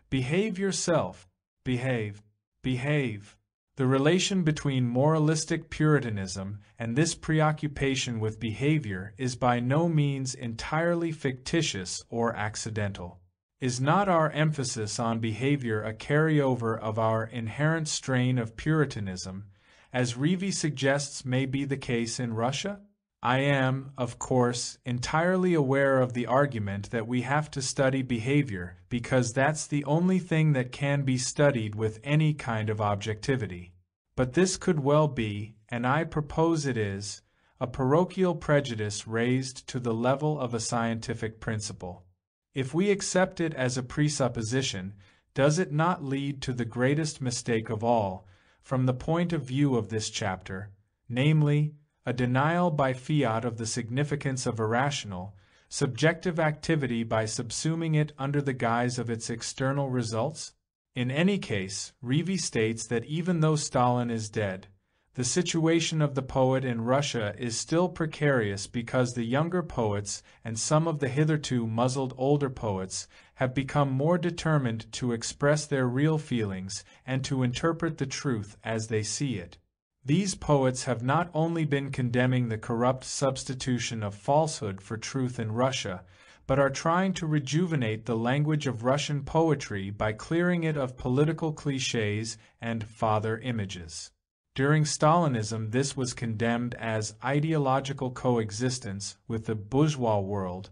Behave yourself, behave, behave. The relation between moralistic Puritanism and this preoccupation with behavior is by no means entirely fictitious or accidental. Is not our emphasis on behavior a carryover of our inherent strain of Puritanism, as Reevy suggests may be the case in Russia? I am, of course, entirely aware of the argument that we have to study behavior because that's the only thing that can be studied with any kind of objectivity. But this could well be, and I propose it is, a parochial prejudice raised to the level of a scientific principle. If we accept it as a presupposition, does it not lead to the greatest mistake of all, from the point of view of this chapter, namely, a denial by fiat of the significance of irrational, subjective activity by subsuming it under the guise of its external results? In any case, Revy states that even though Stalin is dead, the situation of the poet in Russia is still precarious because the younger poets and some of the hitherto muzzled older poets have become more determined to express their real feelings and to interpret the truth as they see it. These poets have not only been condemning the corrupt substitution of falsehood for truth in Russia, but are trying to rejuvenate the language of Russian poetry by clearing it of political cliches and father images. During Stalinism, this was condemned as ideological coexistence with the bourgeois world,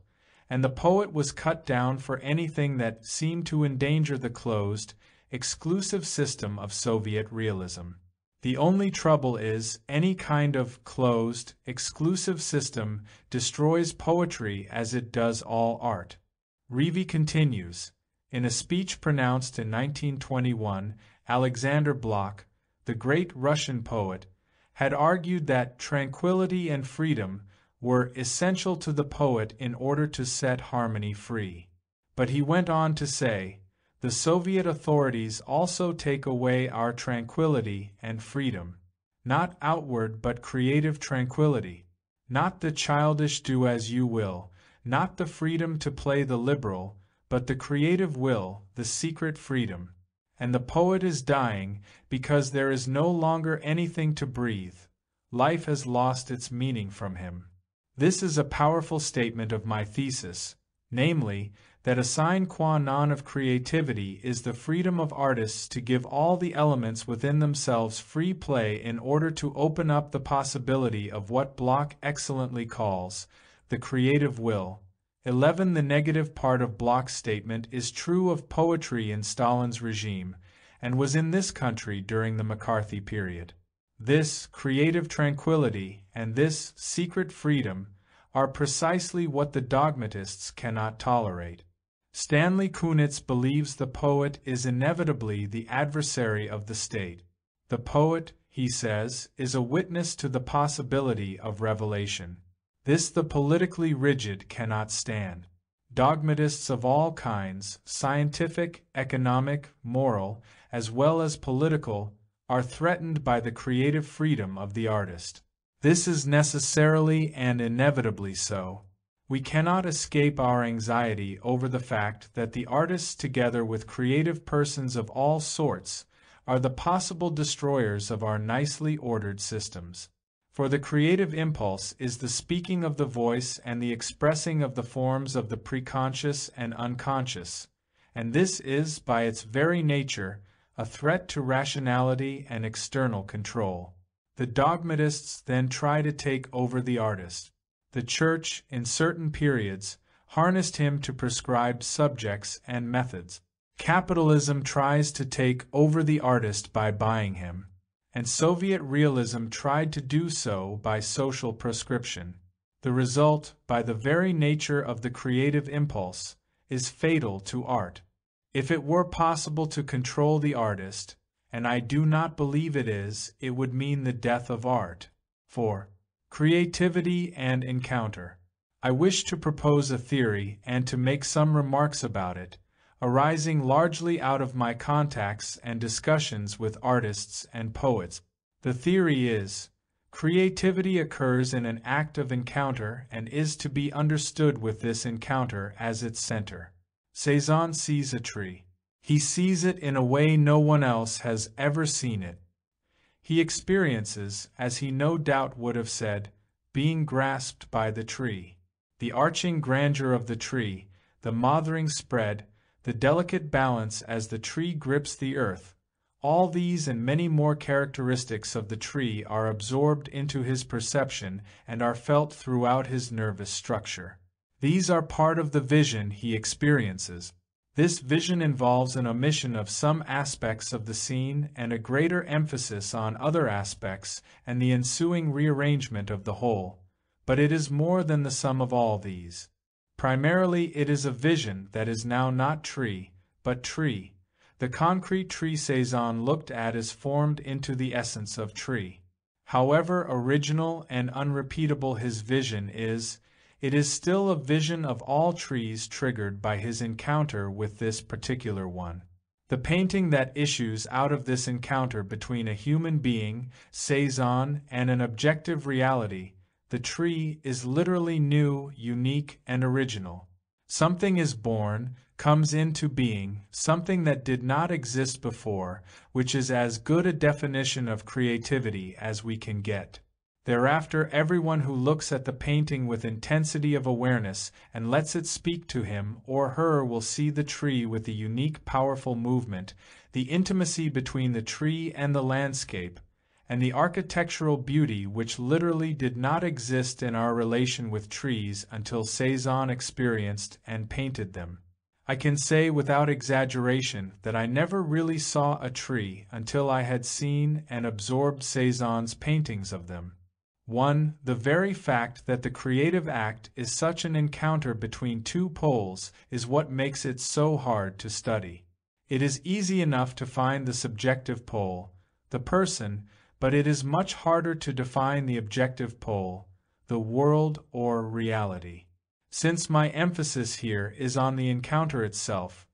and the poet was cut down for anything that seemed to endanger the closed, exclusive system of Soviet realism. The only trouble is, any kind of closed, exclusive system destroys poetry as it does all art. Revy continues, in a speech pronounced in 1921, Alexander Blok, the great Russian poet, had argued that tranquility and freedom were essential to the poet in order to set harmony free. But he went on to say, the Soviet authorities also take away our tranquility and freedom, not outward but creative tranquility, not the childish do as you will, not the freedom to play the liberal, but the creative will, the secret freedom. And the poet is dying because there is no longer anything to breathe. Life has lost its meaning from him. This is a powerful statement of my thesis, namely, that a sine qua non of creativity is the freedom of artists to give all the elements within themselves free play in order to open up the possibility of what Blok excellently calls the creative will. 11. The negative part of Blok's statement is true of poetry in Stalin's regime, and was in this country during the McCarthy period. This creative tranquility and this secret freedom are precisely what the dogmatists cannot tolerate. Stanley Kunitz believes the poet is inevitably the adversary of the state. The poet, he says, is a witness to the possibility of revelation. This the politically rigid cannot stand. Dogmatists of all kinds, scientific, economic, moral, as well as political, are threatened by the creative freedom of the artist. This is necessarily and inevitably so. We cannot escape our anxiety over the fact that the artists, together with creative persons of all sorts, are the possible destroyers of our nicely ordered systems. For the creative impulse is the speaking of the voice and the expressing of the forms of the preconscious and unconscious, and this is, by its very nature, a threat to rationality and external control. The dogmatists then try to take over the artist. The Church, in certain periods, harnessed him to prescribed subjects and methods. Capitalism tries to take over the artist by buying him, and Soviet realism tried to do so by social proscription. The result, by the very nature of the creative impulse, is fatal to art. If it were possible to control the artist, and I do not believe it is, it would mean the death of art. 4. Creativity and encounter. I wish to propose a theory and to make some remarks about it, arising largely out of my contacts and discussions with artists and poets. The theory is, creativity occurs in an act of encounter and is to be understood with this encounter as its center. Cezanne sees a tree. He sees it in a way no one else has ever seen it. He experiences, as he no doubt would have said, being grasped by the tree. The arching grandeur of the tree, the mothering spread, the delicate balance as the tree grips the earth, all these and many more characteristics of the tree are absorbed into his perception and are felt throughout his nervous structure. These are part of the vision he experiences. This vision involves an omission of some aspects of the scene and a greater emphasis on other aspects and the ensuing rearrangement of the whole. But it is more than the sum of all these. Primarily it is a vision that is now not tree, but tree. The concrete tree Cezanne looked at is formed into the essence of tree. However original and unrepeatable his vision is, it is still a vision of all trees triggered by his encounter with this particular one. The painting that issues out of this encounter between a human being, Cezanne, and an objective reality, the tree, is literally new, unique, and original. Something is born, comes into being, something that did not exist before, which is as good a definition of creativity as we can get. Thereafter, everyone who looks at the painting with intensity of awareness and lets it speak to him or her will see the tree with the unique, powerful movement, the intimacy between the tree and the landscape, and the architectural beauty which literally did not exist in our relation with trees until Cezanne experienced and painted them. I can say without exaggeration that I never really saw a tree until I had seen and absorbed Cezanne's paintings of them. 1. The very fact that the creative act is such an encounter between two poles is what makes it so hard to study. It is easy enough to find the subjective pole, the person, but it is much harder to define the objective pole, the world or reality. Since my emphasis here is on the encounter itself,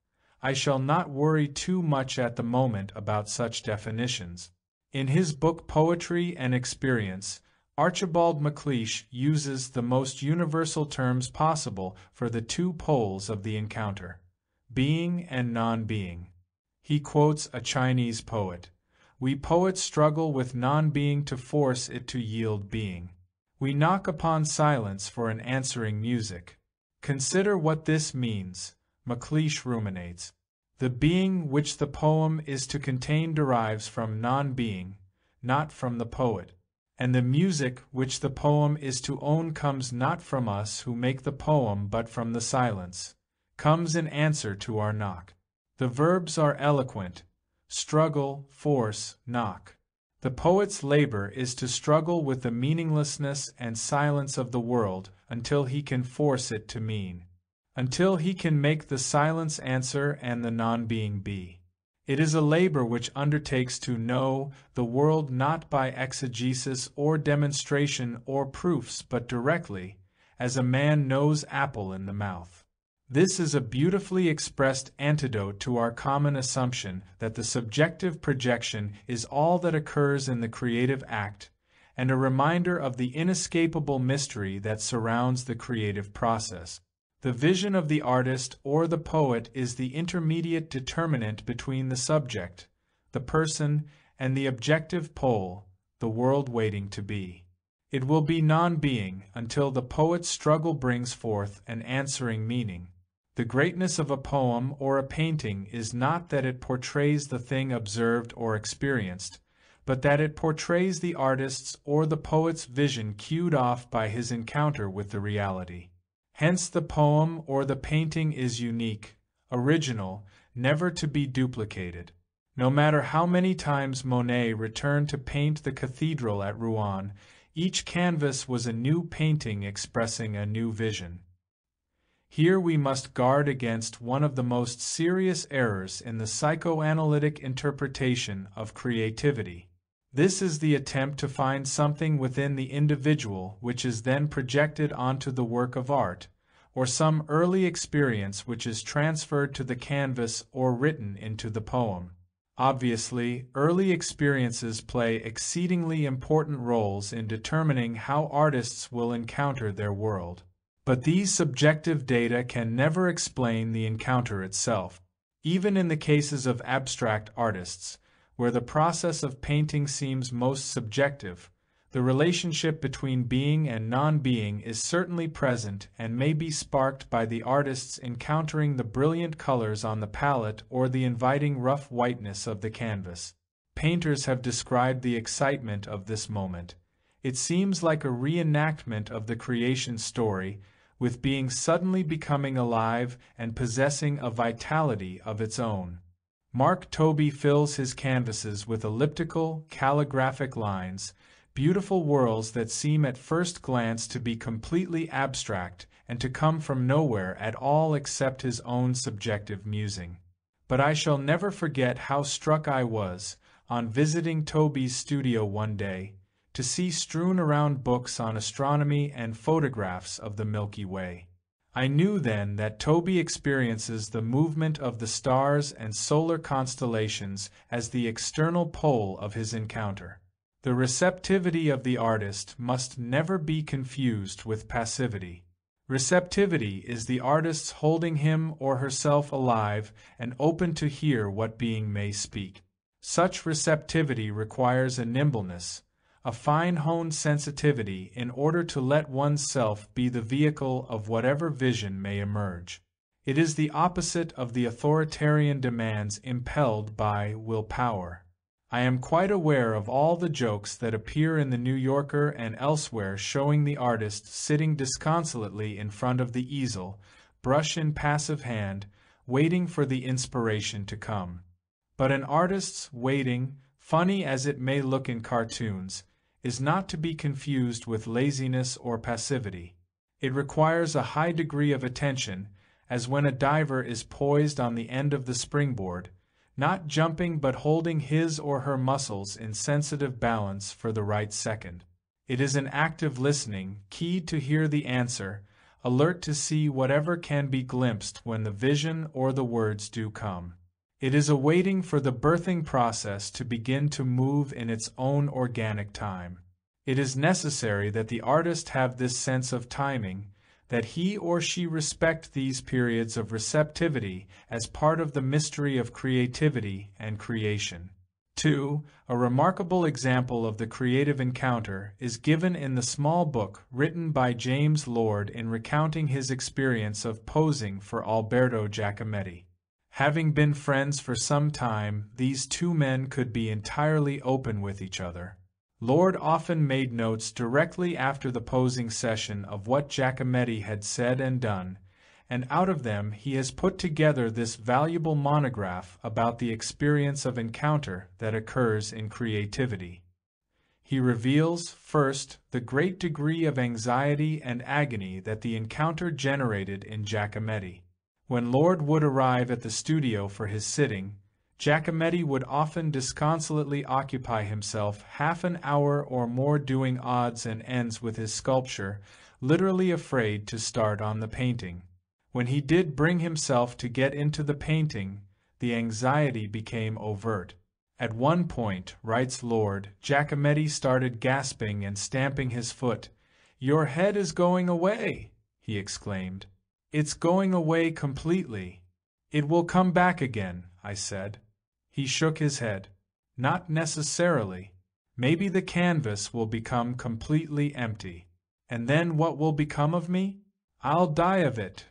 I shall not worry too much at the moment about such definitions. In his book Poetry and Experience, Archibald MacLeish uses the most universal terms possible for the two poles of the encounter, being and non-being. He quotes a Chinese poet, "We poets struggle with non-being to force it to yield being. We knock upon silence for an answering music. Consider what this means," MacLeish ruminates. "The being which the poem is to contain derives from non-being, not from the poet. And the music which the poem is to own comes not from us who make the poem but from the silence, comes in answer to our knock. The verbs are eloquent: struggle, force, knock. The poet's labor is to struggle with the meaninglessness and silence of the world until he can force it to mean, until he can make the silence answer and the non-being be. It is a labor which undertakes to know the world not by exegesis or demonstration or proofs but directly, as a man knows apple in the mouth. This is a beautifully expressed antidote to our common assumption that the subjective projection is all that occurs in the creative act, and a reminder of the inescapable mystery that surrounds the creative process. The vision of the artist or the poet is the intermediate determinant between the subject, the person, and the objective pole, the world waiting to be. It will be non-being until the poet's struggle brings forth an answering meaning. The greatness of a poem or a painting is not that it portrays the thing observed or experienced, but that it portrays the artist's or the poet's vision cued off by his encounter with the reality. Hence the poem or the painting is unique, original, never to be duplicated. No matter how many times Monet returned to paint the cathedral at Rouen, each canvas was a new painting expressing a new vision. Here we must guard against one of the most serious errors in the psychoanalytic interpretation of creativity. This is the attempt to find something within the individual which is then projected onto the work of art, or some early experience which is transferred to the canvas or written into the poem. Obviously, early experiences play exceedingly important roles in determining how artists will encounter their world. But these subjective data can never explain the encounter itself. Even in the cases of abstract artists, where the process of painting seems most subjective, the relationship between being and non-being is certainly present and may be sparked by the artist's encountering the brilliant colors on the palette or the inviting rough whiteness of the canvas. Painters have described the excitement of this moment. It seems like a reenactment of the creation story, with being suddenly becoming alive and possessing a vitality of its own. Mark Tobey fills his canvases with elliptical, calligraphic lines, beautiful worlds that seem at first glance to be completely abstract and to come from nowhere at all except his own subjective musing. But I shall never forget how struck I was, on visiting Tobey's studio one day, to see strewn around books on astronomy and photographs of the Milky Way. I knew then that Toby experiences the movement of the stars and solar constellations as the external pole of his encounter. The receptivity of the artist must never be confused with passivity. Receptivity is the artist's holding him or herself alive and open to hear what being may speak. Such receptivity requires a nimbleness, a fine-honed sensitivity in order to let one's self be the vehicle of whatever vision may emerge. It is the opposite of the authoritarian demands impelled by willpower. I am quite aware of all the jokes that appear in the New Yorker and elsewhere showing the artist sitting disconsolately in front of the easel, brush in passive hand, waiting for the inspiration to come. But an artist's waiting, funny as it may look in cartoons, is not to be confused with laziness or passivity. It requires a high degree of attention, as when a diver is poised on the end of the springboard, not jumping but holding his or her muscles in sensitive balance for the right second. It is an active listening, keyed to hear the answer, alert to see whatever can be glimpsed when the vision or the words do come. It is a waiting for the birthing process to begin to move in its own organic time. It is necessary that the artist have this sense of timing, that he or she respect these periods of receptivity as part of the mystery of creativity and creation. 2. A remarkable example of the creative encounter is given in the small book written by James Lord in recounting his experience of posing for Alberto Giacometti. Having been friends for some time, these two men could be entirely open with each other. Lord often made notes directly after the posing session of what Giacometti had said and done, and out of them he has put together this valuable monograph about the experience of encounter that occurs in creativity. He reveals, first, the great degree of anxiety and agony that the encounter generated in Giacometti. When Lord would arrive at the studio for his sitting, Giacometti would often disconsolately occupy himself half an hour or more doing odds and ends with his sculpture, literally afraid to start on the painting. When he did bring himself to get into the painting, the anxiety became overt. At one point, writes Lord, Giacometti started gasping and stamping his foot. "Your head is going away," he exclaimed. "It's going away completely." "It will come back again," I said. He shook his head. "Not necessarily. Maybe the canvas will become completely empty. And then what will become of me? I'll die of it."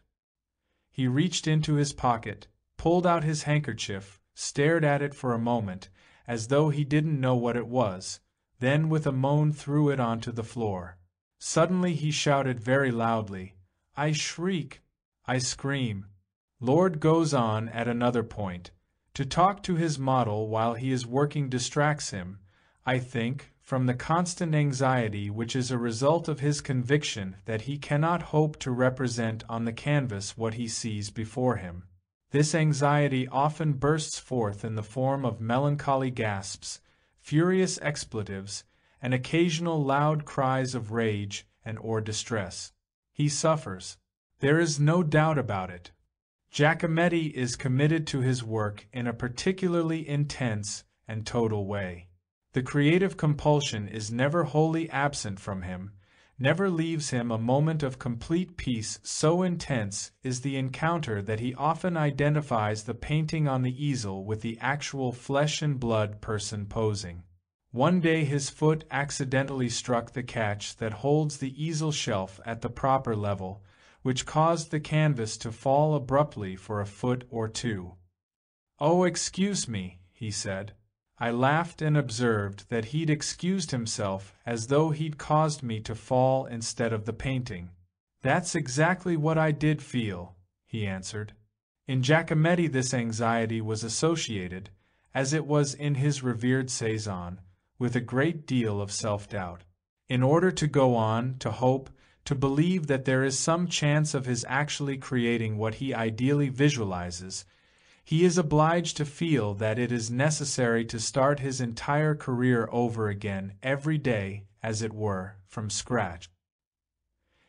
He reached into his pocket, pulled out his handkerchief, stared at it for a moment, as though he didn't know what it was, then with a moan threw it onto the floor. Suddenly he shouted very loudly, "I shriek! I scream." Lord goes on at another point. To talk to his model while he is working distracts him, I think, from the constant anxiety which is a result of his conviction that he cannot hope to represent on the canvas what he sees before him. This anxiety often bursts forth in the form of melancholy gasps, furious expletives, and occasional loud cries of rage and/or distress. He suffers. There is no doubt about it. Giacometti is committed to his work in a particularly intense and total way. The creative compulsion is never wholly absent from him, never leaves him a moment of complete peace. So intense is the encounter that he often identifies the painting on the easel with the actual flesh and blood person posing. One day his foot accidentally struck the catch that holds the easel shelf at the proper level, which caused the canvas to fall abruptly for a foot or two. "Oh, excuse me," he said. I laughed and observed that he'd excused himself as though he'd caused me to fall instead of the painting. "That's exactly what I did feel," he answered. In Giacometti this anxiety was associated, as it was in his revered Cezanne, with a great deal of self-doubt. In order to go on, to hope, to believe that there is some chance of his actually creating what he ideally visualizes, he is obliged to feel that it is necessary to start his entire career over again every day as it were, from scratch.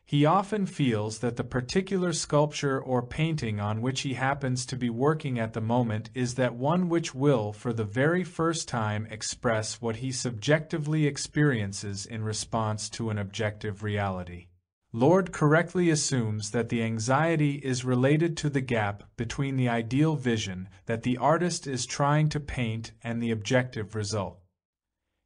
He often feels that the particular sculpture or painting on which he happens to be working at the moment is that one which will for the very first time express what he subjectively experiences in response to an objective reality. Lord correctly assumes that the anxiety is related to the gap between the ideal vision that the artist is trying to paint and the objective result.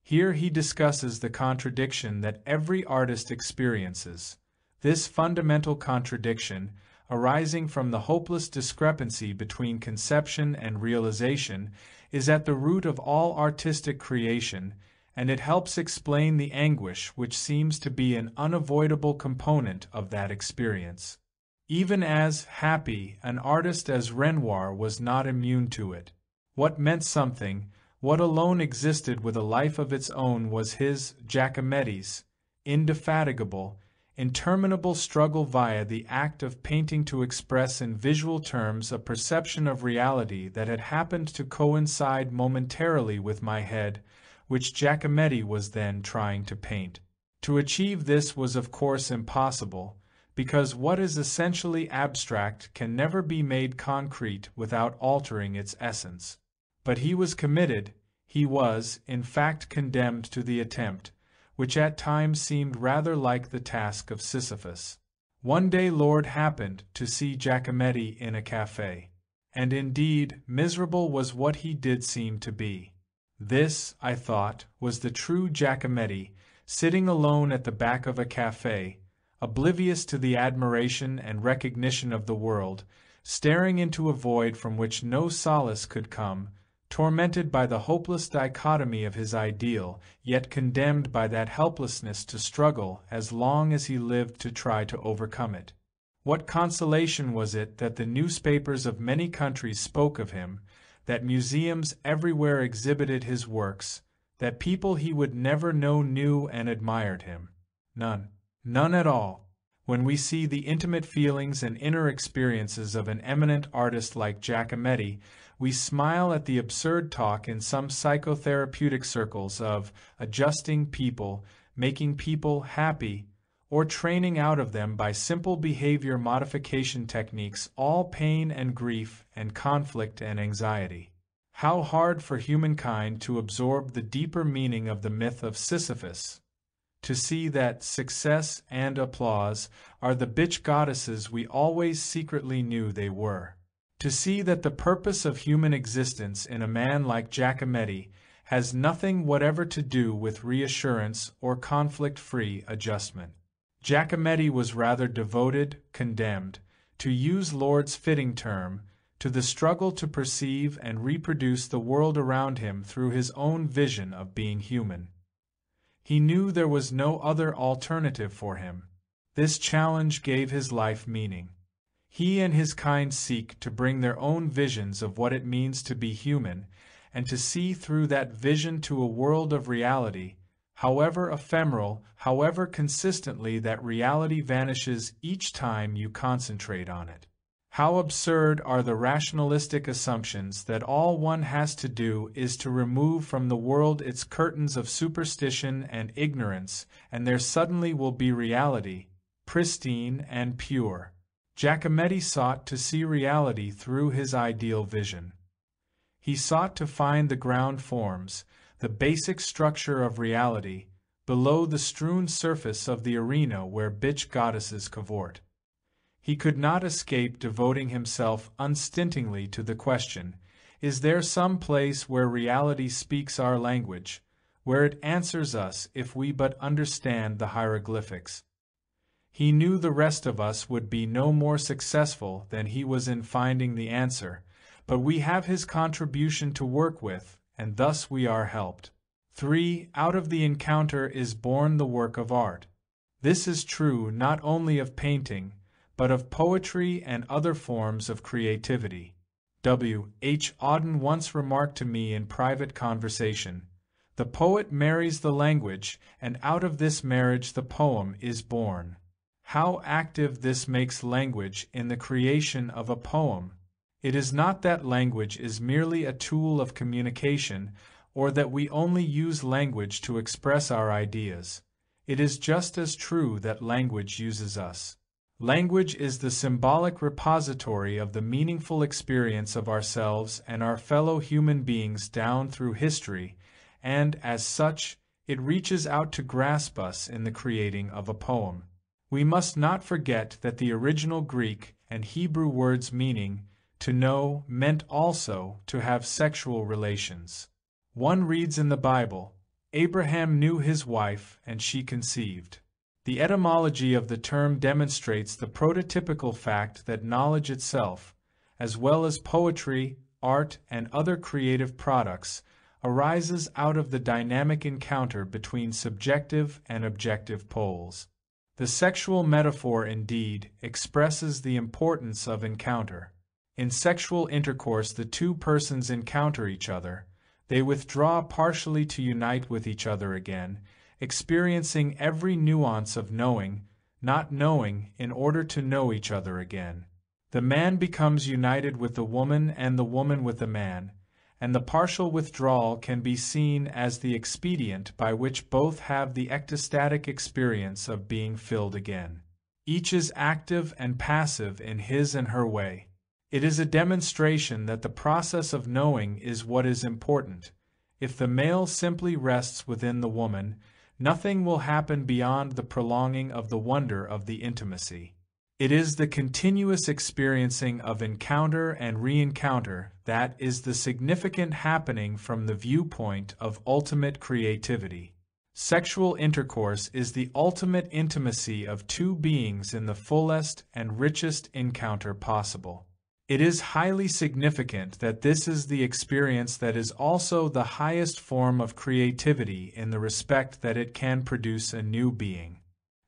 Here he discusses the contradiction that every artist experiences. This fundamental contradiction, arising from the hopeless discrepancy between conception and realization, is at the root of all artistic creation, and it helps explain the anguish which seems to be an unavoidable component of that experience. Even as happy an artist as Renoir was not immune to it. What meant something, what alone existed with a life of its own was his, Giacometti's, indefatigable, interminable struggle via the act of painting to express in visual terms a perception of reality that had happened to coincide momentarily with my head, which Giacometti was then trying to paint. To achieve this was of course impossible, because what is essentially abstract can never be made concrete without altering its essence. But he was committed, he was, in fact, condemned to the attempt, which at times seemed rather like the task of Sisyphus. One day Lord happened to see Giacometti in a café, and indeed miserable was what he did seem to be. This, I thought, was the true Giacometti, sitting alone at the back of a café, oblivious to the admiration and recognition of the world, staring into a void from which no solace could come, tormented by the hopeless dichotomy of his ideal, yet condemned by that helplessness to struggle as long as he lived to try to overcome it. What consolation was it that the newspapers of many countries spoke of him, that museums everywhere exhibited his works, that people he would never know knew and admired him? None. None at all. When we see the intimate feelings and inner experiences of an eminent artist like Giacometti, we smile at the absurd talk in some psychotherapeutic circles of adjusting people, making people happy, or training out of them by simple behavior modification techniques all pain and grief and conflict and anxiety. How hard for humankind to absorb the deeper meaning of the myth of Sisyphus, to see that success and applause are the bitch goddesses we always secretly knew they were. To see that the purpose of human existence in a man like Giacometti has nothing whatever to do with reassurance or conflict-free adjustment. Giacometti was rather devoted, condemned, to use Lord's fitting term, to the struggle to perceive and reproduce the world around him through his own vision of being human. He knew there was no other alternative for him. This challenge gave his life meaning. He and his kind seek to bring their own visions of what it means to be human, and to see through that vision to a world of reality, however ephemeral, however consistently that reality vanishes each time you concentrate on it. How absurd are the rationalistic assumptions that all one has to do is to remove from the world its curtains of superstition and ignorance, and there suddenly will be reality, pristine and pure. Giacometti sought to see reality through his ideal vision. He sought to find the ground forms, the basic structure of reality, below the strewn surface of the arena where bitch goddesses cavort. He could not escape devoting himself unstintingly to the question, is there some place where reality speaks our language, where it answers us if we but understand the hieroglyphics? He knew the rest of us would be no more successful than he was in finding the answer, but we have his contribution to work with, and thus we are helped. 3. Out of the encounter is born the work of art. This is true not only of painting, but of poetry and other forms of creativity. W. H. Auden once remarked to me in private conversation, "The poet marries the language, and out of this marriage the poem is born." How active this makes language in the creation of a poem! It is not that language is merely a tool of communication, or that we only use language to express our ideas. it is just as true that language uses us. Language is the symbolic repository of the meaningful experience of ourselves and our fellow human beings down through history, and, as such, it reaches out to grasp us in the creating of a poem. We must not forget that the original Greek and Hebrew words meaning to know meant also to have sexual relations. One reads in the Bible, Abraham knew his wife and she conceived. The etymology of the term demonstrates the prototypical fact that knowledge itself, as well as poetry, art, and other creative products, arises out of the dynamic encounter between subjective and objective poles. The sexual metaphor indeed expresses the importance of encounter. In sexual intercourse, the two persons encounter each other. They withdraw partially to unite with each other again, experiencing every nuance of knowing, not knowing, in order to know each other again. The man becomes united with the woman and the woman with the man, and the partial withdrawal can be seen as the expedient by which both have the ecstatic experience of being filled again. Each is active and passive in his and her way. It is a demonstration that the process of knowing is what is important. If the male simply rests within the woman, nothing will happen beyond the prolonging of the wonder of the intimacy. It is the continuous experiencing of encounter and re-encounter that is the significant happening from the viewpoint of ultimate creativity. Sexual intercourse is the ultimate intimacy of two beings in the fullest and richest encounter possible. It is highly significant that this is the experience that is also the highest form of creativity in the respect that it can produce a new being.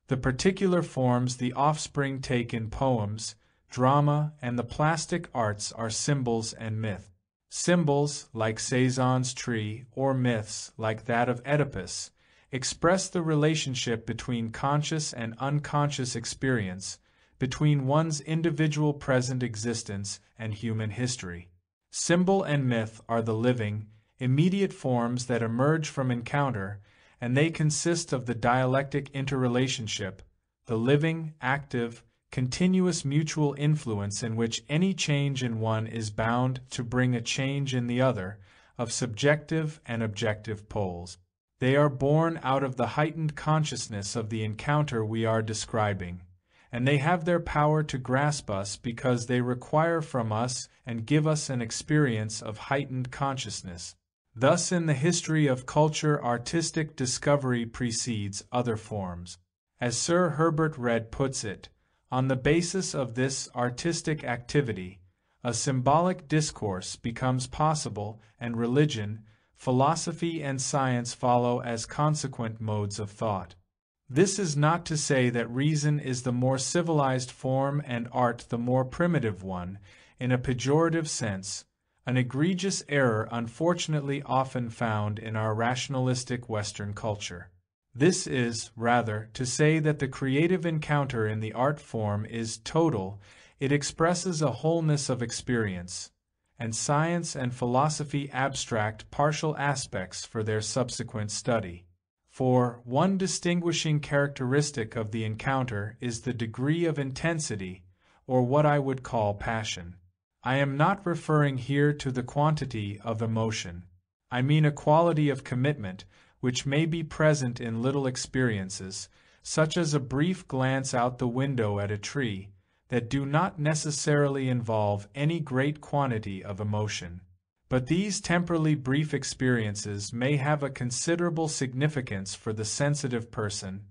The particular forms the offspring take in poems, drama, and the plastic arts are symbols and myth. Symbols, like Cézanne's tree, or myths, like that of Oedipus, express the relationship between conscious and unconscious experience, between one's individual present existence and human history. Symbol and myth are the living, immediate forms that emerge from encounter, and they consist of the dialectic interrelationship, the living, active, continuous mutual influence in which any change in one is bound to bring a change in the other, of subjective and objective poles. They are born out of the heightened consciousness of the encounter we are describing, and they have their power to grasp us because they require from us and give us an experience of heightened consciousness. Thus, in the history of culture, artistic discovery precedes other forms. As Sir Herbert Read puts it, on the basis of this artistic activity, a symbolic discourse becomes possible, and religion, philosophy, and science follow as consequent modes of thought. This is not to say that reason is the more civilized form and art the more primitive one, in a pejorative sense, an egregious error unfortunately often found in our rationalistic Western culture. This is, rather, to say that the creative encounter in the art form is total, it expresses a wholeness of experience, and science and philosophy abstract partial aspects for their subsequent study. For one distinguishing characteristic of the encounter is the degree of intensity, or what I would call passion. I am not referring here to the quantity of emotion. I mean a quality of commitment which may be present in little experiences, such as a brief glance out the window at a tree, that do not necessarily involve any great quantity of emotion. But these temporally brief experiences may have a considerable significance for the sensitive person,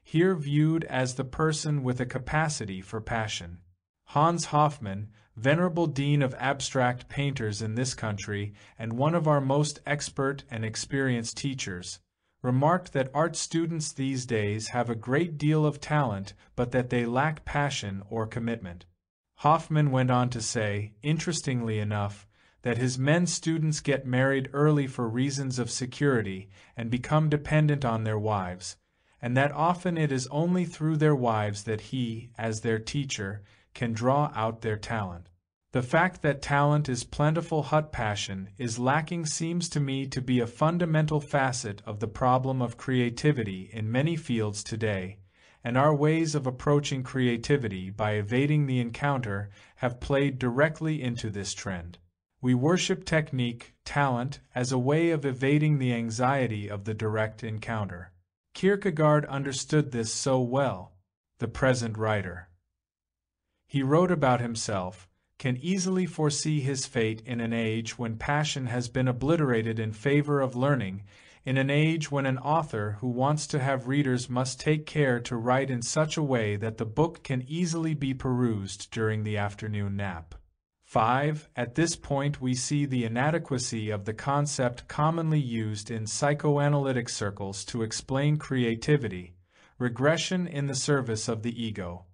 here viewed as the person with a capacity for passion. Hans Hofmann, venerable dean of abstract painters in this country and one of our most expert and experienced teachers, remarked that art students these days have a great deal of talent but that they lack passion or commitment. Hofmann went on to say, interestingly enough, that his men students get married early for reasons of security and become dependent on their wives, and that often it is only through their wives that he, as their teacher, can draw out their talent. The fact that talent is plentiful but passion is lacking seems to me to be a fundamental facet of the problem of creativity in many fields today, and our ways of approaching creativity by evading the encounter have played directly into this trend. We worship technique, talent, as a way of evading the anxiety of the direct encounter. Kierkegaard understood this so well, the present writer. He wrote about himself, can easily foresee his fate in an age when passion has been obliterated in favor of learning, in an age when an author who wants to have readers must take care to write in such a way that the book can easily be perused during the afternoon nap. 5. At this point we see the inadequacy of the concept commonly used in psychoanalytic circles to explain creativity, regression in the service of the ego.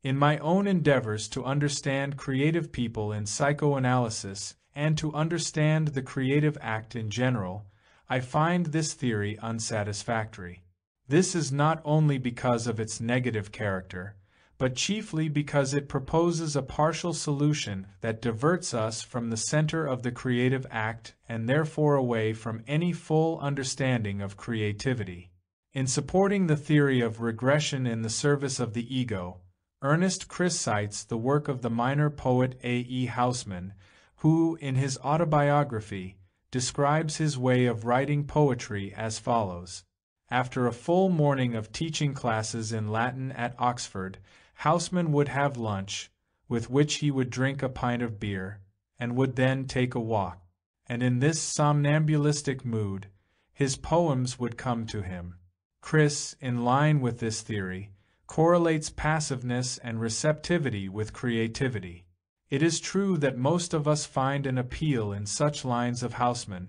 In my own endeavors to understand creative people in psychoanalysis and to understand the creative act in general, I find this theory unsatisfactory. This is not only because of its negative character, but chiefly because it proposes a partial solution that diverts us from the center of the creative act and therefore away from any full understanding of creativity. In supporting the theory of regression in the service of the ego, Ernest Chris cites the work of the minor poet A. E. Housman, who, in his autobiography, describes his way of writing poetry as follows. After a full morning of teaching classes in Latin at Oxford, Housman would have lunch, with which he would drink a pint of beer, and would then take a walk. And in this somnambulistic mood, his poems would come to him. Chris, in line with this theory, correlates passiveness and receptivity with creativity. It is true that most of us find an appeal in such lines of Housman,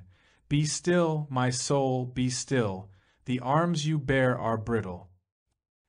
"Be still, my soul, be still, the arms you bear are brittle."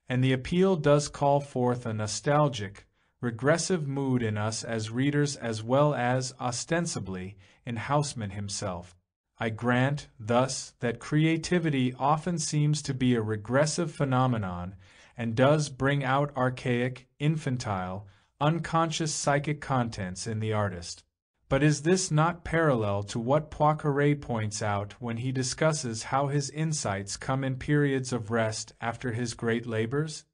And the appeal does call forth a nostalgic, regressive mood in us as readers as well as, ostensibly, in Housman himself. I grant, thus, that creativity often seems to be a regressive phenomenon and does bring out archaic, infantile, unconscious psychic contents in the artist. But is this not parallel to what Poincaré points out when he discusses how his insights come in periods of rest after his great labors?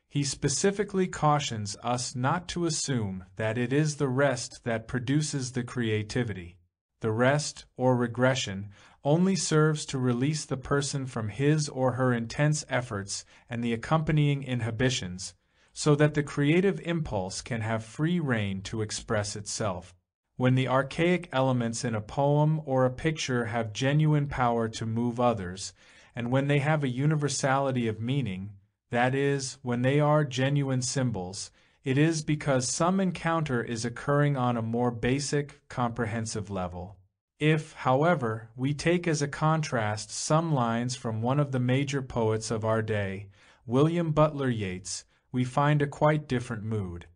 He specifically cautions us not to assume that it is the rest that produces the creativity. The rest, or regression, only serves to release the person from his or her intense efforts and the accompanying inhibitions, so that the creative impulse can have free rein to express itself. When the archaic elements in a poem or a picture have genuine power to move others, and when they have a universality of meaning, that is, when they are genuine symbols, it is because some encounter is occurring on a more basic, comprehensive level. If, however, we take as a contrast some lines from one of the major poets of our day, William Butler Yeats, we find a quite different mood.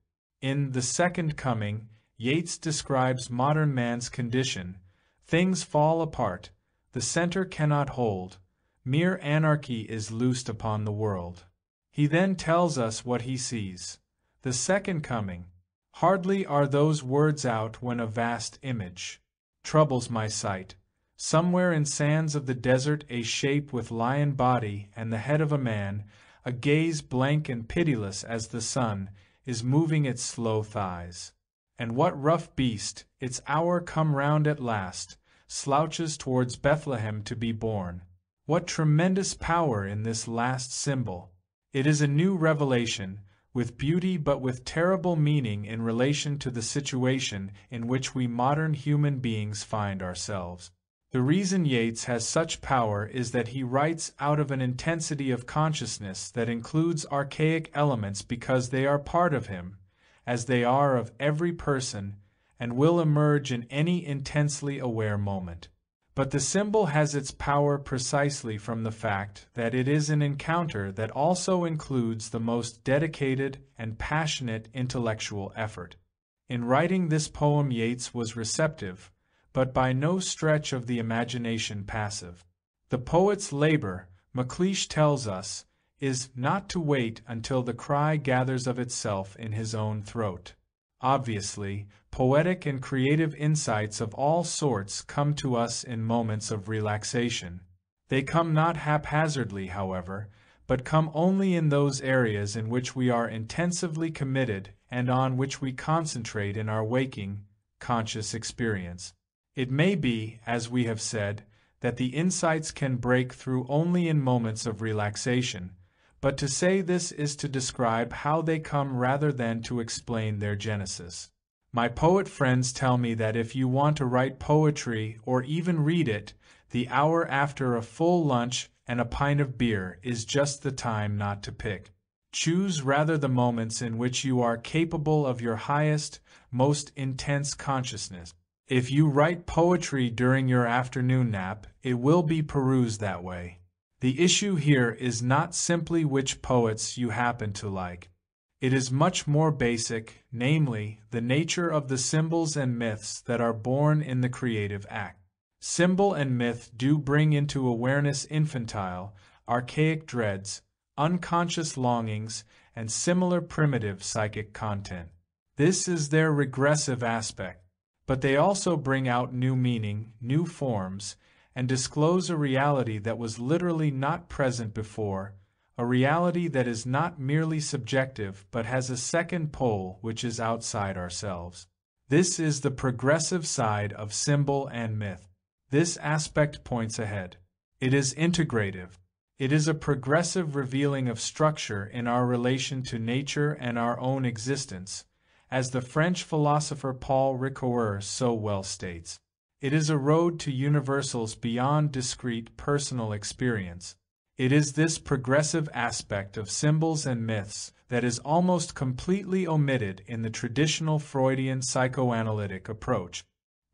In The Second Coming, Yeats describes modern man's condition. Things fall apart, the center cannot hold, mere anarchy is loosed upon the world. He then tells us what he sees. The second coming. Hardly are those words out when a vast image troubles my sight. Somewhere in sands of the desert a shape with lion body and the head of a man, a gaze blank and pitiless as the sun, is moving its slow thighs. And what rough beast, its hour come round at last, slouches towards Bethlehem to be born? What tremendous power in this last symbol! It is a new revelation, with beauty but with terrible meaning in relation to the situation in which we modern human beings find ourselves. The reason Yeats has such power is that he writes out of an intensity of consciousness that includes archaic elements because they are part of him, as they are of every person, and will emerge in any intensely aware moment. But the symbol has its power precisely from the fact that it is an encounter that also includes the most dedicated and passionate intellectual effort. In writing this poem, Yeats was receptive, but by no stretch of the imagination passive. The poet's labor, MacLeish tells us, is not to wait until the cry gathers of itself in his own throat. Obviously, poetic and creative insights of all sorts come to us in moments of relaxation. They come not haphazardly, however, but come only in those areas in which we are intensively committed and on which we concentrate in our waking, conscious experience. It may be, as we have said, that the insights can break through only in moments of relaxation, but to say this is to describe how they come rather than to explain their genesis. My poet friends tell me that if you want to write poetry or even read it, the hour after a full lunch and a pint of beer is just the time not to pick. Choose rather the moments in which you are capable of your highest, most intense consciousness. If you write poetry during your afternoon nap, it will be perused that way. The issue here is not simply which poets you happen to like. It is much more basic, namely, the nature of the symbols and myths that are born in the creative act. Symbol and myth do bring into awareness infantile, archaic dreads, unconscious longings, and similar primitive psychic content. This is their regressive aspect, but they also bring out new meaning, new forms, and disclose a reality that was literally not present before, a reality that is not merely subjective but has a second pole which is outside ourselves. This is the progressive side of symbol and myth. This aspect points ahead. It is integrative. It is a progressive revealing of structure in our relation to nature and our own existence, as the French philosopher Paul Ricoeur so well states. It is a road to universals beyond discrete personal experience. It is this progressive aspect of symbols and myths that is almost completely omitted in the traditional Freudian psychoanalytic approach.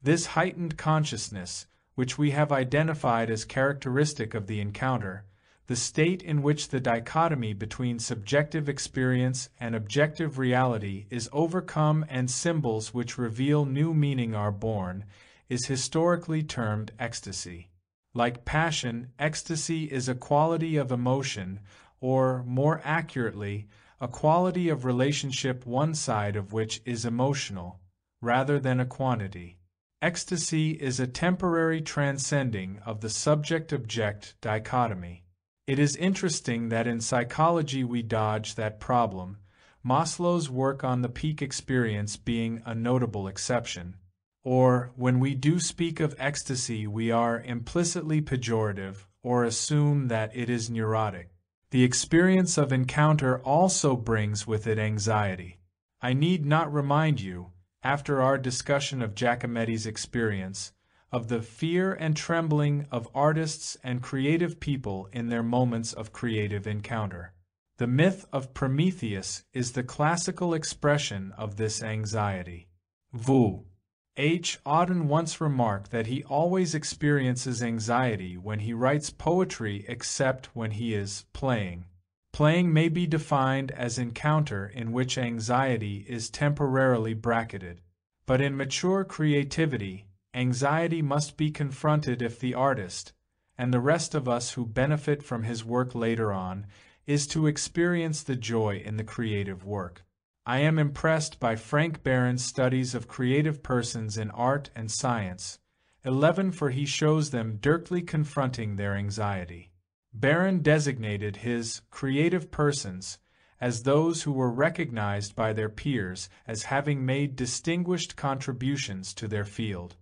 This heightened consciousness, which we have identified as characteristic of the encounter, the state in which the dichotomy between subjective experience and objective reality is overcome and symbols which reveal new meaning are born, is historically termed ecstasy. Like passion, ecstasy is a quality of emotion, or, more accurately, a quality of relationship one side of which is emotional, rather than a quantity. Ecstasy is a temporary transcending of the subject-object dichotomy. It is interesting that in psychology we dodge that problem, Maslow's work on the peak experience being a notable exception. Or, when we do speak of ecstasy, we are implicitly pejorative, or assume that it is neurotic. The experience of encounter also brings with it anxiety. I need not remind you, after our discussion of Giacometti's experience, of the fear and trembling of artists and creative people in their moments of creative encounter. The myth of Prometheus is the classical expression of this anxiety. Vous. H. Auden once remarked that he always experiences anxiety when he writes poetry except when he is playing. Playing may be defined as encounter in which anxiety is temporarily bracketed. But in mature creativity, anxiety must be confronted if the artist, and the rest of us who benefit from his work later on, is to experience the joy in the creative work. I am impressed by Frank Barron's studies of creative persons in art and science, 11 for he shows them directly confronting their anxiety. Barron designated his creative persons as those who were recognized by their peers as having made distinguished contributions to their field.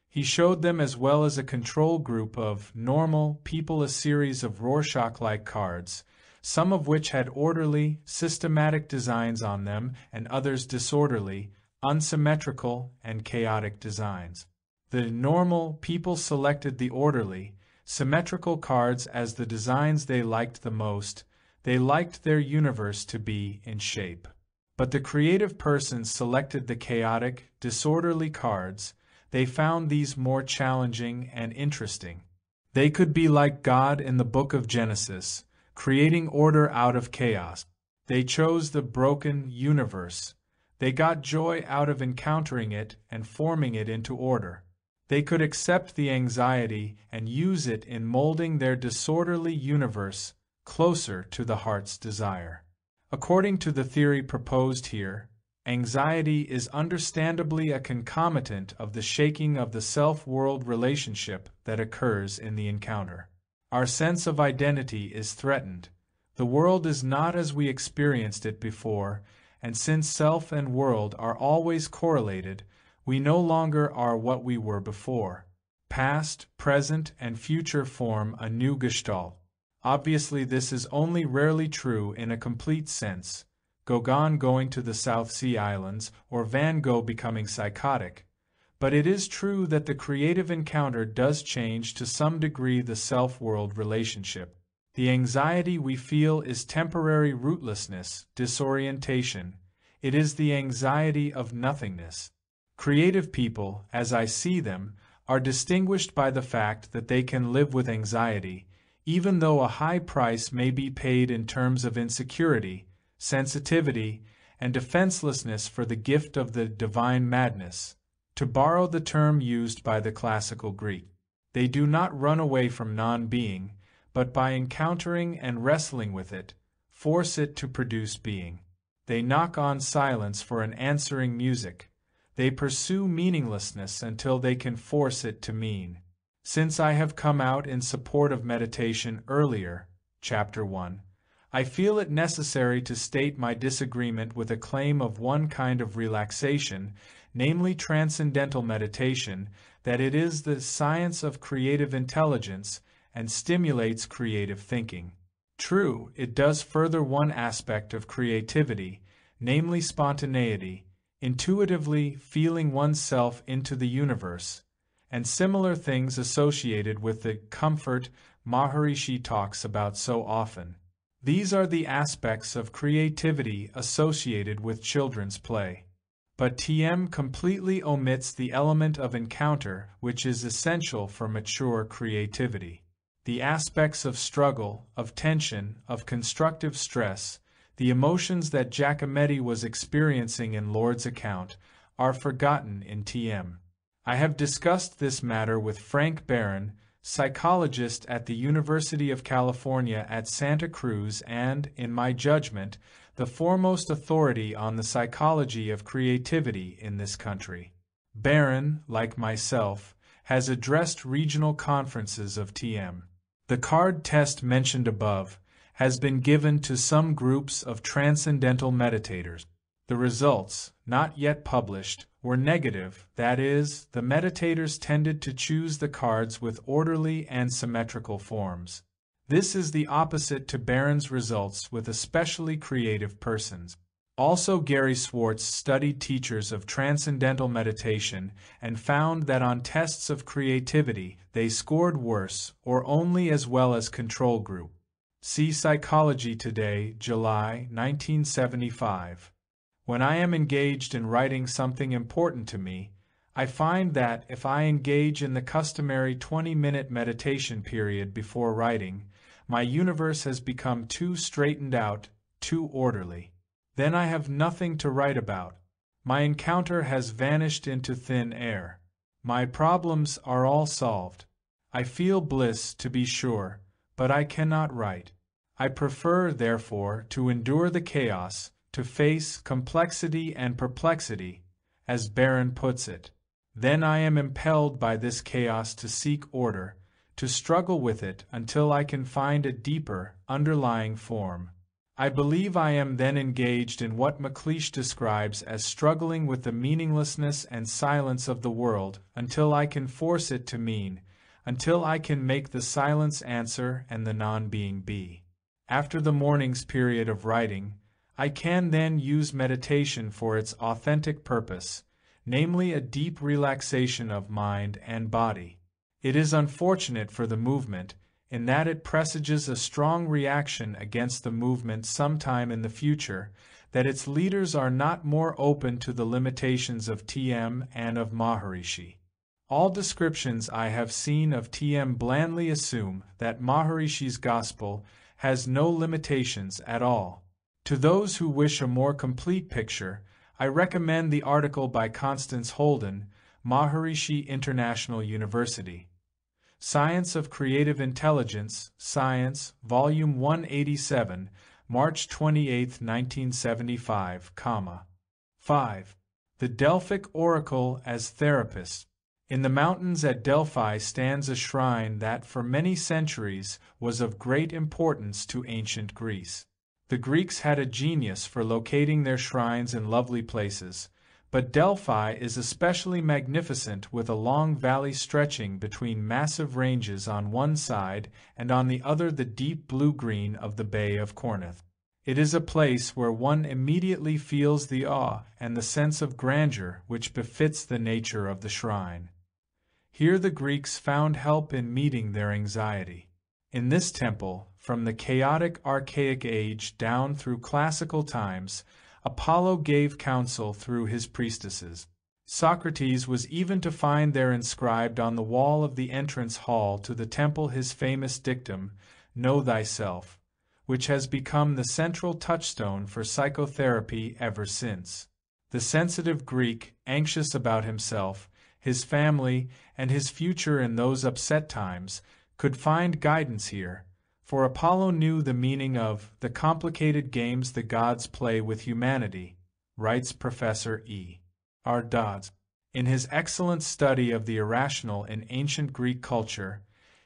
He showed them as well as a control group of normal people a series of Rorschach-like cards, some of which had orderly, systematic designs on them and others disorderly, unsymmetrical, and chaotic designs. The normal people selected the orderly, symmetrical cards as the designs they liked the most. They liked their universe to be in shape. But the creative persons selected the chaotic, disorderly cards. They found these more challenging and interesting. They could be like God in the book of Genesis, creating order out of chaos. They chose the broken universe. They got joy out of encountering it and forming it into order. They could accept the anxiety and use it in molding their disorderly universe closer to the heart's desire. According to the theory proposed here, Anxiety is understandably a concomitant of the shaking of the self-world relationship that occurs in the encounter. Our sense of identity is threatened. The world is not as we experienced it before, and since self and world are always correlated, we no longer are what we were before. Past, present, and future form a new gestalt. Obviously, this is only rarely true in a complete sense. Gauguin going to the South Sea Islands, or Van Gogh becoming psychotic. But it is true that the creative encounter does change to some degree the self-world relationship. The anxiety we feel is temporary rootlessness, disorientation. It is the anxiety of nothingness. Creative people, as I see them, are distinguished by the fact that they can live with anxiety, even though a high price may be paid in terms of insecurity, sensitivity, and defenselessness for the gift of the divine madness. To borrow the term used by the classical Greek, they do not run away from non-being, but by encountering and wrestling with it, force it to produce being. They knock on silence for an answering music. They pursue meaninglessness until they can force it to mean. Since I have come out in support of meditation earlier, Chapter 1, I feel it necessary to state my disagreement with a claim of one kind of relaxation, namely transcendental meditation, that it is the science of creative intelligence and stimulates creative thinking. True, it does further one aspect of creativity, namely spontaneity, intuitively feeling oneself into the universe, and similar things associated with the comfort Maharishi talks about so often. These are the aspects of creativity associated with children's play. But TM completely omits the element of encounter, which is essential for mature creativity. The aspects of struggle, of tension, of constructive stress, the emotions that Giacometti was experiencing in Lord's account, are forgotten in TM. I have discussed this matter with Frank Barron, psychologist at the University of California at Santa Cruz and, in my judgment, the foremost authority on the psychology of creativity in this country. Barron, like myself, has addressed regional conferences of TM. The card test mentioned above has been given to some groups of transcendental meditators. The results, not yet published, were negative, that is, the meditators tended to choose the cards with orderly and symmetrical forms. This is the opposite to Barron's results with especially creative persons. Also, Gary Swartz studied teachers of transcendental meditation and found that on tests of creativity they scored worse or only as well as control group. See Psychology Today, July 1975. When I am engaged in writing something important to me, I find that if I engage in the customary 20-minute meditation period before writing, my universe has become too straightened out, too orderly. Then I have nothing to write about. My encounter has vanished into thin air. My problems are all solved. I feel bliss, to be sure, but I cannot write. I prefer, therefore, to endure the chaos, to face complexity and perplexity, as Barron puts it. Then I am impelled by this chaos to seek order, to struggle with it until I can find a deeper, underlying form. I believe I am then engaged in what McLeish describes as struggling with the meaninglessness and silence of the world until I can force it to mean, until I can make the silence answer and the non-being be. After the morning's period of writing, I can then use meditation for its authentic purpose, namely a deep relaxation of mind and body. It is unfortunate for the movement, in that it presages a strong reaction against the movement sometime in the future, that its leaders are not more open to the limitations of TM and of Maharishi. All descriptions I have seen of TM blandly assume that Maharishi's gospel has no limitations at all. To those who wish a more complete picture, I recommend the article by Constance Holden, Maharishi International University. Science of Creative Intelligence, Science, Volume 187, March 28, 1975, 5. The Delphic Oracle as therapist. In the mountains at Delphi stands a shrine that for many centuries was of great importance to ancient Greece. The Greeks had a genius for locating their shrines in lovely places, but Delphi is especially magnificent with a long valley stretching between massive ranges on one side and on the other the deep blue-green of the Bay of Corinth. It is a place where one immediately feels the awe and the sense of grandeur which befits the nature of the shrine. Here the Greeks found help in meeting their anxiety. In this temple, from the chaotic archaic age down through classical times, Apollo gave counsel through his priestesses. Socrates was even to find there inscribed on the wall of the entrance hall to the temple his famous dictum, "Know thyself," which has become the central touchstone for psychotherapy ever since. The sensitive Greek, anxious about himself, his family, and his future in those upset times, could find guidance here, for Apollo knew the meaning of the complicated games the gods play with humanity, writes Professor E. R. Dodds. In his excellent study of the irrational in ancient Greek culture,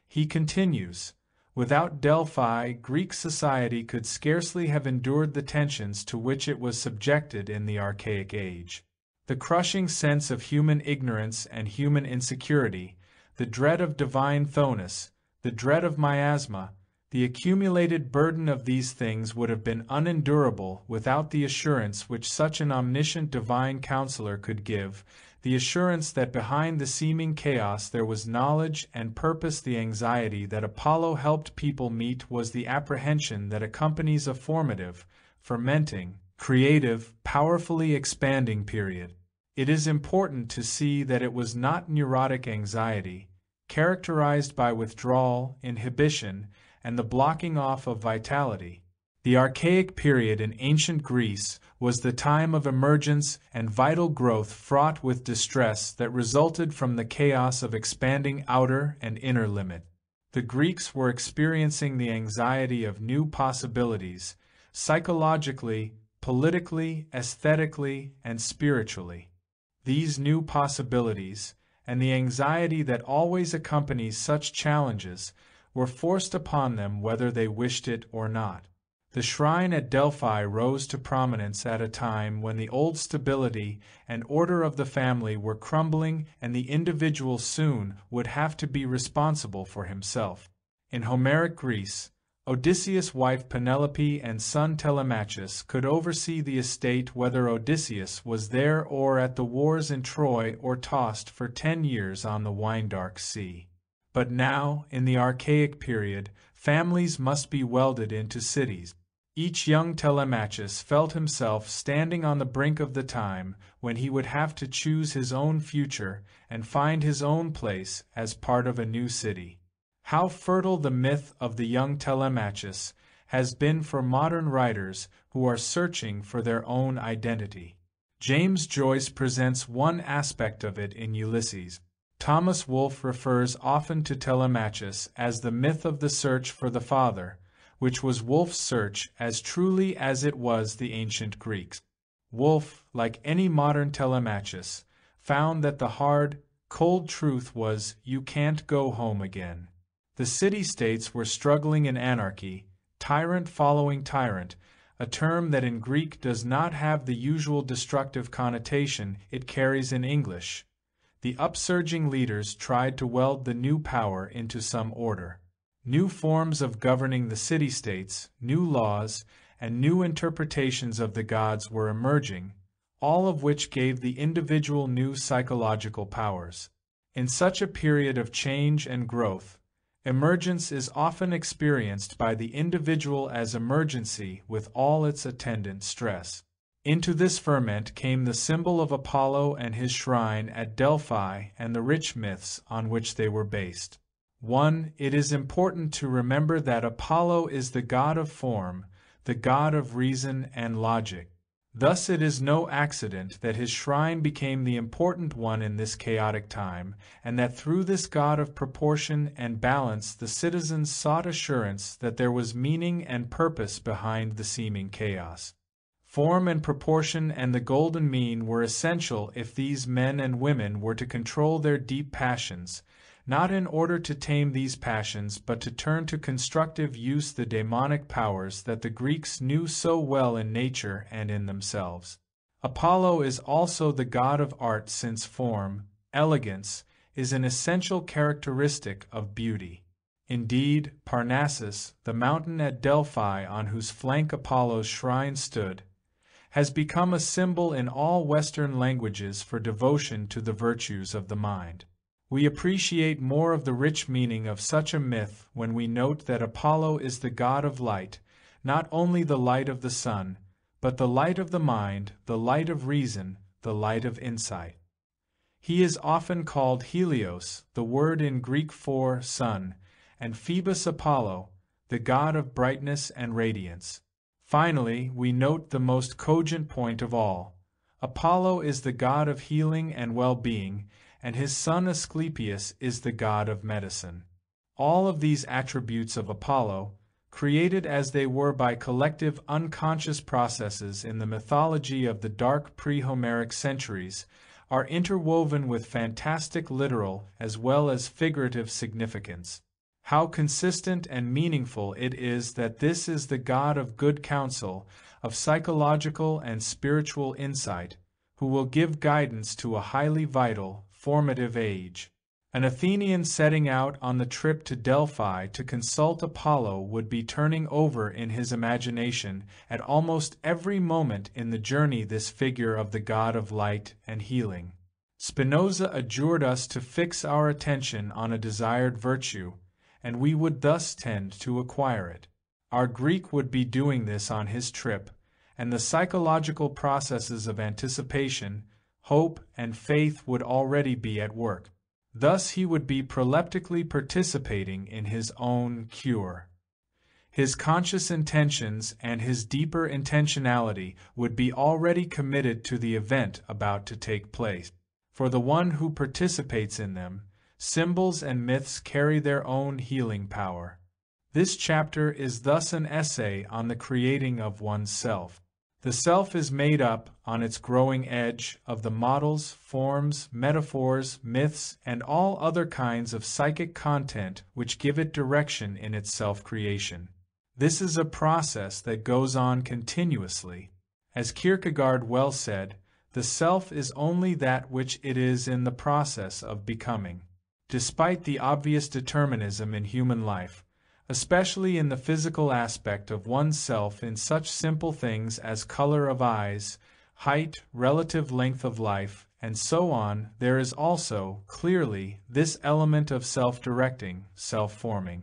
he continues, "Without Delphi, Greek society could scarcely have endured the tensions to which it was subjected in the archaic age. The crushing sense of human ignorance and human insecurity, the dread of divine Thonis, the dread of miasma, the accumulated burden of these things would have been unendurable without the assurance which such an omniscient divine counselor could give, the assurance that behind the seeming chaos there was knowledge and purpose. The anxiety that Apollo helped people meet was the apprehension that accompanies a formative, fermenting, creative, powerfully expanding period. It is important to see that it was not neurotic anxiety, characterized by withdrawal, inhibition, and the blocking off of vitality. The archaic period in ancient Greece was the time of emergence and vital growth fraught with distress that resulted from the chaos of expanding outer and inner limit. The Greeks were experiencing the anxiety of new possibilities, psychologically, politically, aesthetically, and spiritually. These new possibilities, and the anxiety that always accompanies such challenges, were forced upon them whether they wished it or not. The shrine at Delphi rose to prominence at a time when the old stability and order of the family were crumbling and the individual soon would have to be responsible for himself. In Homeric Greece, Odysseus' wife Penelope and son Telemachus could oversee the estate whether Odysseus was there or at the wars in Troy or tossed for 10 years on the wine-dark sea. But now, in the archaic period, families must be welded into cities. Each young Telemachus felt himself standing on the brink of the time when he would have to choose his own future and find his own place as part of a new city. How fertile the myth of the young Telemachus has been for modern writers who are searching for their own identity. James Joyce presents one aspect of it in Ulysses. Thomas Wolfe refers often to Telemachus as the myth of the search for the father, which was Wolfe's search as truly as it was the ancient Greeks. Wolfe, like any modern Telemachus, found that the hard, cold truth was, "You can't go home again." The city-states were struggling in anarchy, tyrant following tyrant, a term that in Greek does not have the usual destructive connotation it carries in English. The upsurging leaders tried to weld the new power into some order. New forms of governing the city-states, new laws, and new interpretations of the gods were emerging, all of which gave the individual new psychological powers. In such a period of change and growth, emergence is often experienced by the individual as emergency with all its attendant stress. Into this ferment came the symbol of Apollo and his shrine at Delphi and the rich myths on which they were based. 1. It is important to remember that Apollo is the god of form, the god of reason and logic. Thus it is no accident that his shrine became the important one in this chaotic time, and that through this god of proportion and balance the citizens sought assurance that there was meaning and purpose behind the seeming chaos. Form and proportion and the golden mean were essential if these men and women were to control their deep passions, not in order to tame these passions but to turn to constructive use the daemonic powers that the Greeks knew so well in nature and in themselves. Apollo is also the god of art, since form, elegance, is an essential characteristic of beauty. Indeed, Parnassus, the mountain at Delphi on whose flank Apollo's shrine stood, has become a symbol in all Western languages for devotion to the virtues of the mind. We appreciate more of the rich meaning of such a myth when we note that Apollo is the god of light, not only the light of the sun, but the light of the mind, the light of reason, the light of insight. He is often called Helios, the word in Greek for sun, and Phoebus Apollo, the god of brightness and radiance. Finally, we note the most cogent point of all. Apollo is the god of healing and well-being, and his son Asclepius is the god of medicine. All of these attributes of Apollo, created as they were by collective unconscious processes in the mythology of the dark pre-Homeric centuries, are interwoven with fantastic literal as well as figurative significance. How consistent and meaningful it is that this is the God of good counsel, of psychological and spiritual insight, who will give guidance to a highly vital, formative age. An Athenian setting out on the trip to Delphi to consult Apollo would be turning over in his imagination at almost every moment in the journey this figure of the god of light and healing. Spinoza adjured us to fix our attention on a desired virtue, and we would thus tend to acquire it. Our Greek would be doing this on his trip, and the psychological processes of anticipation, hope, and faith would already be at work. Thus he would be proleptically participating in his own cure. His conscious intentions and his deeper intentionality would be already committed to the event about to take place. For the one who participates in them, symbols and myths carry their own healing power. This chapter is thus an essay on the creating of one's self. The self is made up, on its growing edge, of the models, forms, metaphors, myths, and all other kinds of psychic content which give it direction in its self-creation. This is a process that goes on continuously. As Kierkegaard well said, the self is only that which it is in the process of becoming. Despite the obvious determinism in human life, especially in the physical aspect of oneself in such simple things as color of eyes, height, relative length of life, and so on, there is also, clearly, this element of self-directing, self-forming.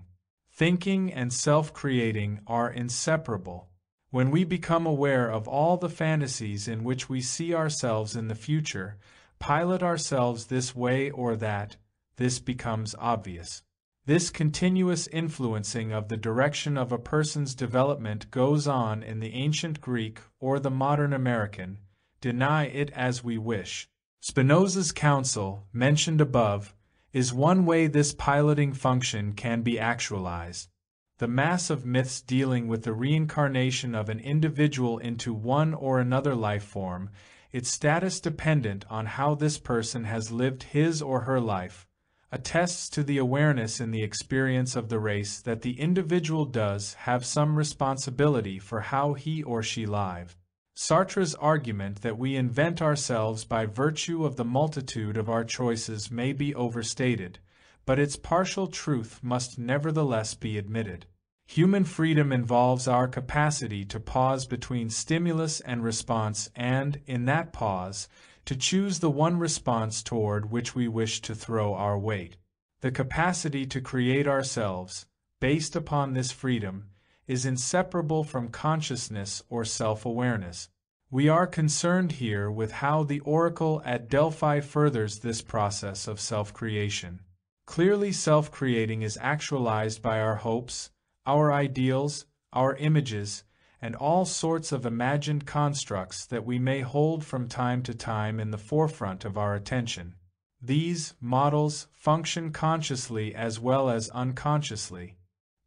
Thinking and self-creating are inseparable. When we become aware of all the fantasies in which we see ourselves in the future, pilot ourselves this way or that, this becomes obvious. This continuous influencing of the direction of a person's development goes on in the ancient Greek or the modern American, deny it as we wish. Spinoza's counsel, mentioned above, is one way this piloting function can be actualized. The mass of myths dealing with the reincarnation of an individual into one or another life form, its status dependent on how this person has lived his or her life, attests to the awareness in the experience of the race that the individual does have some responsibility for how he or she lives. Sartre's argument that we invent ourselves by virtue of the multitude of our choices may be overstated, but its partial truth must nevertheless be admitted. Human freedom involves our capacity to pause between stimulus and response and, in that pause, to choose the one response toward which we wish to throw our weight. The capacity to create ourselves, based upon this freedom, is inseparable from consciousness or self-awareness. We are concerned here with how the oracle at Delphi furthers this process of self-creation. Clearly, self-creating is actualized by our hopes, our ideals, our images, and all sorts of imagined constructs that we may hold from time to time in the forefront of our attention. These models function consciously as well as unconsciously.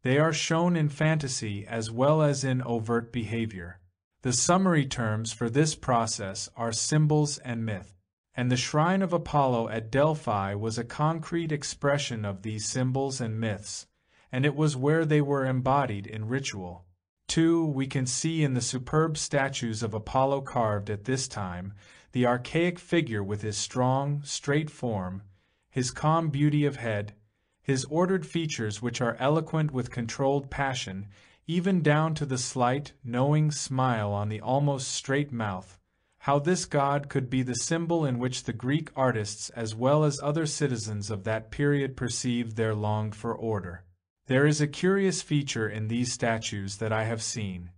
They are shown in fantasy as well as in overt behavior. The summary terms for this process are symbols and myth, and the shrine of Apollo at Delphi was a concrete expression of these symbols and myths, and it was where they were embodied in ritual. 2. We can see in the superb statues of Apollo carved at this time the archaic figure with his strong, straight form, his calm beauty of head, his ordered features which are eloquent with controlled passion, even down to the slight, knowing smile on the almost straight mouth. How this god could be the symbol in which the Greek artists as well as other citizens of that period perceived their longed-for order. There is a curious feature in these statues that I have seen.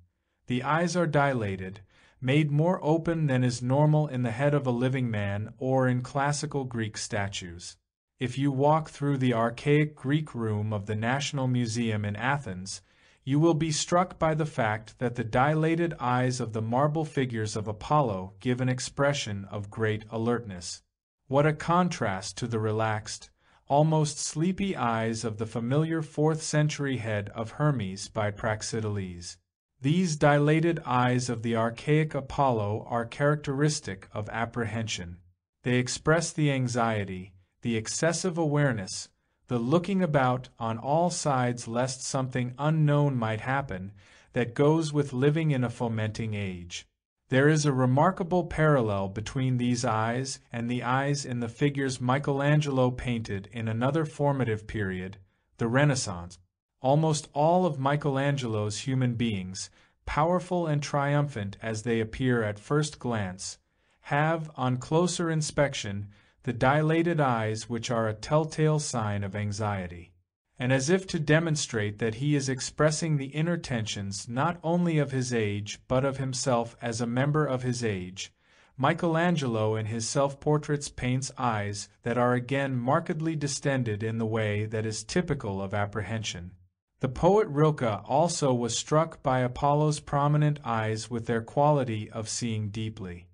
The eyes are dilated, made more open than is normal in the head of a living man or in classical Greek statues. If you walk through the archaic Greek room of the National Museum in Athens, you will be struck by the fact that the dilated eyes of the marble figures of Apollo give an expression of great alertness. What a contrast to the relaxed, almost sleepy eyes of the familiar 4th-century head of Hermes by Praxiteles. These dilated eyes of the archaic Apollo are characteristic of apprehension. They express the anxiety, the excessive awareness, the looking about on all sides lest something unknown might happen, that goes with living in a fomenting age. There is a remarkable parallel between these eyes and the eyes in the figures Michelangelo painted in another formative period, the Renaissance. Almost all of Michelangelo's human beings, powerful and triumphant as they appear at first glance, have, on closer inspection, the dilated eyes which are a telltale sign of anxiety. And as if to demonstrate that he is expressing the inner tensions not only of his age but of himself as a member of his age, Michelangelo in his self-portraits paints eyes that are again markedly distended in the way that is typical of apprehension. The poet Rilke also was struck by Apollo's prominent eyes with their quality of seeing deeply.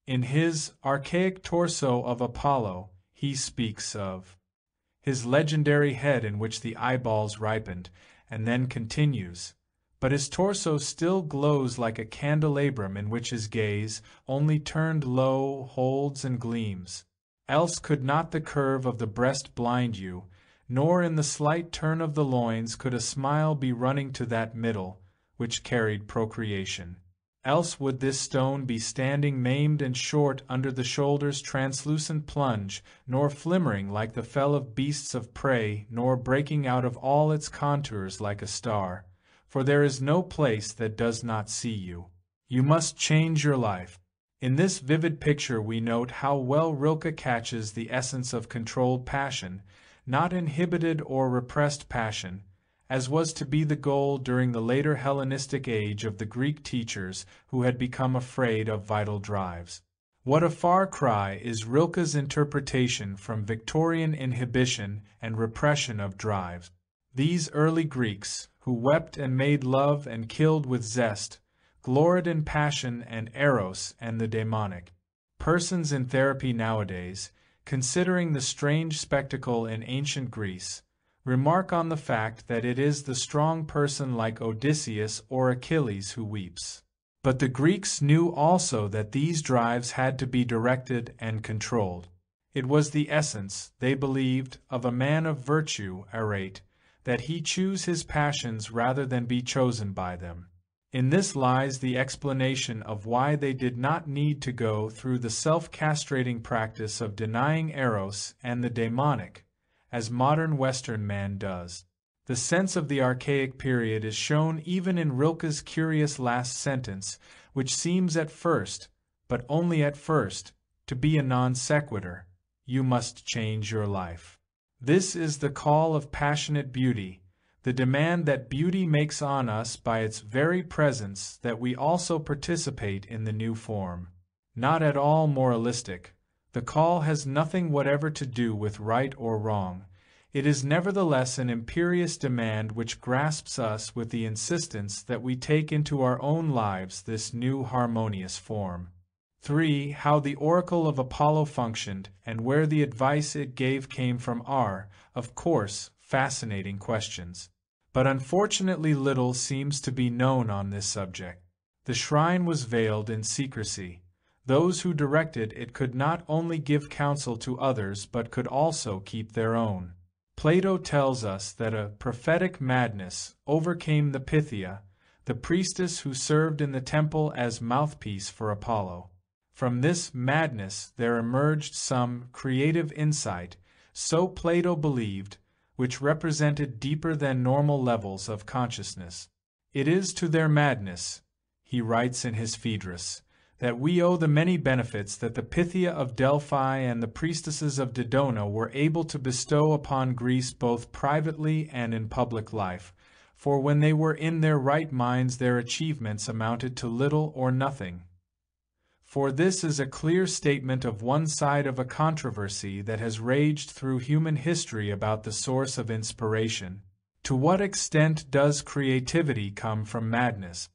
In his archaic torso of Apollo, he speaks of his legendary head in which the eyeballs ripened, and then continues, but his torso still glows like a candelabrum in which his gaze, only turned low, holds and gleams. Else could not the curve of the breast blind you, nor in the slight turn of the loins could a smile be running to that middle, which carried procreation. Else would this stone be standing maimed and short under the shoulder's translucent plunge, nor flimmering like the fell of beasts of prey, nor breaking out of all its contours like a star. For there is no place that does not see you. You must change your life. In this vivid picture we note how well Rilke catches the essence of controlled passion, not inhibited or repressed passion, as was to be the goal during the later Hellenistic age of the Greek teachers who had become afraid of vital drives. What a far cry is Rilke's interpretation from Victorian inhibition and repression of drives. These early Greeks, who wept and made love and killed with zest, gloried in passion and eros and the demonic. Persons in therapy nowadays, considering the strange spectacle in ancient Greece, remark on the fact that it is the strong person like Odysseus or Achilles who weeps. But the Greeks knew also that these drives had to be directed and controlled. It was the essence, they believed, of a man of virtue, arete, that he choose his passions rather than be chosen by them. In this lies the explanation of why they did not need to go through the self-castrating practice of denying eros and the demonic, as modern Western man does. The sense of the archaic period is shown even in Rilke's curious last sentence, which seems at first, but only at first, to be a non sequitur. You must change your life. This is the call of passionate beauty, the demand that beauty makes on us by its very presence that we also participate in the new form. Not at all moralistic. The call has nothing whatever to do with right or wrong. It is nevertheless an imperious demand which grasps us with the insistence that we take into our own lives this new harmonious form. 3. How the oracle of Apollo functioned and where the advice it gave came from are, of course, fascinating questions. But unfortunately little seems to be known on this subject. The shrine was veiled in secrecy. Those who directed it could not only give counsel to others but could also keep their own. Plato tells us that a prophetic madness overcame the Pythia, the priestess who served in the temple as mouthpiece for Apollo. From this madness there emerged some creative insight, so Plato believed, which represented deeper than normal levels of consciousness. It is to their madness, he writes in his Phaedrus, that we owe the many benefits that the Pythia of Delphi and the priestesses of Dodona were able to bestow upon Greece both privately and in public life, for when they were in their right minds their achievements amounted to little or nothing. For this is a clear statement of one side of a controversy that has raged through human history about the source of inspiration. To what extent does creativity come from madness?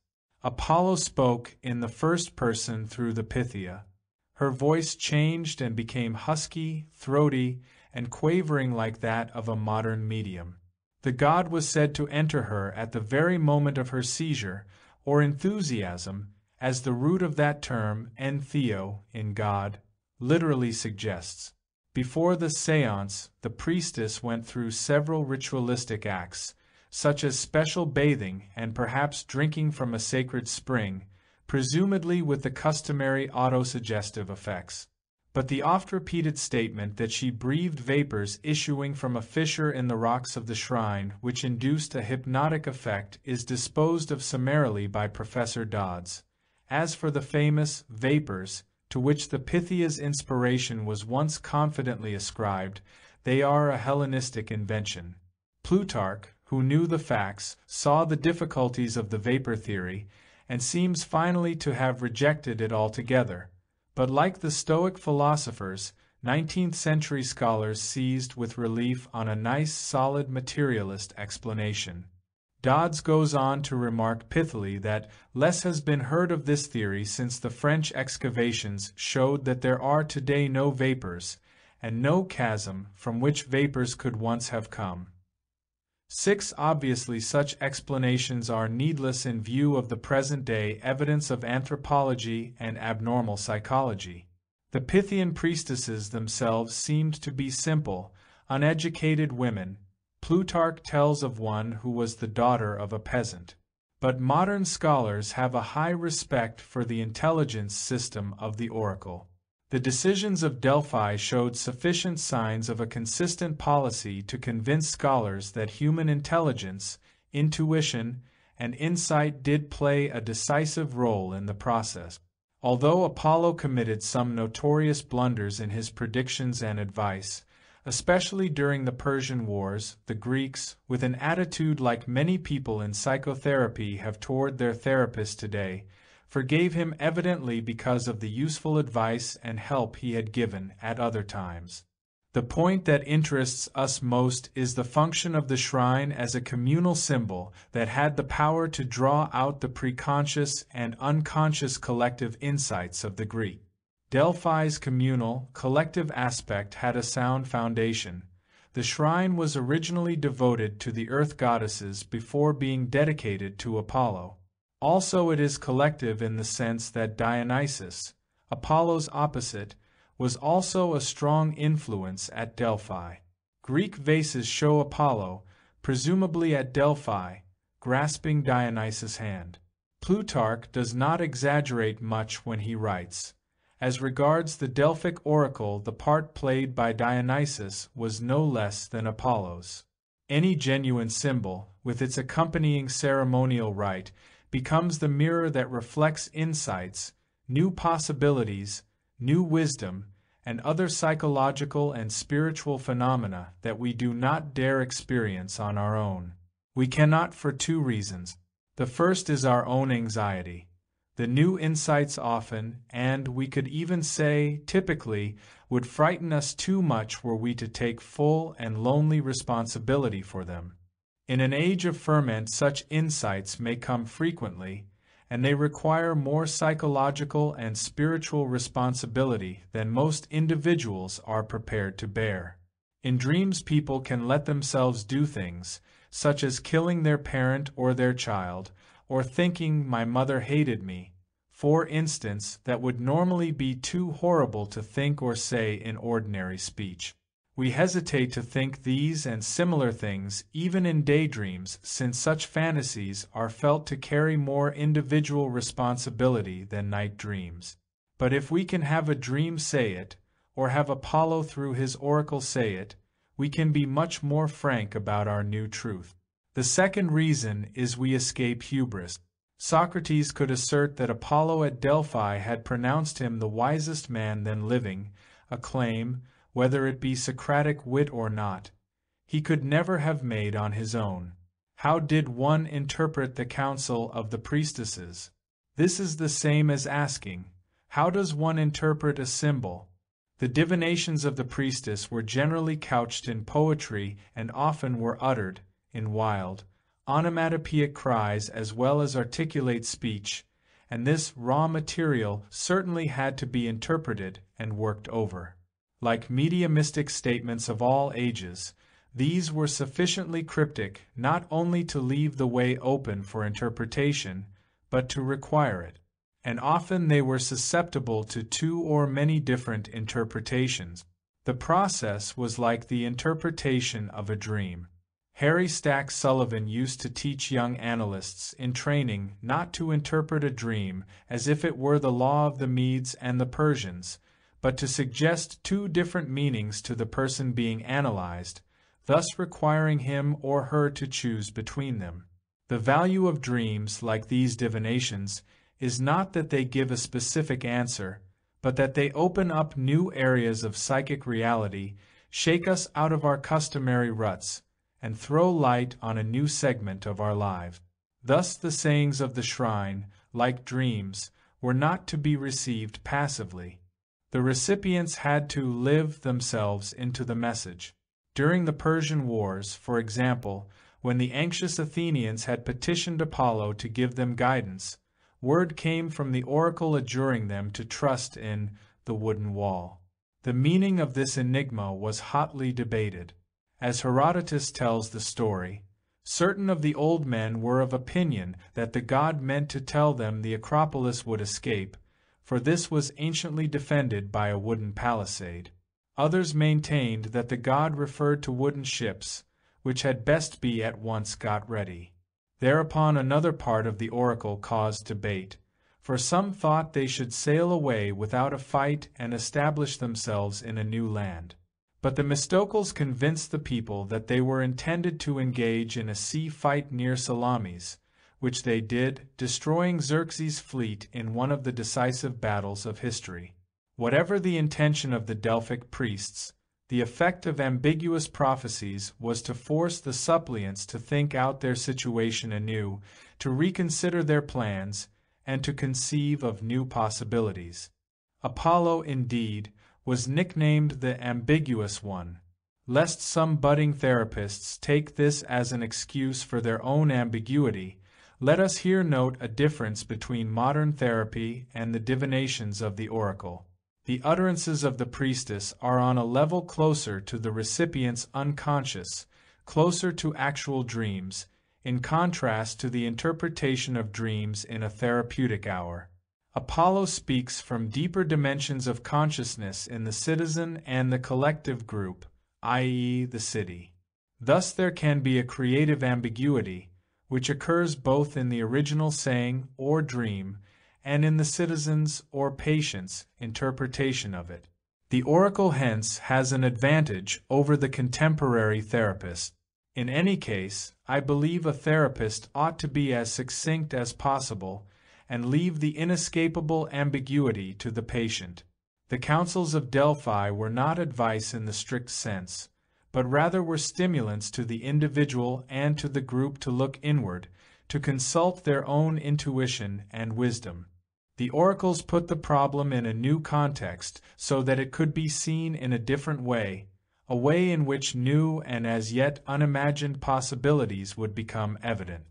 Apollo spoke in the first person through the Pythia. Her voice changed and became husky, throaty, and quavering like that of a modern medium. The god was said to enter her at the very moment of her seizure, or enthusiasm, as the root of that term, entheo, in God, literally suggests. Before the séance, the priestess went through several ritualistic acts, such as special bathing and perhaps drinking from a sacred spring, presumably with the customary autosuggestive effects. But the oft-repeated statement that she breathed vapors issuing from a fissure in the rocks of the shrine which induced a hypnotic effect is disposed of summarily by Professor Dodds. As for the famous vapors, to which the Pythia's inspiration was once confidently ascribed, they are a Hellenistic invention. Plutarch, who knew the facts, saw the difficulties of the vapor theory, and seems finally to have rejected it altogether. But like the Stoic philosophers, 19th-century scholars seized with relief on a nice, solid materialist explanation. Dodds goes on to remark pithily that less has been heard of this theory since the French excavations showed that there are today no vapors, and no chasm from which vapors could once have come. 6. Obviously such explanations are needless in view of the present-day evidence of anthropology and abnormal psychology. The Pythian priestesses themselves seemed to be simple, uneducated women. Plutarch tells of one who was the daughter of a peasant. But modern scholars have a high respect for the intelligence system of the oracle. The decisions of Delphi showed sufficient signs of a consistent policy to convince scholars that human intelligence, intuition, and insight did play a decisive role in the process. Although Apollo committed some notorious blunders in his predictions and advice, especially during the Persian Wars, the Greeks, with an attitude like many people in psychotherapy have toward their therapists today, forgave him evidently because of the useful advice and help he had given at other times. The point that interests us most is the function of the shrine as a communal symbol that had the power to draw out the preconscious and unconscious collective insights of the Greek. Delphi's communal, collective aspect had a sound foundation. The shrine was originally devoted to the earth goddesses before being dedicated to Apollo. Also it is collective in the sense that Dionysus, Apollo's opposite, was also a strong influence at Delphi. Greek vases show Apollo, presumably at Delphi, grasping Dionysus' hand. Plutarch does not exaggerate much when he writes, "As regards the Delphic oracle, the part played by Dionysus was no less than Apollo's. Any genuine symbol, with its accompanying ceremonial rite, becomes the mirror that reflects insights, new possibilities, new wisdom, and other psychological and spiritual phenomena that we do not dare experience on our own. We cannot for two reasons. The first is our own anxiety. The new insights often, and we could even say typically, would frighten us too much were we to take full and lonely responsibility for them. In an age of ferment, such insights may come frequently, and they require more psychological and spiritual responsibility than most individuals are prepared to bear. In dreams, people can let themselves do things, such as killing their parent or their child, or thinking my mother hated me, for instance, that would normally be too horrible to think or say in ordinary speech. We hesitate to think these and similar things even in daydreams, since such fantasies are felt to carry more individual responsibility than night dreams. But if we can have a dream say it, or have Apollo through his oracle say it, we can be much more frank about our new truth. The second reason is we escape hubris. Socrates could assert that Apollo at Delphi had pronounced him the wisest man then living, a claim, whether it be Socratic wit or not, he could never have made on his own. How did one interpret the counsel of the priestesses? This is the same as asking, how does one interpret a symbol? The divinations of the priestess were generally couched in poetry and often were uttered, in wild, onomatopoeic cries as well as articulate speech, and this raw material certainly had to be interpreted and worked over. Like mediumistic statements of all ages, these were sufficiently cryptic not only to leave the way open for interpretation, but to require it. And often they were susceptible to two or many different interpretations. The process was like the interpretation of a dream. Harry Stack Sullivan used to teach young analysts in training not to interpret a dream as if it were the law of the Medes and the Persians, but to suggest two different meanings to the person being analyzed, thus requiring him or her to choose between them. The value of dreams, like these divinations, is not that they give a specific answer, but that they open up new areas of psychic reality, shake us out of our customary ruts, and throw light on a new segment of our lives. Thus the sayings of the shrine, like dreams, were not to be received passively. The recipients had to live themselves into the message. During the Persian Wars, for example, when the anxious Athenians had petitioned Apollo to give them guidance, word came from the oracle adjuring them to trust in the wooden wall. The meaning of this enigma was hotly debated. As Herodotus tells the story, certain of the old men were of opinion that the god meant to tell them the Acropolis would escape, for this was anciently defended by a wooden palisade. Others maintained that the god referred to wooden ships, which had best be at once got ready. Thereupon another part of the oracle caused debate, for some thought they should sail away without a fight and establish themselves in a new land. But the Mistocles convinced the people that they were intended to engage in a sea fight near Salamis, which they did, destroying Xerxes' fleet in one of the decisive battles of history. Whatever the intention of the Delphic priests, the effect of ambiguous prophecies was to force the suppliants to think out their situation anew, to reconsider their plans, and to conceive of new possibilities. Apollo, indeed, was nicknamed the Ambiguous One. Lest some budding therapists take this as an excuse for their own ambiguity, let us here note a difference between modern therapy and the divinations of the oracle. The utterances of the priestess are on a level closer to the recipient's unconscious, closer to actual dreams, in contrast to the interpretation of dreams in a therapeutic hour. Apollo speaks from deeper dimensions of consciousness in the citizen and the collective group, i.e., the city. Thus there can be a creative ambiguity, which occurs both in the original saying or dream and in the citizen's or patient's interpretation of it. The oracle hence has an advantage over the contemporary therapist. In any case, I believe a therapist ought to be as succinct as possible and leave the inescapable ambiguity to the patient. The councils of Delphi were not advice in the strict sense, but rather were stimulants to the individual and to the group to look inward, to consult their own intuition and wisdom. The oracles put the problem in a new context so that it could be seen in a different way, a way in which new and as yet unimagined possibilities would become evident.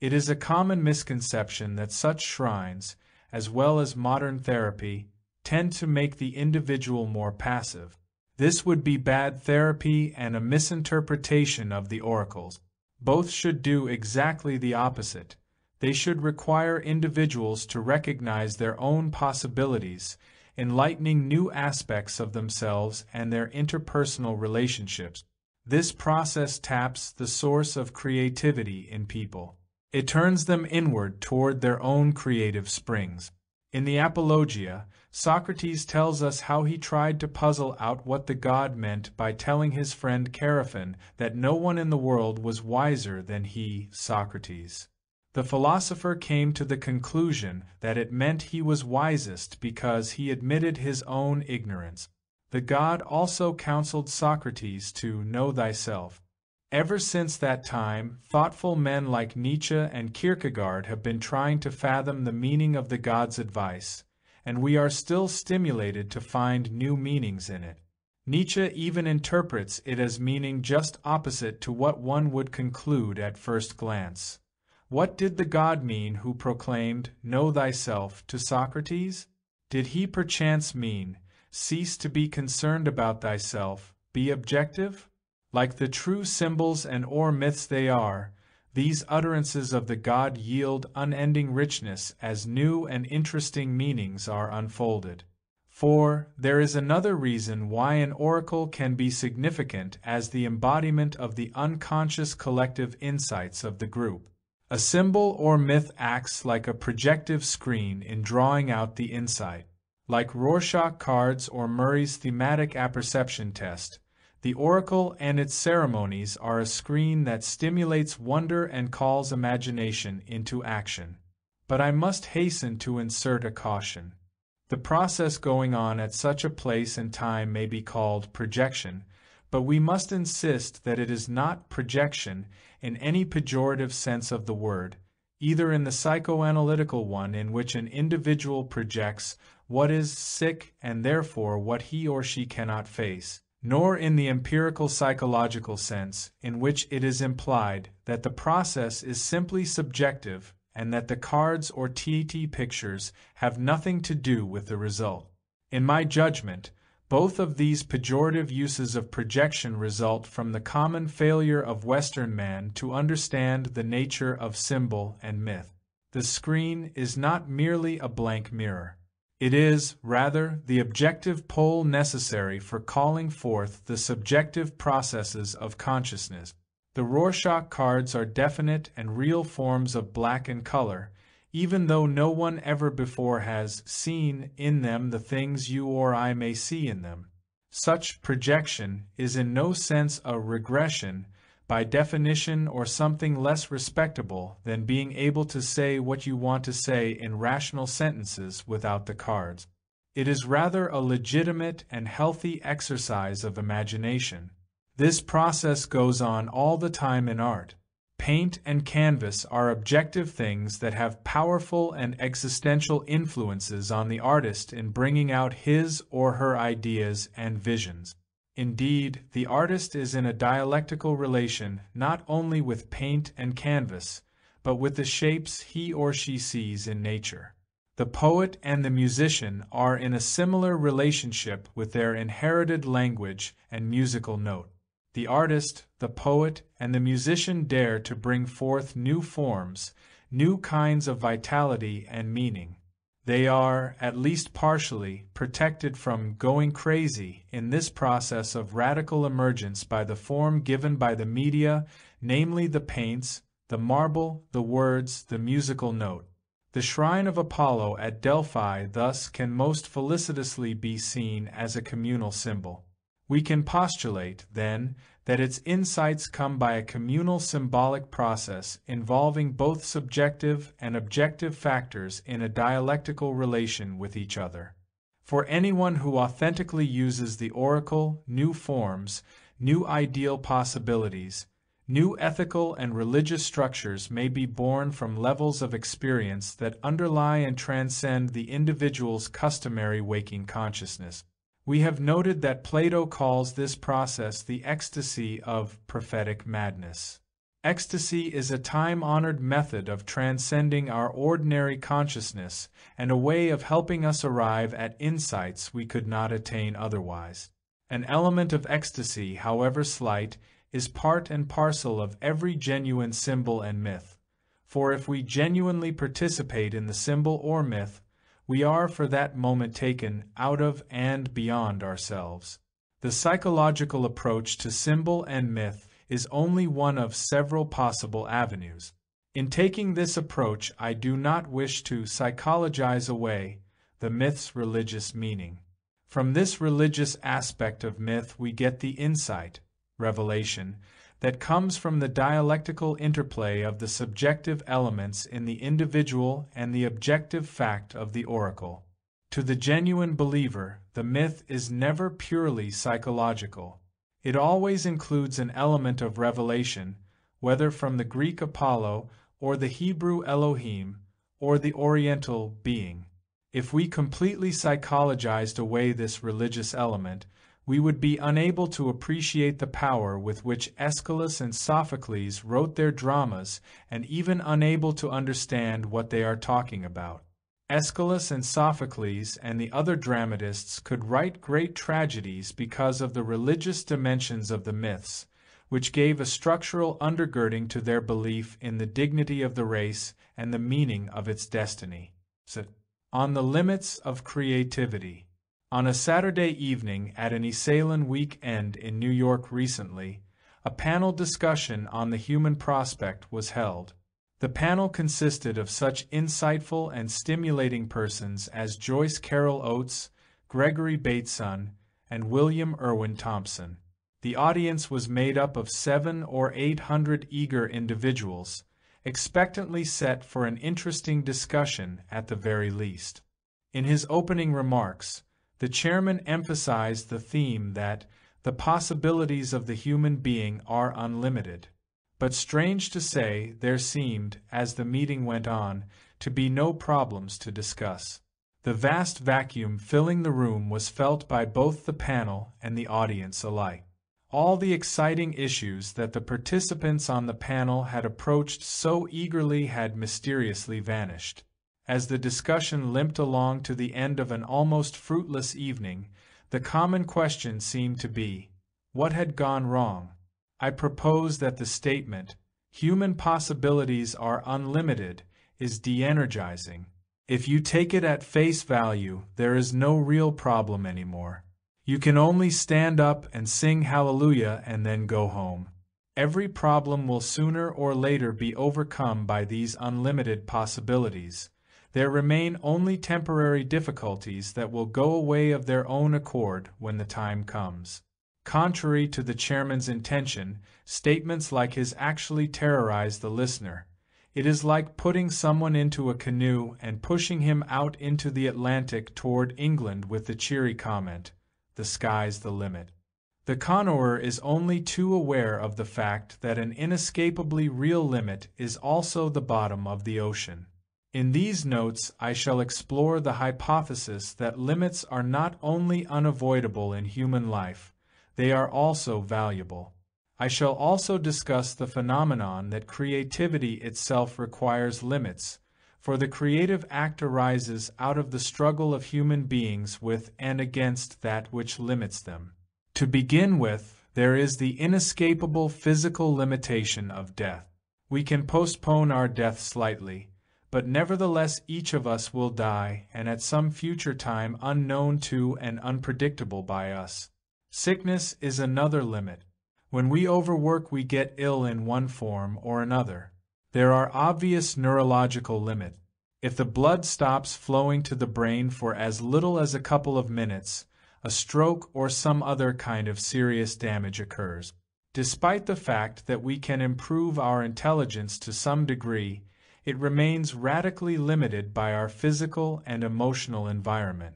It is a common misconception that such shrines, as well as modern therapy, tend to make the individual more passive. This would be bad therapy and a misinterpretation of the oracles. Both should do exactly the opposite. They should require individuals to recognize their own possibilities, enlightening new aspects of themselves and their interpersonal relationships. This process taps the source of creativity in people. It turns them inward toward their own creative springs. In the Apologia, Socrates tells us how he tried to puzzle out what the god meant by telling his friend Chaerephon that no one in the world was wiser than he, Socrates. The philosopher came to the conclusion that it meant he was wisest because he admitted his own ignorance. The god also counseled Socrates to know thyself. Ever since that time, thoughtful men like Nietzsche and Kierkegaard have been trying to fathom the meaning of the god's advice, and we are still stimulated to find new meanings in it. Nietzsche even interprets it as meaning just opposite to what one would conclude at first glance. What did the god mean who proclaimed, "Know thyself," to Socrates? Did he perchance mean, "Cease to be concerned about thyself, be objective"? Like the true symbols and or myths they are, these utterances of the god yield unending richness as new and interesting meanings are unfolded. For there is another reason why an oracle can be significant as the embodiment of the unconscious collective insights of the group. A symbol or myth acts like a projective screen in drawing out the insight. Like Rorschach cards or Murray's thematic apperception test, the oracle and its ceremonies are a screen that stimulates wonder and calls imagination into action. But I must hasten to insert a caution. The process going on at such a place and time may be called projection, but we must insist that it is not projection in any pejorative sense of the word, either in the psychoanalytical one in which an individual projects what is sick and therefore what he or she cannot face, nor in the empirical psychological sense in which it is implied that the process is simply subjective and that the cards or TT pictures have nothing to do with the result. In my judgment, both of these pejorative uses of projection result from the common failure of Western man to understand the nature of symbol and myth. The screen is not merely a blank mirror. It is, rather, the objective pole necessary for calling forth the subjective processes of consciousness. The Rorschach cards are definite and real forms of black and color, even though no one ever before has seen in them the things you or I may see in them. Such projection is in no sense a regression, by definition, or something less respectable than being able to say what you want to say in rational sentences without the cards. It is rather a legitimate and healthy exercise of imagination. This process goes on all the time in art. Paint and canvas are objective things that have powerful and existential influences on the artist in bringing out his or her ideas and visions. Indeed, the artist is in a dialectical relation not only with paint and canvas, but with the shapes he or she sees in nature. The poet and the musician are in a similar relationship with their inherited language and musical note. The artist, the poet, and the musician dare to bring forth new forms, new kinds of vitality and meaning. They are, at least partially, protected from going crazy in this process of radical emergence by the form given by the media, namely the paints, the marble, the words, the musical note. The shrine of Apollo at Delphi thus can most felicitously be seen as a communal symbol. We can postulate, then, that its insights come by a communal symbolic process involving both subjective and objective factors in a dialectical relation with each other. For anyone who authentically uses the oracle, new forms, new ideal possibilities, new ethical and religious structures may be born from levels of experience that underlie and transcend the individual's customary waking consciousness. We have noted that Plato calls this process the ecstasy of prophetic madness. Ecstasy is a time-honored method of transcending our ordinary consciousness and a way of helping us arrive at insights we could not attain otherwise. An element of ecstasy, however slight, is part and parcel of every genuine symbol and myth. for if we genuinely participate in the symbol or myth, we are for that moment taken out of and beyond ourselves. The psychological approach to symbol and myth is only one of several possible avenues. In taking this approach, I do not wish to psychologize away the myth's religious meaning. From this religious aspect of myth we get the insight, revelation, that comes from the dialectical interplay of the subjective elements in the individual and the objective fact of the oracle. To the genuine believer, the myth is never purely psychological. It always includes an element of revelation, whether from the Greek Apollo or the Hebrew Elohim or the Oriental being. If we completely psychologized away this religious element, we would be unable to appreciate the power with which Aeschylus and Sophocles wrote their dramas and even unable to understand what they are talking about. Aeschylus and Sophocles and the other dramatists could write great tragedies because of the religious dimensions of the myths, which gave a structural undergirding to their belief in the dignity of the race and the meaning of its destiny. On the limits of creativity. On a Saturday evening at an Esalen week-end in New York recently, a panel discussion on the human prospect was held. The panel consisted of such insightful and stimulating persons as Joyce Carol Oates, Gregory Bateson, and William Irwin Thompson. The audience was made up of 700 or 800 eager individuals, expectantly set for an interesting discussion at the very least. In his opening remarks, the chairman emphasized the theme that the possibilities of the human being are unlimited. But strange to say, there seemed, as the meeting went on, to be no problems to discuss. The vast vacuum filling the room was felt by both the panel and the audience alike. All the exciting issues that the participants on the panel had approached so eagerly had mysteriously vanished. As the discussion limped along to the end of an almost fruitless evening, the common question seemed to be, what had gone wrong? I propose that the statement, human possibilities are unlimited, is de-energizing. If you take it at face value, there is no real problem anymore. You can only stand up and sing hallelujah and then go home. Every problem will sooner or later be overcome by these unlimited possibilities. There remain only temporary difficulties that will go away of their own accord when the time comes. Contrary to the chairman's intention, statements like his actually terrorize the listener. It is like putting someone into a canoe and pushing him out into the Atlantic toward England with the cheery comment, "The sky's the limit." The connoisseur is only too aware of the fact that an inescapably real limit is also the bottom of the ocean. In these notes I shall explore the hypothesis that limits are not only unavoidable in human life, they are also valuable. I shall also discuss the phenomenon that creativity itself requires limits, for the creative act arises out of the struggle of human beings with and against that which limits them. To begin with, there is the inescapable physical limitation of death. We can postpone our death slightly, but nevertheless each of us will die, and at some future time unknown to and unpredictable by us. Sickness is another limit. When we overwork, we get ill in one form or another. There are obvious neurological limits. If the blood stops flowing to the brain for as little as a couple of minutes, a stroke or some other kind of serious damage occurs. Despite the fact that we can improve our intelligence to some degree, it remains radically limited by our physical and emotional environment.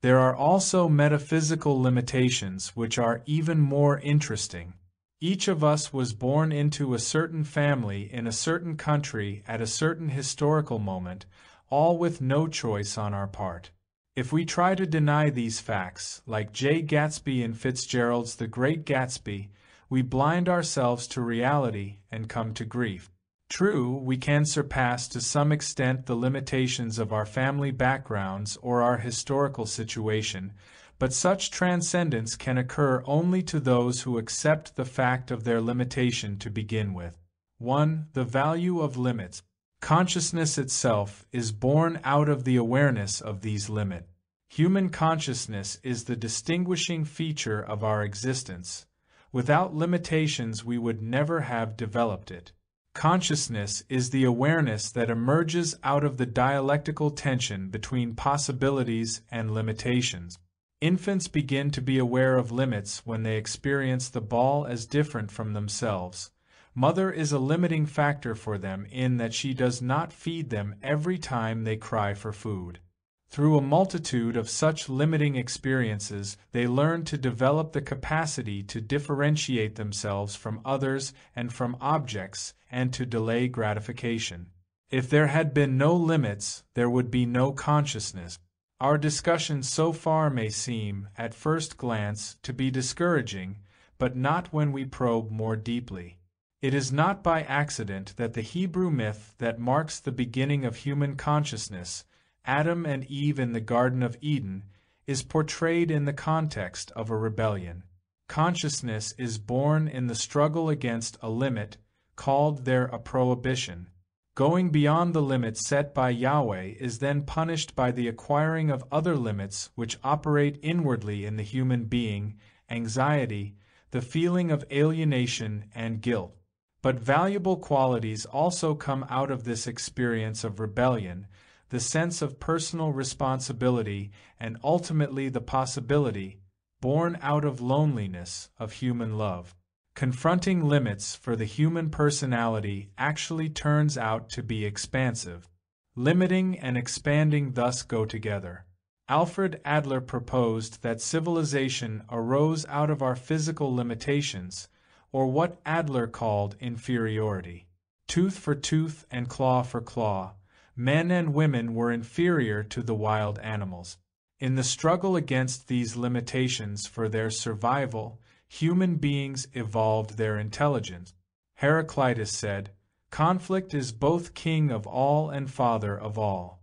There are also metaphysical limitations which are even more interesting. Each of us was born into a certain family in a certain country at a certain historical moment, all with no choice on our part. If we try to deny these facts, like J. Gatsby in Fitzgerald's The Great Gatsby, we blind ourselves to reality and come to grief. True, we can surpass to some extent the limitations of our family backgrounds or our historical situation, but such transcendence can occur only to those who accept the fact of their limitation to begin with. 1. The value of limits. Consciousness itself is born out of the awareness of these limits. Human consciousness is the distinguishing feature of our existence. Without limitations, we would never have developed it. Consciousness is the awareness that emerges out of the dialectical tension between possibilities and limitations. Infants begin to be aware of limits when they experience the ball as different from themselves. Mother is a limiting factor for them in that she does not feed them every time they cry for food. Through a multitude of such limiting experiences, they learn to develop the capacity to differentiate themselves from others and from objects, and to delay gratification. If there had been no limits, there would be no consciousness. Our discussion so far may seem, at first glance, to be discouraging, but not when we probe more deeply. It is not by accident that the Hebrew myth that marks the beginning of human consciousness, Adam and Eve in the Garden of Eden, is portrayed in the context of a rebellion. Consciousness is born in the struggle against a limit, called there a prohibition. Going beyond the limits set by Yahweh is then punished by the acquiring of other limits which operate inwardly in the human being, anxiety, the feeling of alienation and guilt. But valuable qualities also come out of this experience of rebellion, the sense of personal responsibility, and ultimately the possibility, born out of loneliness, of human love. Confronting limits for the human personality actually turns out to be expansive. Limiting and expanding thus go together. Alfred Adler proposed that civilization arose out of our physical limitations, or what Adler called inferiority. Tooth for tooth and claw for claw, men and women were inferior to the wild animals. In the struggle against these limitations for their survival, human beings evolved their intelligence. Heraclitus said, "Conflict is both king of all and father of all."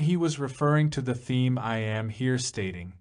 He was referring to the theme I am here stating.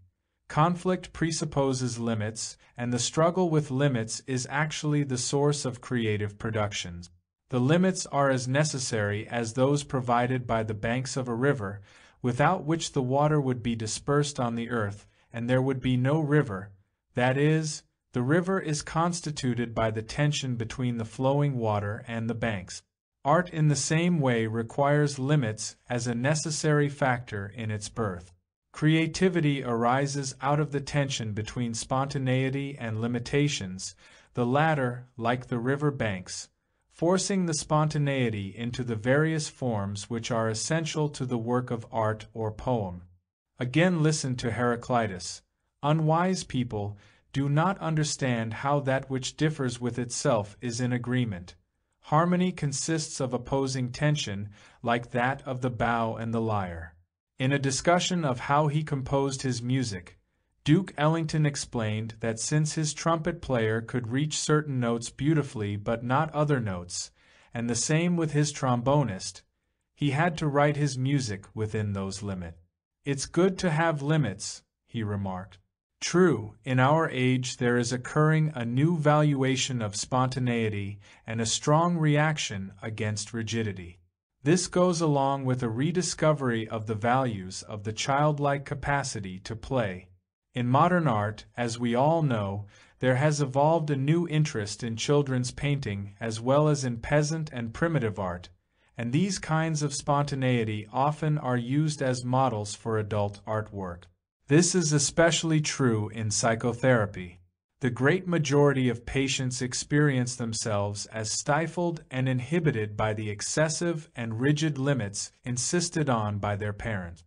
Conflict presupposes limits, and the struggle with limits is actually the source of creative productions. The limits are as necessary as those provided by the banks of a river, without which the water would be dispersed on the earth, and there would be no river. That is, the river is constituted by the tension between the flowing water and the banks. Art in the same way requires limits as a necessary factor in its birth. Creativity arises out of the tension between spontaneity and limitations, the latter, like the river banks, forcing the spontaneity into the various forms which are essential to the work of art or poem. Again listen to Heraclitus. Unwise people do not understand how that which differs with itself is in agreement. Harmony consists of opposing tension, like that of the bow and the lyre. In a discussion of how he composed his music, Duke Ellington explained that since his trumpet player could reach certain notes beautifully but not other notes, and the same with his trombonist, he had to write his music within those limits. "It's good to have limits," he remarked. True, in our age there is occurring a new valuation of spontaneity and a strong reaction against rigidity. This goes along with a rediscovery of the values of the childlike capacity to play. In modern art, as we all know, there has evolved a new interest in children's painting as well as in peasant and primitive art, and these kinds of spontaneity often are used as models for adult artwork. This is especially true in psychotherapy. The great majority of patients experience themselves as stifled and inhibited by the excessive and rigid limits insisted on by their parents.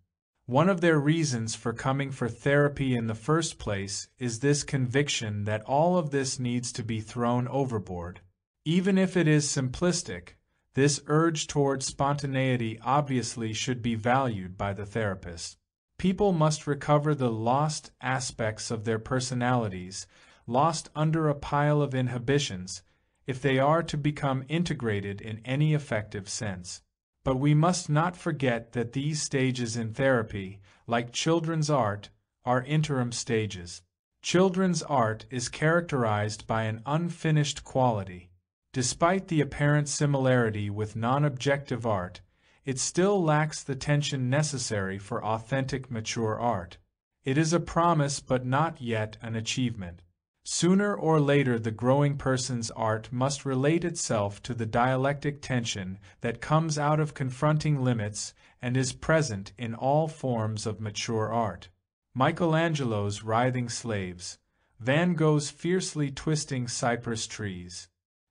One of their reasons for coming for therapy in the first place is this conviction that all of this needs to be thrown overboard. Even if it is simplistic, this urge toward spontaneity obviously should be valued by the therapist. People must recover the lost aspects of their personalities, lost under a pile of inhibitions, if they are to become integrated in any effective sense. But we must not forget that these stages in therapy, like children's art, are interim stages. Children's art is characterized by an unfinished quality. Despite the apparent similarity with non-objective art, it still lacks the tension necessary for authentic mature art. It is a promise but not yet an achievement. Sooner or later the growing person's art must relate itself to the dialectic tension that comes out of confronting limits and is present in all forms of mature art. Michelangelo's writhing slaves, Van Gogh's fiercely twisting cypress trees,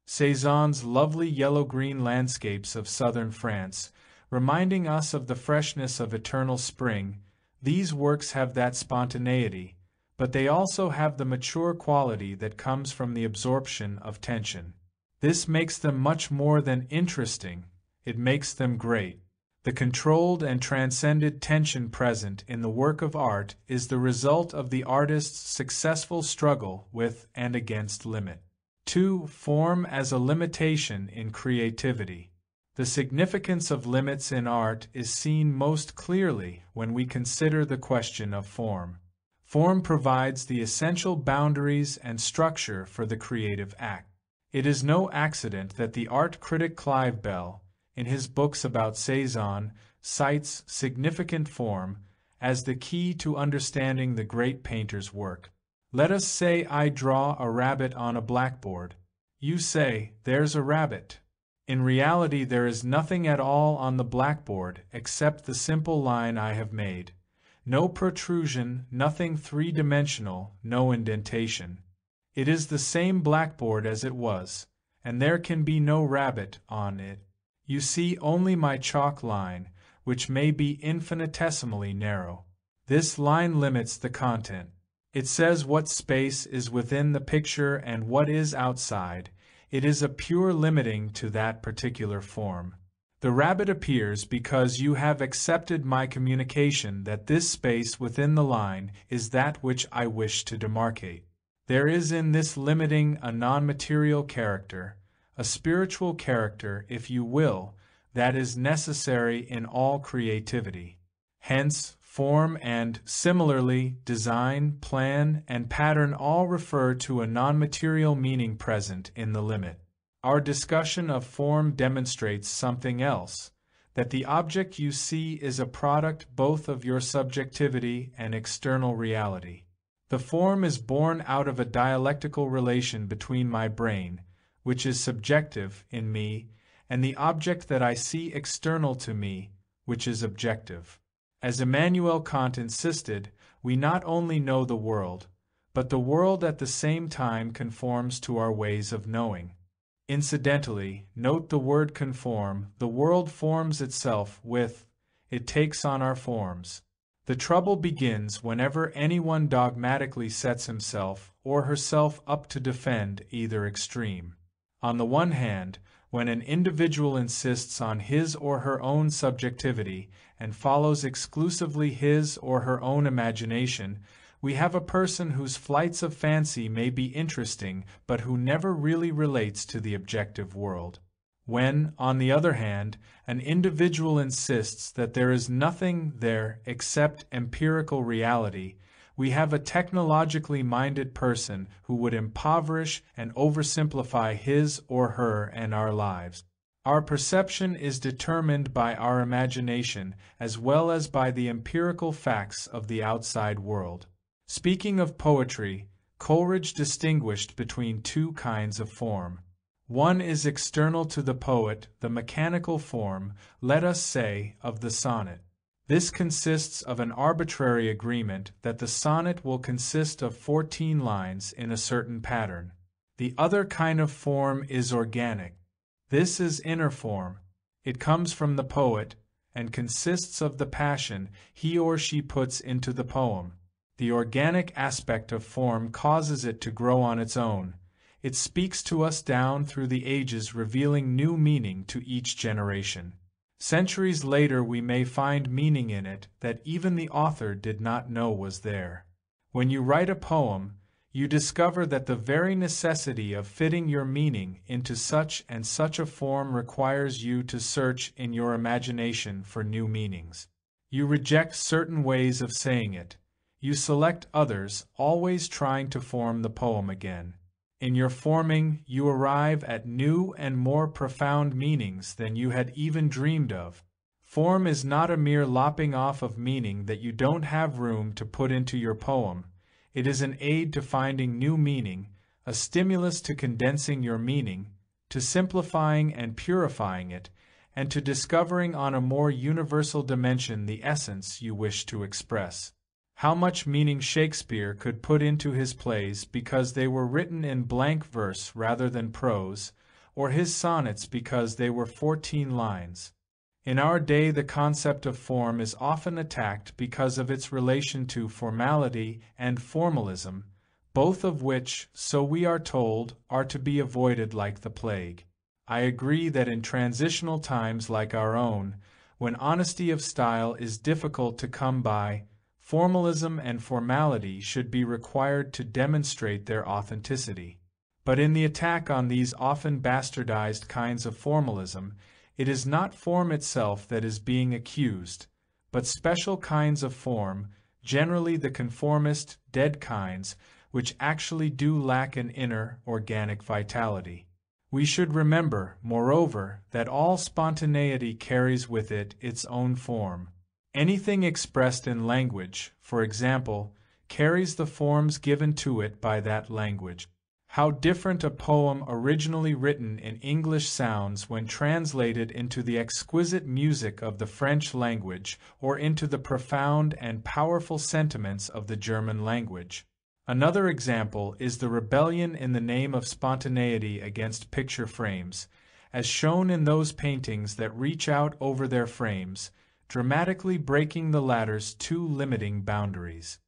Cézanne's lovely yellow-green landscapes of southern France, reminding us of the freshness of eternal spring. These works have that spontaneity, but they also have the mature quality that comes from the absorption of tension. This makes them much more than interesting, it makes them great. The controlled and transcended tension present in the work of art is the result of the artist's successful struggle with and against limit. 2. Form as a limitation in creativity. The significance of limits in art is seen most clearly when we consider the question of form. Form provides the essential boundaries and structure for the creative act. It is no accident that the art critic Clive Bell, in his books about Cézanne, cites significant form as the key to understanding the great painter's work. Let us say I draw a rabbit on a blackboard. You say, "There's a rabbit." In reality, there is nothing at all on the blackboard except the simple line I have made. No protrusion, nothing three-dimensional, no indentation. It is the same blackboard as it was, and there can be no rabbit on it. You see only my chalk line, which may be infinitesimally narrow. This line limits the content. It says what space is within the picture and what is outside. It is a pure limiting to that particular form. The rabbit appears because you have accepted my communication that this space within the line is that which I wish to demarcate. There is in this limiting a non-material character, a spiritual character, if you will, that is necessary in all creativity. Hence, form and, similarly, design, plan, and pattern all refer to a non-material meaning present in the limit. Our discussion of form demonstrates something else, that the object you see is a product both of your subjectivity and external reality. The form is born out of a dialectical relation between my brain, which is subjective in me, and the object that I see external to me, which is objective. As Immanuel Kant insisted, we not only know the world, but the world at the same time conforms to our ways of knowing. Incidentally, note the word conform. The world forms itself with, it takes on our forms. The trouble begins whenever anyone dogmatically sets himself or herself up to defend either extreme. On the one hand, when an individual insists on his or her own subjectivity and follows exclusively his or her own imagination, we have a person whose flights of fancy may be interesting but who never really relates to the objective world. When, on the other hand, an individual insists that there is nothing there except empirical reality, we have a technologically minded person who would impoverish and oversimplify his or her and our lives. Our perception is determined by our imagination as well as by the empirical facts of the outside world. Speaking of poetry, Coleridge distinguished between two kinds of form. One is external to the poet, the mechanical form, let us say, of the sonnet. This consists of an arbitrary agreement that the sonnet will consist of 14 lines in a certain pattern. The other kind of form is organic. This is inner form. It comes from the poet and consists of the passion he or she puts into the poem. The organic aspect of form causes it to grow on its own. It speaks to us down through the ages, revealing new meaning to each generation. Centuries later we may find meaning in it that even the author did not know was there. When you write a poem, you discover that the very necessity of fitting your meaning into such and such a form requires you to search in your imagination for new meanings. You reject certain ways of saying it. You select others, always trying to form the poem again. In your forming, you arrive at new and more profound meanings than you had even dreamed of. Form is not a mere lopping off of meaning that you don't have room to put into your poem. It is an aid to finding new meaning, a stimulus to condensing your meaning, to simplifying and purifying it, and to discovering on a more universal dimension the essence you wish to express. How much meaning Shakespeare could put into his plays because they were written in blank verse rather than prose, or his sonnets because they were 14 lines. In our day, the concept of form is often attacked because of its relation to formality and formalism, both of which, so we are told, are to be avoided like the plague. I agree that in transitional times like our own, when honesty of style is difficult to come by, formalism and formality should be required to demonstrate their authenticity. But in the attack on these often bastardized kinds of formalism, it is not form itself that is being accused, but special kinds of form, generally the conformist, dead kinds, which actually do lack an inner, organic vitality. We should remember, moreover, that all spontaneity carries with it its own form. Anything expressed in language, for example, carries the forms given to it by that language. How different a poem originally written in English sounds when translated into the exquisite music of the French language or into the profound and powerful sentiments of the German language. Another example is the rebellion in the name of spontaneity against picture frames, as shown in those paintings that reach out over their frames, dramatically breaking the latter's two limiting boundaries.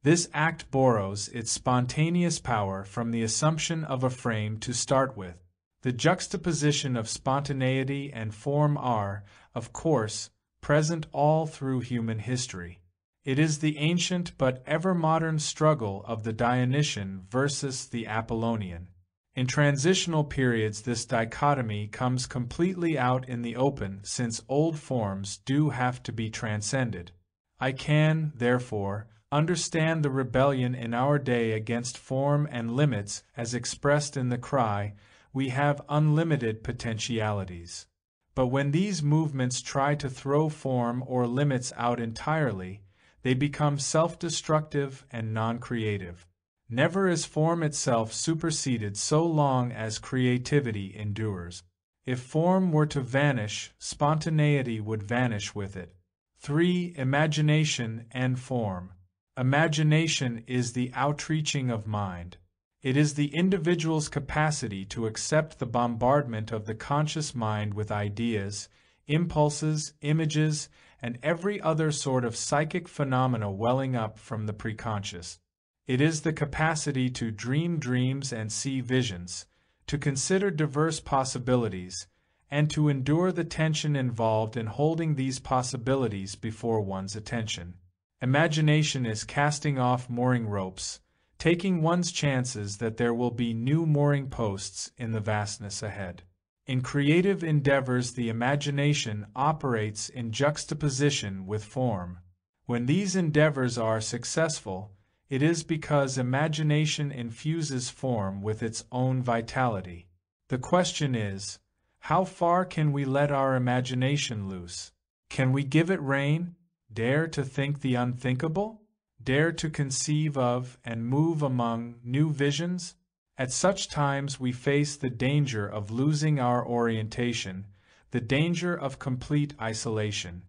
This act borrows its spontaneous power from the assumption of a frame to start with. The juxtaposition of spontaneity and form are, of course, present all through human history. It is the ancient but ever-modern struggle of the Dionysian versus the Apollonian. In transitional periods, this dichotomy comes completely out in the open since old forms do have to be transcended. I can, therefore, understand the rebellion in our day against form and limits as expressed in the cry, "We have unlimited potentialities." But when these movements try to throw form or limits out entirely, they become self-destructive and non-creative. Never is form itself superseded so long as creativity endures. If form were to vanish, spontaneity would vanish with it. 3. Imagination and form. Imagination is the outreaching of mind. It is the individual's capacity to accept the bombardment of the conscious mind with ideas, impulses, images, and every other sort of psychic phenomena welling up from the preconscious. It is the capacity to dream dreams and see visions, to consider diverse possibilities, and to endure the tension involved in holding these possibilities before one's attention. Imagination is casting off mooring ropes, taking one's chances that there will be new mooring posts in the vastness ahead. In creative endeavors, the imagination operates in juxtaposition with form. When these endeavors are successful, it is because imagination infuses form with its own vitality. The question is, how far can we let our imagination loose? Can we give it rein? Dare to think the unthinkable? Dare to conceive of and move among new visions? At such times we face the danger of losing our orientation, the danger of complete isolation.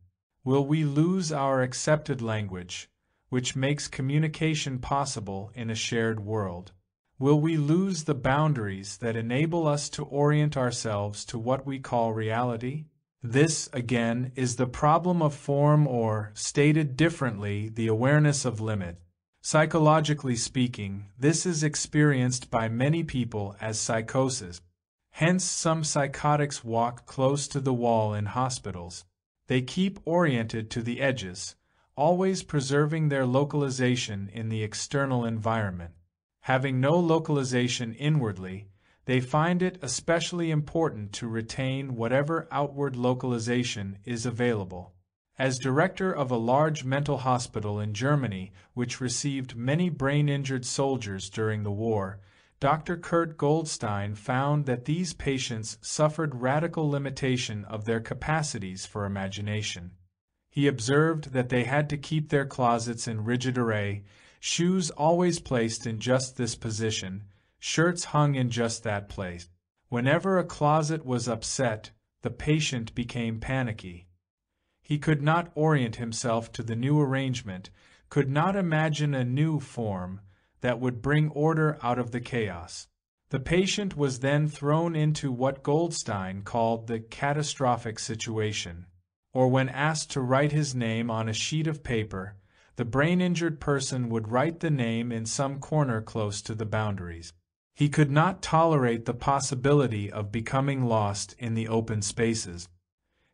Will we lose our accepted language, which makes communication possible in a shared world? Will we lose the boundaries that enable us to orient ourselves to what we call reality? This, again, is the problem of form or, stated differently, the awareness of limit. Psychologically speaking, this is experienced by many people as psychosis. Hence, some psychotics walk close to the wall in hospitals. They keep oriented to the edges, always preserving their localization in the external environment. Having no localization inwardly, they find it especially important to retain whatever outward localization is available. As director of a large mental hospital in Germany, which received many brain-injured soldiers during the war, Dr. Kurt Goldstein found that these patients suffered radical limitation of their capacities for imagination. He observed that they had to keep their closets in rigid array, shoes always placed in just this position, shirts hung in just that place. Whenever a closet was upset, the patient became panicky. He could not orient himself to the new arrangement, could not imagine a new form that would bring order out of the chaos. The patient was then thrown into what Goldstein called the catastrophic situation, or when asked to write his name on a sheet of paper, the brain-injured person would write the name in some corner close to the boundaries. He could not tolerate the possibility of becoming lost in the open spaces.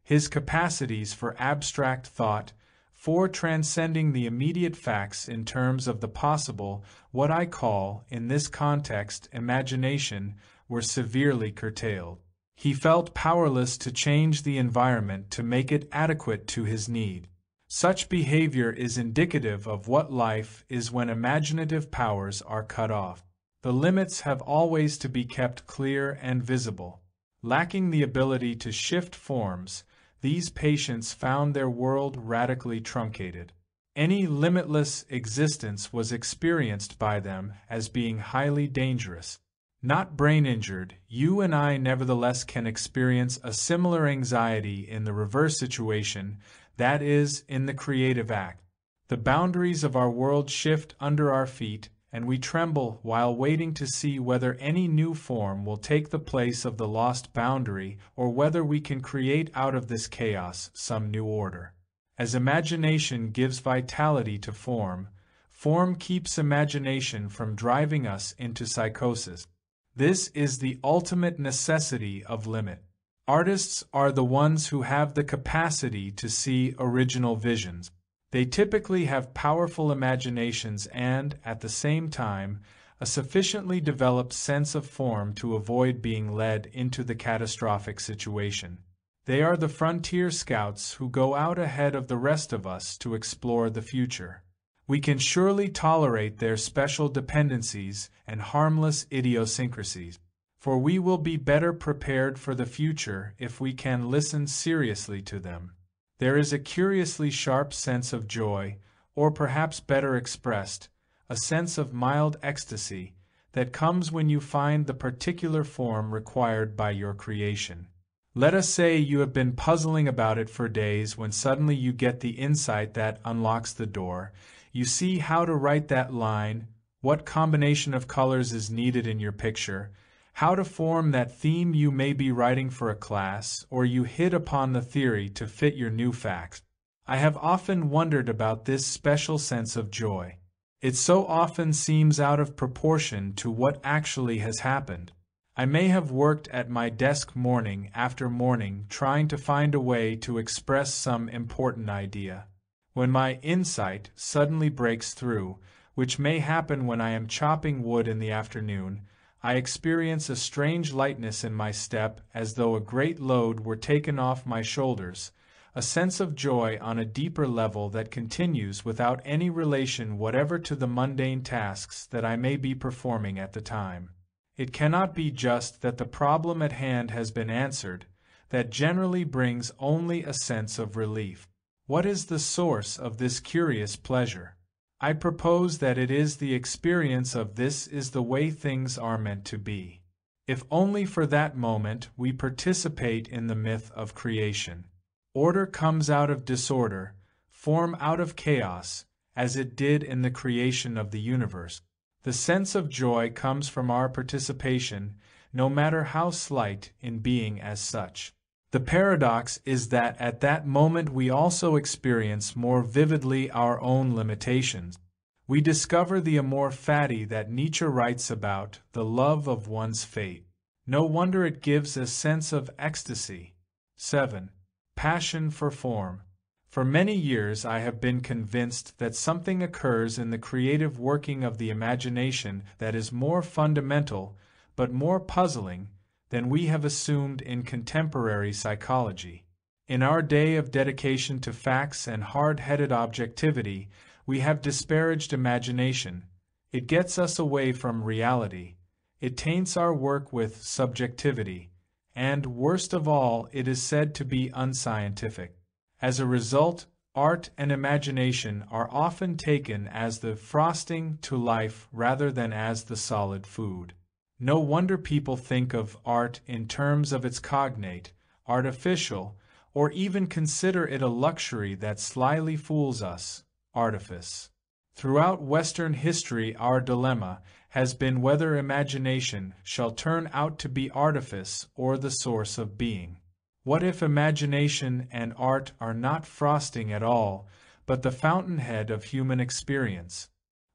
His capacities for abstract thought, for transcending the immediate facts in terms of the possible, what I call, in this context, imagination, were severely curtailed. He felt powerless to change the environment to make it adequate to his need. Such behavior is indicative of what life is when imaginative powers are cut off. The limits have always to be kept clear and visible. Lacking the ability to shift forms, these patients found their world radically truncated. Any limitless existence was experienced by them as being highly dangerous. Not brain-injured, you and I nevertheless can experience a similar anxiety in the reverse situation, that is, in the creative act. The boundaries of our world shift under our feet, and we tremble while waiting to see whether any new form will take the place of the lost boundary or whether we can create out of this chaos some new order. As imagination gives vitality to form, form keeps imagination from driving us into psychosis. This is the ultimate necessity of limit. Artists are the ones who have the capacity to see original visions. They typically have powerful imaginations and, at the same time, a sufficiently developed sense of form to avoid being led into the catastrophic situation. They are the frontier scouts who go out ahead of the rest of us to explore the future. We can surely tolerate their special dependencies and harmless idiosyncrasies, for we will be better prepared for the future if we can listen seriously to them. There is a curiously sharp sense of joy, or perhaps better expressed, a sense of mild ecstasy, that comes when you find the particular form required by your creation. Let us say you have been puzzling about it for days when suddenly you get the insight that unlocks the door. You see how to write that line, what combination of colors is needed in your picture, how to form that theme you may be writing for a class, or you hit upon the theory to fit your new facts. I have often wondered about this special sense of joy. It so often seems out of proportion to what actually has happened. I may have worked at my desk morning after morning trying to find a way to express some important idea. When my insight suddenly breaks through, which may happen when I am chopping wood in the afternoon, I experience a strange lightness in my step as though a great load were taken off my shoulders, a sense of joy on a deeper level that continues without any relation whatever to the mundane tasks that I may be performing at the time. It cannot be just that the problem at hand has been answered, that generally brings only a sense of relief. What is the source of this curious pleasure? I propose that it is the experience of this is the way things are meant to be. If only for that moment we participate in the myth of creation. Order comes out of disorder, form out of chaos, as it did in the creation of the universe. The sense of joy comes from our participation, no matter how slight, in being as such. The paradox is that at that moment we also experience more vividly our own limitations. We discover the amor fati that Nietzsche writes about, the love of one's fate. No wonder it gives a sense of ecstasy. 7. Passion for form. For many years I have been convinced that something occurs in the creative working of the imagination that is more fundamental, but more puzzling, than we have assumed in contemporary psychology. In our day of dedication to facts and hard-headed objectivity, we have disparaged imagination. It gets us away from reality. It taints our work with subjectivity, and, worst of all, it is said to be unscientific. As a result, art and imagination are often taken as the frosting to life rather than as the solid food. No wonder people think of art in terms of its cognate, artificial, or even consider it a luxury that slyly fools us, artifice. Throughout Western history, our dilemma has been whether imagination shall turn out to be artifice or the source of being. What if imagination and art are not frosting at all, but the fountainhead of human experience?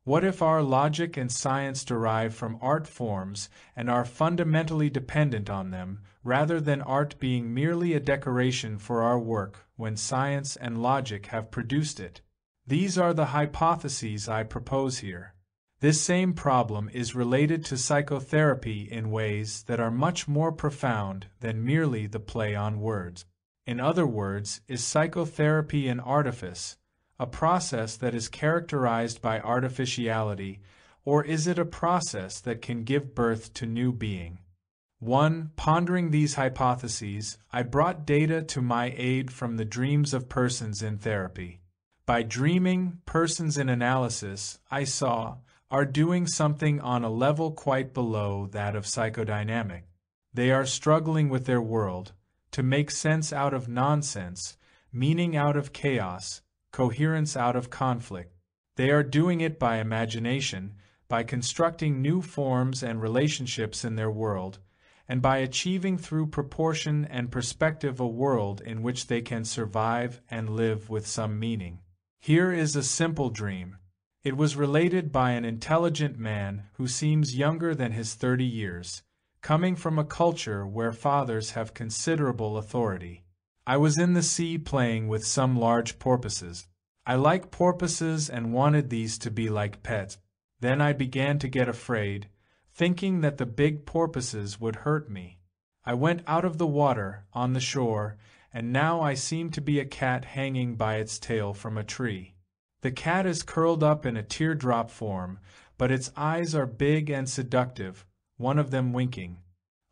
What if our logic and science derive from art forms and are fundamentally dependent on them, rather than art being merely a decoration for our work when science and logic have produced it? These are the hypotheses I propose here. This same problem is related to psychotherapy in ways that are much more profound than merely the play on words. In other words, is psychotherapy an artifice, a process that is characterized by artificiality, or is it a process that can give birth to new being? 1. Pondering these hypotheses, I brought data to my aid from the dreams of persons in therapy. By dreaming, persons in analysis, I saw, are doing something on a level quite below that of psychodynamic. They are struggling with their world, to make sense out of nonsense, meaning out of chaos, coherence out of conflict. They are doing it by imagination, by constructing new forms and relationships in their world, and by achieving through proportion and perspective a world in which they can survive and live with some meaning. Here is a simple dream. It was related by an intelligent man who seems younger than his 30 years, coming from a culture where fathers have considerable authority. I was in the sea playing with some large porpoises. I like porpoises and wanted these to be like pets. Then I began to get afraid, thinking that the big porpoises would hurt me. I went out of the water, on the shore, and now I seem to be a cat hanging by its tail from a tree. The cat is curled up in a teardrop form, but its eyes are big and seductive, one of them winking.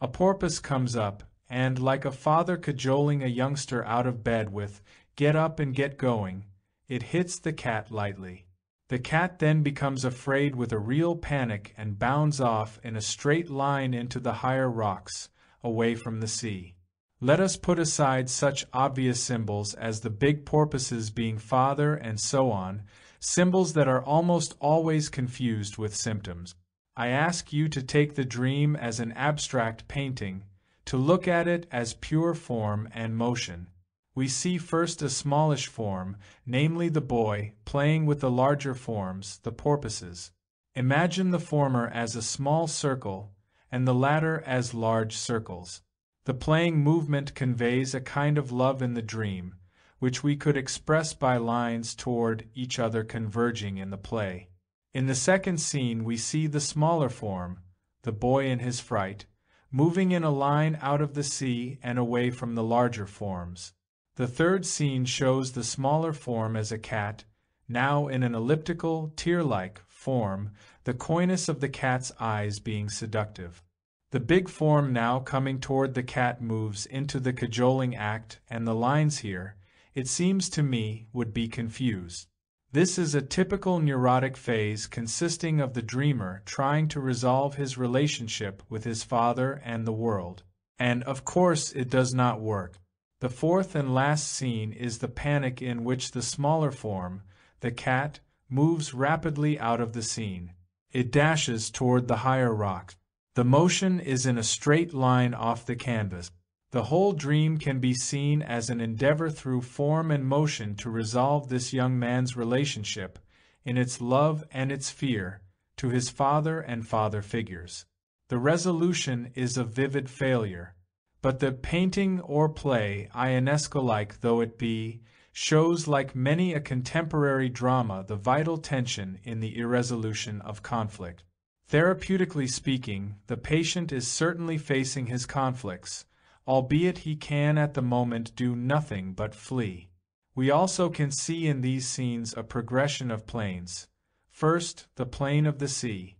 A porpoise comes up, and, like a father cajoling a youngster out of bed with, "Get up and get going," it hits the cat lightly. The cat then becomes afraid with a real panic and bounds off in a straight line into the higher rocks, away from the sea. Let us put aside such obvious symbols as the big porpoises being father and so on, symbols that are almost always confused with symptoms. I ask you to take the dream as an abstract painting, to look at it as pure form and motion. We see first a smallish form, namely the boy, playing with the larger forms, the porpoises. Imagine the former as a small circle, and the latter as large circles. The playing movement conveys a kind of love in the dream, which we could express by lines toward each other converging in the play. In the second scene we see the smaller form, the boy in his fright, moving in a line out of the sea and away from the larger forms. The third scene shows the smaller form as a cat, now in an elliptical, tear-like form, the coyness of the cat's eyes being seductive. The big form now coming toward the cat moves into the cajoling act, and the lines here, it seems to me, would be confused. This is a typical neurotic phase consisting of the dreamer trying to resolve his relationship with his father and the world. And, of course, it does not work. The fourth and last scene is the panic in which the smaller form, the cat, moves rapidly out of the scene. It dashes toward the higher rock. The motion is in a straight line off the canvas. The whole dream can be seen as an endeavor through form and motion to resolve this young man's relationship, in its love and its fear, to his father and father figures. The resolution is a vivid failure, but the painting or play, Ionesco-like though it be, shows like many a contemporary drama the vital tension in the irresolution of conflict. Therapeutically speaking, the patient is certainly facing his conflicts, albeit he can at the moment do nothing but flee. We also can see in these scenes a progression of planes. First, the plane of the sea.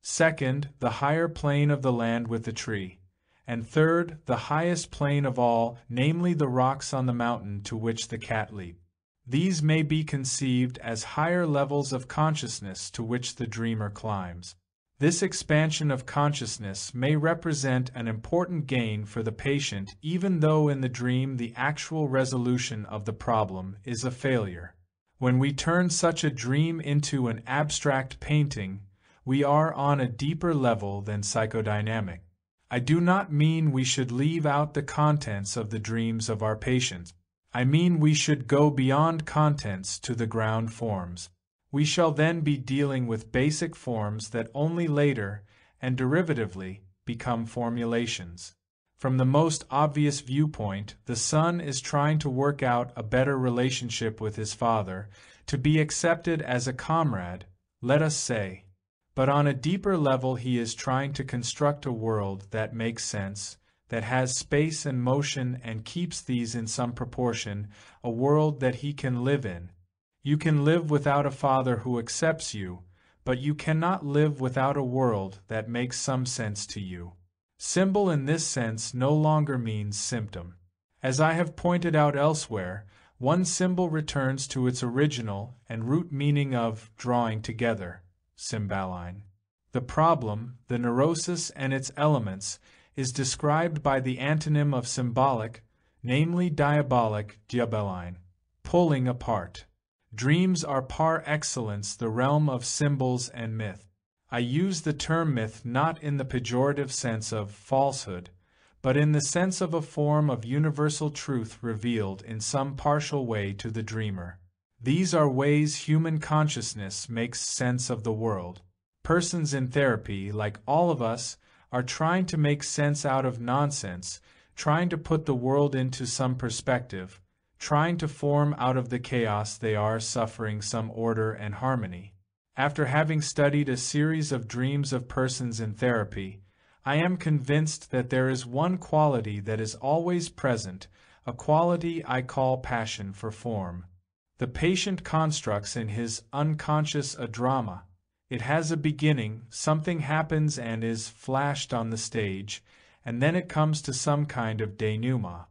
Second, the higher plane of the land with the tree. And third, the highest plane of all, namely the rocks on the mountain to which the cat leaped. These may be conceived as higher levels of consciousness to which the dreamer climbs. This expansion of consciousness may represent an important gain for the patient even though in the dream the actual resolution of the problem is a failure. When we turn such a dream into an abstract painting, we are on a deeper level than psychodynamic. I do not mean we should leave out the contents of the dreams of our patients. I mean we should go beyond contents to the ground forms. We shall then be dealing with basic forms that only later, and derivatively, become formulations. From the most obvious viewpoint, the son is trying to work out a better relationship with his father, to be accepted as a comrade, let us say. But on a deeper level he is trying to construct a world that makes sense, that has space and motion and keeps these in some proportion, a world that he can live in. You can live without a father who accepts you, but you cannot live without a world that makes some sense to you. Symbol in this sense no longer means symptom. As I have pointed out elsewhere, one symbol returns to its original and root meaning of drawing together, cymbaline. The problem, the neurosis and its elements, is described by the antonym of symbolic, namely diabolic, diabeline, pulling apart. Dreams are par excellence the realm of symbols and myth. I use the term myth not in the pejorative sense of falsehood, but in the sense of a form of universal truth revealed in some partial way to the dreamer. These are ways human consciousness makes sense of the world. Persons in therapy, like all of us, are trying to make sense out of nonsense, trying to put the world into some perspective, trying to form out of the chaos they are suffering some order and harmony. After having studied a series of dreams of persons in therapy, I am convinced that there is one quality that is always present, a quality I call passion for form. The patient constructs in his unconscious a drama. It has a beginning, something happens and is flashed on the stage, and then it comes to some kind of denouement.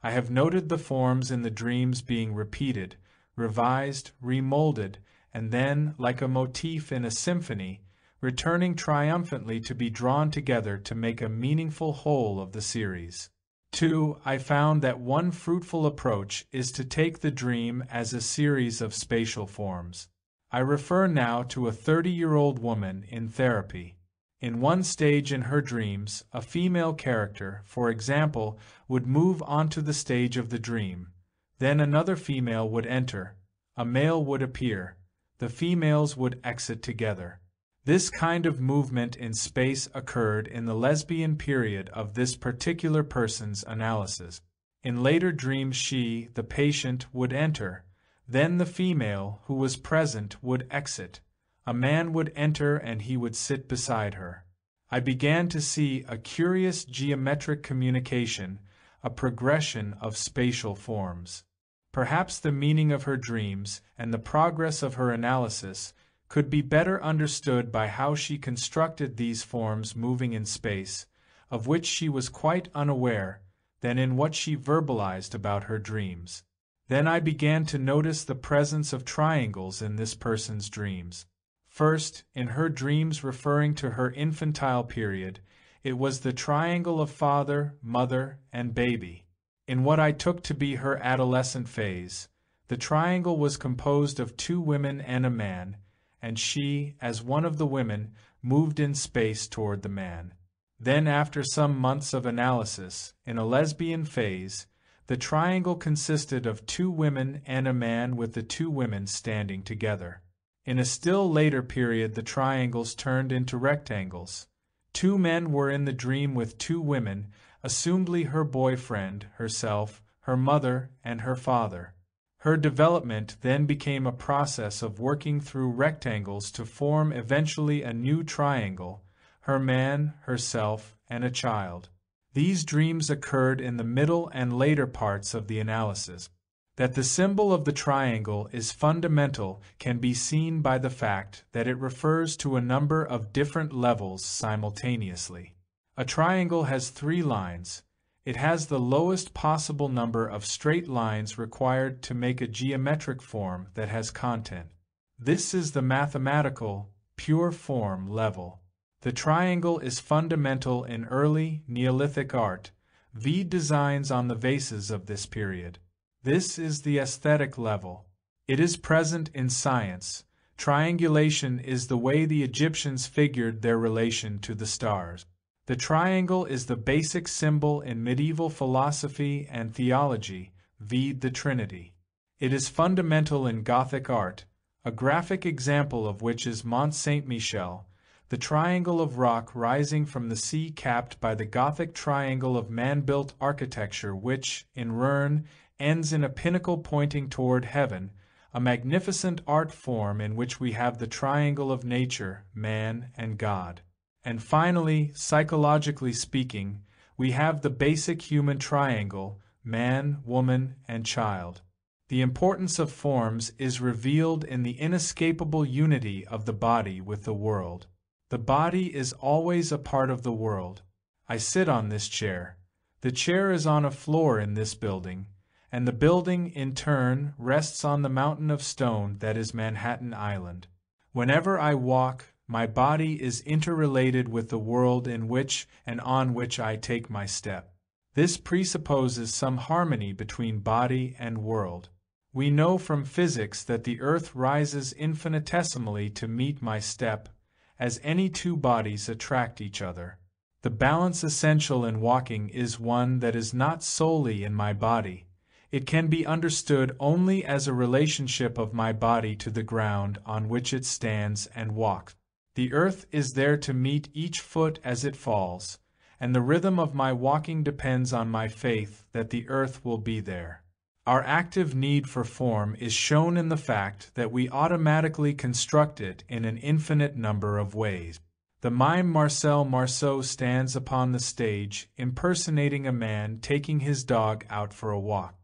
I have noted the forms in the dreams being repeated, revised, remolded, and then, like a motif in a symphony, returning triumphantly to be drawn together to make a meaningful whole of the series. 2. I found that one fruitful approach is to take the dream as a series of spatial forms. I refer now to a 30-year-old woman in therapy. In one stage in her dreams, a female character, for example, would move onto the stage of the dream. Then another female would enter. A male would appear. The females would exit together. This kind of movement in space occurred in the lesbian period of this particular person's analysis. In later dreams she, the patient, would enter. Then the female, who was present, would exit. A man would enter and he would sit beside her. I began to see a curious geometric communication, a progression of spatial forms. Perhaps the meaning of her dreams and the progress of her analysis could be better understood by how she constructed these forms moving in space, of which she was quite unaware, than in what she verbalized about her dreams. Then I began to notice the presence of triangles in this person's dreams. First, in her dreams referring to her infantile period, it was the triangle of father, mother, and baby. In what I took to be her adolescent phase, the triangle was composed of 2 women and a man, and she, as one of the women, moved in space toward the man. Then, after some months of analysis, in a lesbian phase, the triangle consisted of 2 women and a man with the 2 women standing together. In a still later period the triangles turned into rectangles. 2 men were in the dream with 2 women, assumedly her boyfriend, herself, her mother, and her father. Her development then became a process of working through rectangles to form eventually a new triangle, her man, herself, and a child. These dreams occurred in the middle and later parts of the analysis. That the symbol of the triangle is fundamental can be seen by the fact that it refers to a number of different levels simultaneously. A triangle has 3 lines. It has the lowest possible number of straight lines required to make a geometric form that has content. This is the mathematical, pure form level. The triangle is fundamental in early Neolithic art, v designs on the vases of this period. This is the aesthetic level. It is present in science. Triangulation is the way the Egyptians figured their relation to the stars. The triangle is the basic symbol in medieval philosophy and theology, vide the Trinity. It is fundamental in Gothic art, a graphic example of which is Mont Saint-Michel, the triangle of rock rising from the sea capped by the Gothic triangle of man-built architecture which, in Rouen, ends in a pinnacle pointing toward heaven, a magnificent art form in which we have the triangle of nature, man, and God. And finally, psychologically speaking, we have the basic human triangle, man, woman, and child. The importance of forms is revealed in the inescapable unity of the body with the world. The body is always a part of the world. I sit on this chair. The chair is on a floor in this building, and the building, in turn, rests on the mountain of stone that is Manhattan Island. Whenever I walk, my body is interrelated with the world in which and on which I take my step. This presupposes some harmony between body and world. We know from physics that the earth rises infinitesimally to meet my step, as any 2 bodies attract each other. The balance essential in walking is one that is not solely in my body. It can be understood only as a relationship of my body to the ground on which it stands and walks. The earth is there to meet each foot as it falls, and the rhythm of my walking depends on my faith that the earth will be there. Our active need for form is shown in the fact that we automatically construct it in an infinite number of ways. The mime Marcel Marceau stands upon the stage impersonating a man taking his dog out for a walk.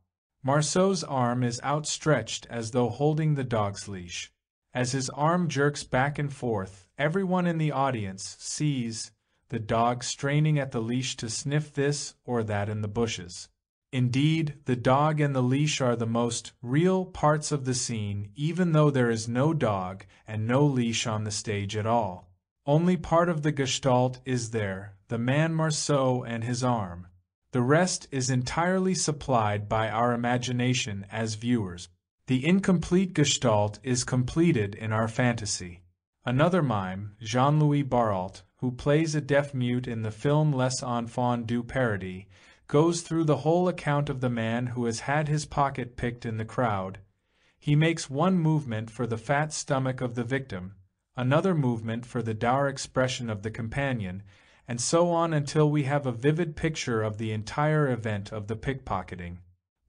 Marceau's arm is outstretched as though holding the dog's leash. As his arm jerks back and forth, everyone in the audience sees the dog straining at the leash to sniff this or that in the bushes. Indeed, the dog and the leash are the most real parts of the scene, even though there is no dog and no leash on the stage at all. Only part of the gestalt is there, the man Marceau and his arm. The rest is entirely supplied by our imagination as viewers. The incomplete gestalt is completed in our fantasy. Another mime, Jean-Louis Barrault, who plays a deaf-mute in the film Les Enfants du Paradis, goes through the whole account of the man who has had his pocket picked in the crowd. He makes one movement for the fat stomach of the victim, another movement for the dour expression of the companion, and so on until we have a vivid picture of the entire event of the pickpocketing.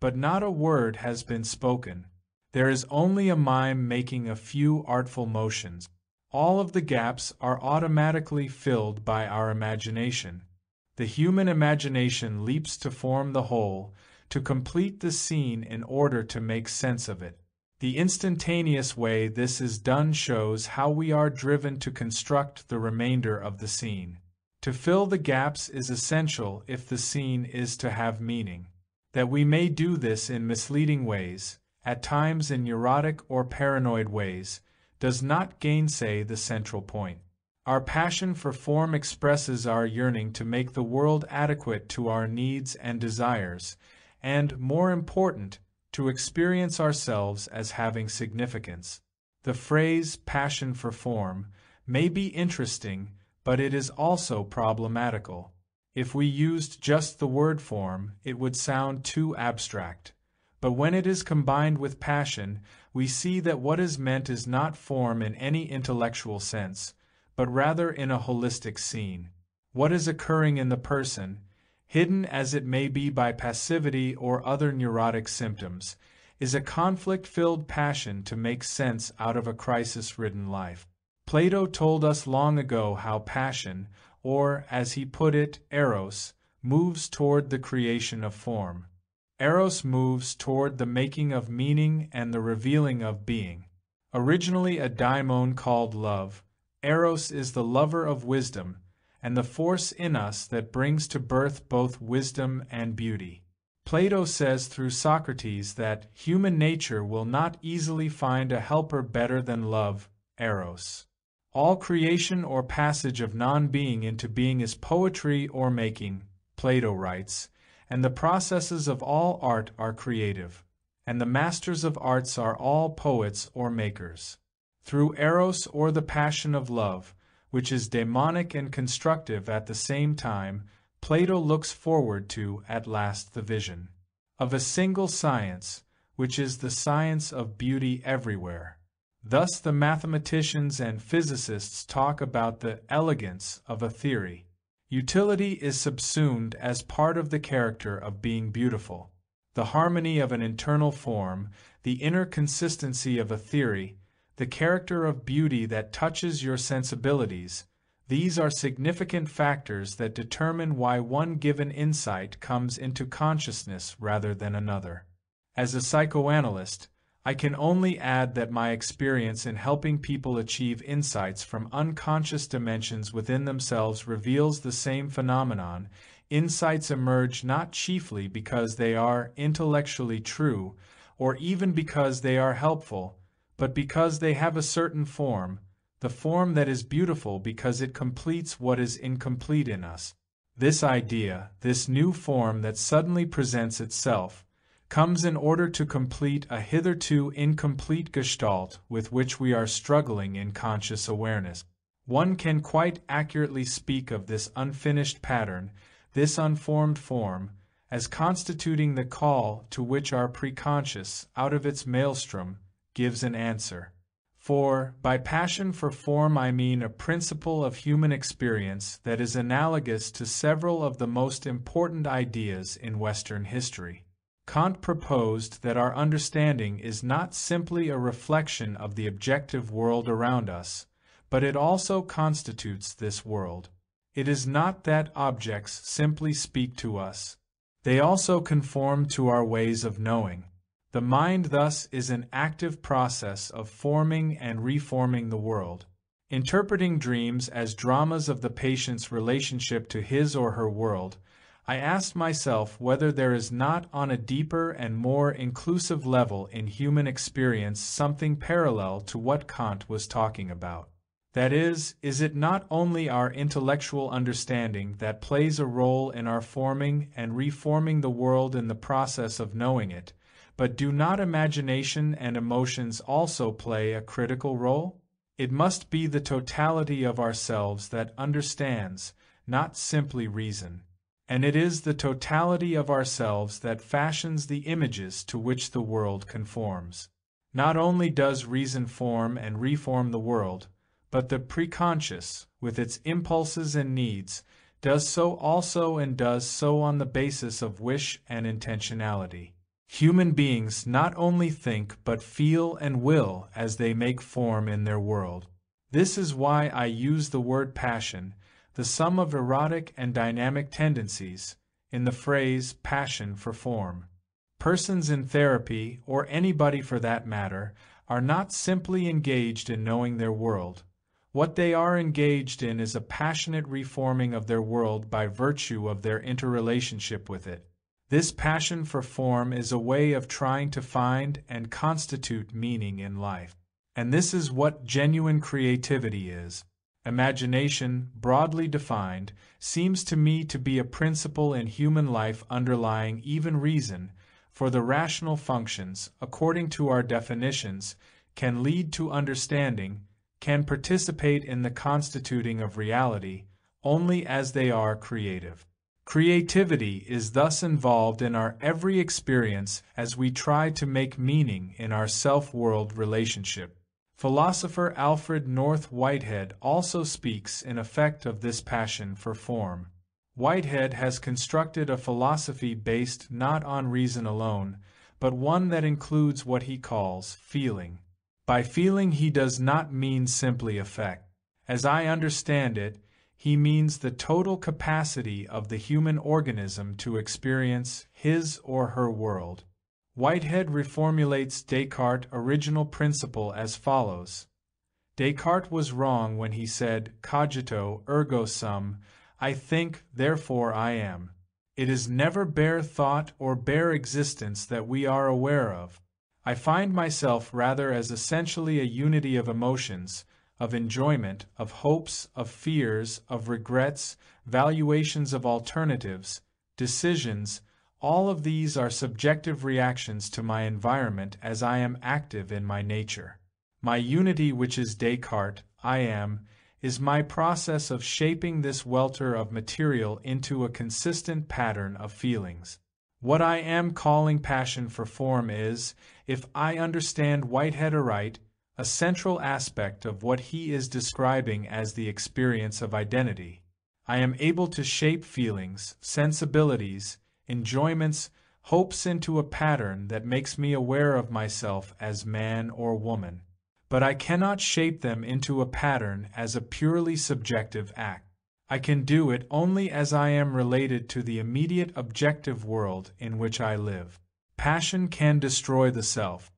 But not a word has been spoken. There is only a mime making a few artful motions. All of the gaps are automatically filled by our imagination. The human imagination leaps to form the whole, to complete the scene in order to make sense of it. The instantaneous way this is done shows how we are driven to construct the remainder of the scene. To fill the gaps is essential if the scene is to have meaning. That we may do this in misleading ways, at times in neurotic or paranoid ways, does not gainsay the central point. Our passion for form expresses our yearning to make the world adequate to our needs and desires, and, more important, to experience ourselves as having significance. The phrase passion for form may be interesting, but it is also problematical. If we used just the word form, it would sound too abstract. But when it is combined with passion, we see that what is meant is not form in any intellectual sense, but rather in a holistic scene. What is occurring in the person, hidden as it may be by passivity or other neurotic symptoms, is a conflict-filled passion to make sense out of a crisis-ridden life. Plato told us long ago how passion, or, as he put it, eros, moves toward the creation of form. Eros moves toward the making of meaning and the revealing of being. Originally a daimon called love, Eros is the lover of wisdom, and the force in us that brings to birth both wisdom and beauty. Plato says through Socrates that human nature will not easily find a helper better than love, Eros. All creation or passage of non-being into being is poetry or making, Plato writes, and the processes of all art are creative, and the masters of arts are all poets or makers. Through Eros or the passion of love, which is daemonic and constructive at the same time, Plato looks forward to, at last, the vision of a single science, which is the science of beauty everywhere. Thus the mathematicians and physicists talk about the elegance of a theory. Utility is subsumed as part of the character of being beautiful. The harmony of an internal form, the inner consistency of a theory, the character of beauty that touches your sensibilities, these are significant factors that determine why one given insight comes into consciousness rather than another. As a psychoanalyst, I can only add that my experience in helping people achieve insights from unconscious dimensions within themselves reveals the same phenomenon. Insights emerge not chiefly because they are intellectually true, or even because they are helpful, but because they have a certain form, the form that is beautiful because it completes what is incomplete in us. This idea, this new form that suddenly presents itself, comes in order to complete a hitherto incomplete gestalt with which we are struggling in conscious awareness. One can quite accurately speak of this unfinished pattern, this unformed form, as constituting the call to which our preconscious, out of its maelstrom, gives an answer. For, by passion for form I mean a principle of human experience that is analogous to several of the most important ideas in Western history. Kant proposed that our understanding is not simply a reflection of the objective world around us, but it also constitutes this world. It is not that objects simply speak to us. They also conform to our ways of knowing. The mind thus is an active process of forming and reforming the world. Interpreting dreams as dramas of the patient's relationship to his or her world, I asked myself whether there is not on a deeper and more inclusive level in human experience something parallel to what Kant was talking about. That is it not only our intellectual understanding that plays a role in our forming and reforming the world in the process of knowing it, but do not imagination and emotions also play a critical role? It must be the totality of ourselves that understands, not simply reason. And it is the totality of ourselves that fashions the images to which the world conforms. Not only does reason form and reform the world, but the preconscious, with its impulses and needs, does so also and does so on the basis of wish and intentionality. Human beings not only think but feel and will as they make form in their world. This is why I use the word passion, the sum of erotic and dynamic tendencies, in the phrase passion for form. Persons in therapy, or anybody for that matter, are not simply engaged in knowing their world. What they are engaged in is a passionate reforming of their world by virtue of their interrelationship with it. This passion for form is a way of trying to find and constitute meaning in life. And this is what genuine creativity is. Imagination, broadly defined, seems to me to be a principle in human life underlying even reason, for the rational functions, according to our definitions, can lead to understanding, can participate in the constituting of reality, only as they are creative. Creativity is thus involved in our every experience as we try to make meaning in our self-world relationship. Philosopher Alfred North Whitehead also speaks in effect of this passion for form. Whitehead has constructed a philosophy based not on reason alone, but one that includes what he calls feeling. By feeling he does not mean simply affect. As I understand it, he means the total capacity of the human organism to experience his or her world. Whitehead reformulates Descartes' original principle as follows. Descartes was wrong when he said, cogito ergo sum, I think, therefore I am. It is never bare thought or bare existence that we are aware of. I find myself rather as essentially a unity of emotions, of enjoyment, of hopes, of fears, of regrets, valuations of alternatives, decisions. All of these are subjective reactions to my environment as I am active in my nature. My unity, which is Descartes, I am, is my process of shaping this welter of material into a consistent pattern of feelings. What I am calling passion for form is, if I understand Whitehead aright, a central aspect of what he is describing as the experience of identity. I am able to shape feelings, sensibilities, enjoyments, hopes into a pattern that makes me aware of myself as man or woman. But I cannot shape them into a pattern as a purely subjective act. I can do it only as I am related to the immediate objective world in which I live. Passion can destroy the self.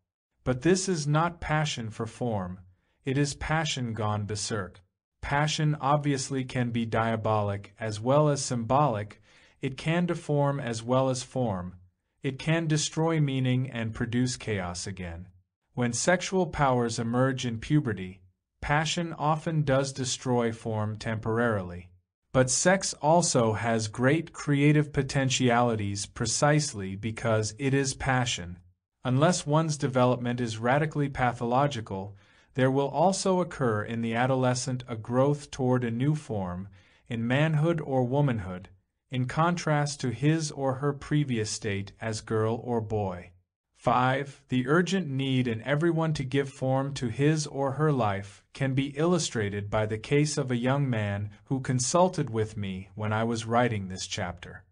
But this is not passion for form, it is passion gone berserk. Passion obviously can be diabolic as well as symbolic, it can deform as well as form, it can destroy meaning and produce chaos again. When sexual powers emerge in puberty, passion often does destroy form temporarily. But sex also has great creative potentialities precisely because it is passion. Unless one's development is radically pathological, there will also occur in the adolescent a growth toward a new form, in manhood or womanhood, in contrast to his or her previous state as girl or boy. 5. The urgent need in everyone to give form to his or her life can be illustrated by the case of a young man who consulted with me when I was writing this chapter.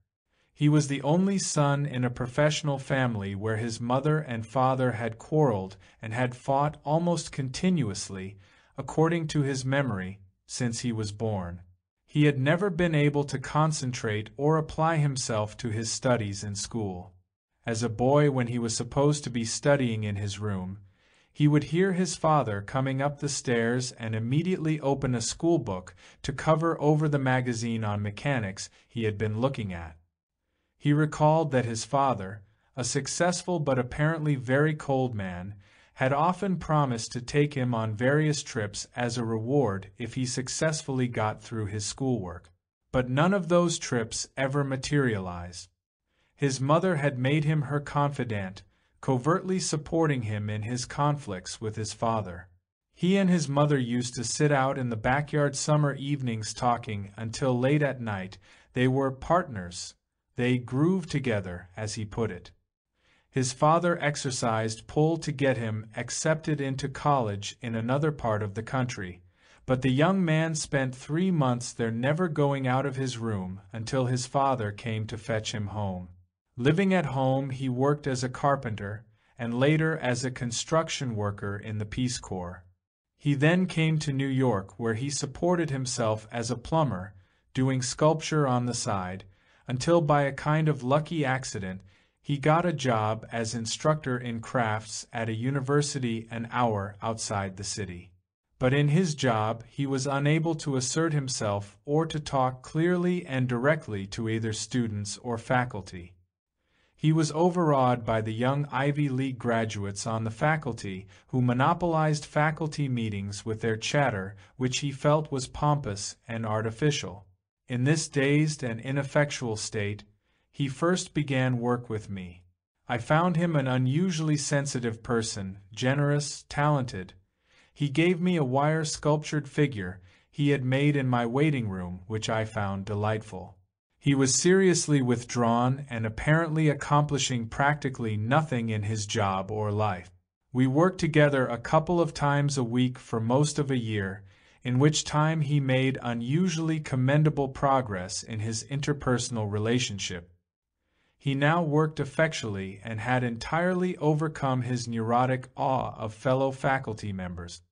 He was the only son in a professional family where his mother and father had quarreled and had fought almost continuously, according to his memory, since he was born. He had never been able to concentrate or apply himself to his studies in school. As a boy, when he was supposed to be studying in his room, he would hear his father coming up the stairs and immediately open a school book to cover over the magazine on mechanics he had been looking at. He recalled that his father, a successful but apparently very cold man, had often promised to take him on various trips as a reward if he successfully got through his schoolwork. But none of those trips ever materialized. His mother had made him her confidant, covertly supporting him in his conflicts with his father. He and his mother used to sit out in the backyard summer evenings talking until late at night. They were partners. They grooved together, as he put it. His father exercised pull to get him accepted into college in another part of the country, but the young man spent 3 months there, never going out of his room until his father came to fetch him home. Living at home, he worked as a carpenter and later as a construction worker in the Peace Corps. He then came to New York, where he supported himself as a plumber, doing sculpture on the side, until by a kind of lucky accident he got a job as instructor in crafts at a university an hour outside the city. But in his job he was unable to assert himself or to talk clearly and directly to either students or faculty. He was overawed by the young Ivy League graduates on the faculty who monopolized faculty meetings with their chatter, which he felt was pompous and artificial. In this dazed and ineffectual state, he first began work with me. I found him an unusually sensitive person, generous, talented. He gave me a wire-sculptured figure he had made in my waiting room, which I found delightful. He was seriously withdrawn and apparently accomplishing practically nothing in his job or life. We worked together a couple of times a week for most of a year, in which time he made unusually commendable progress in his interpersonal relationship. He now worked effectually and had entirely overcome his neurotic awe of fellow faculty members.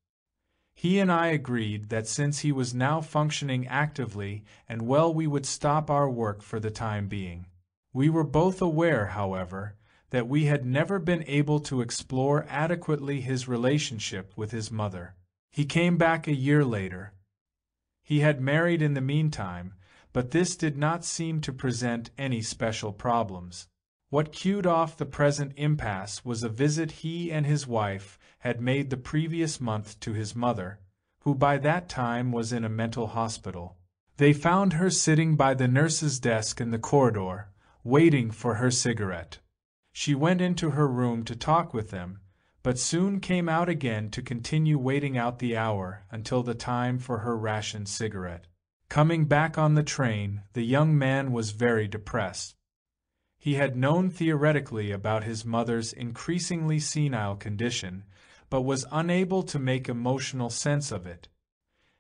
He and I agreed that since he was now functioning actively and well, we would stop our work for the time being. We were both aware, however, that we had never been able to explore adequately his relationship with his mother. He came back a year later. He had married in the meantime, but this did not seem to present any special problems. What cued off the present impasse was a visit he and his wife had made the previous month to his mother, who by that time was in a mental hospital. They found her sitting by the nurse's desk in the corridor, waiting for her cigarette. She went into her room to talk with them, but soon came out again to continue waiting out the hour until the time for her rationed cigarette. Coming back on the train, the young man was very depressed. He had known theoretically about his mother's increasingly senile condition, but was unable to make emotional sense of it.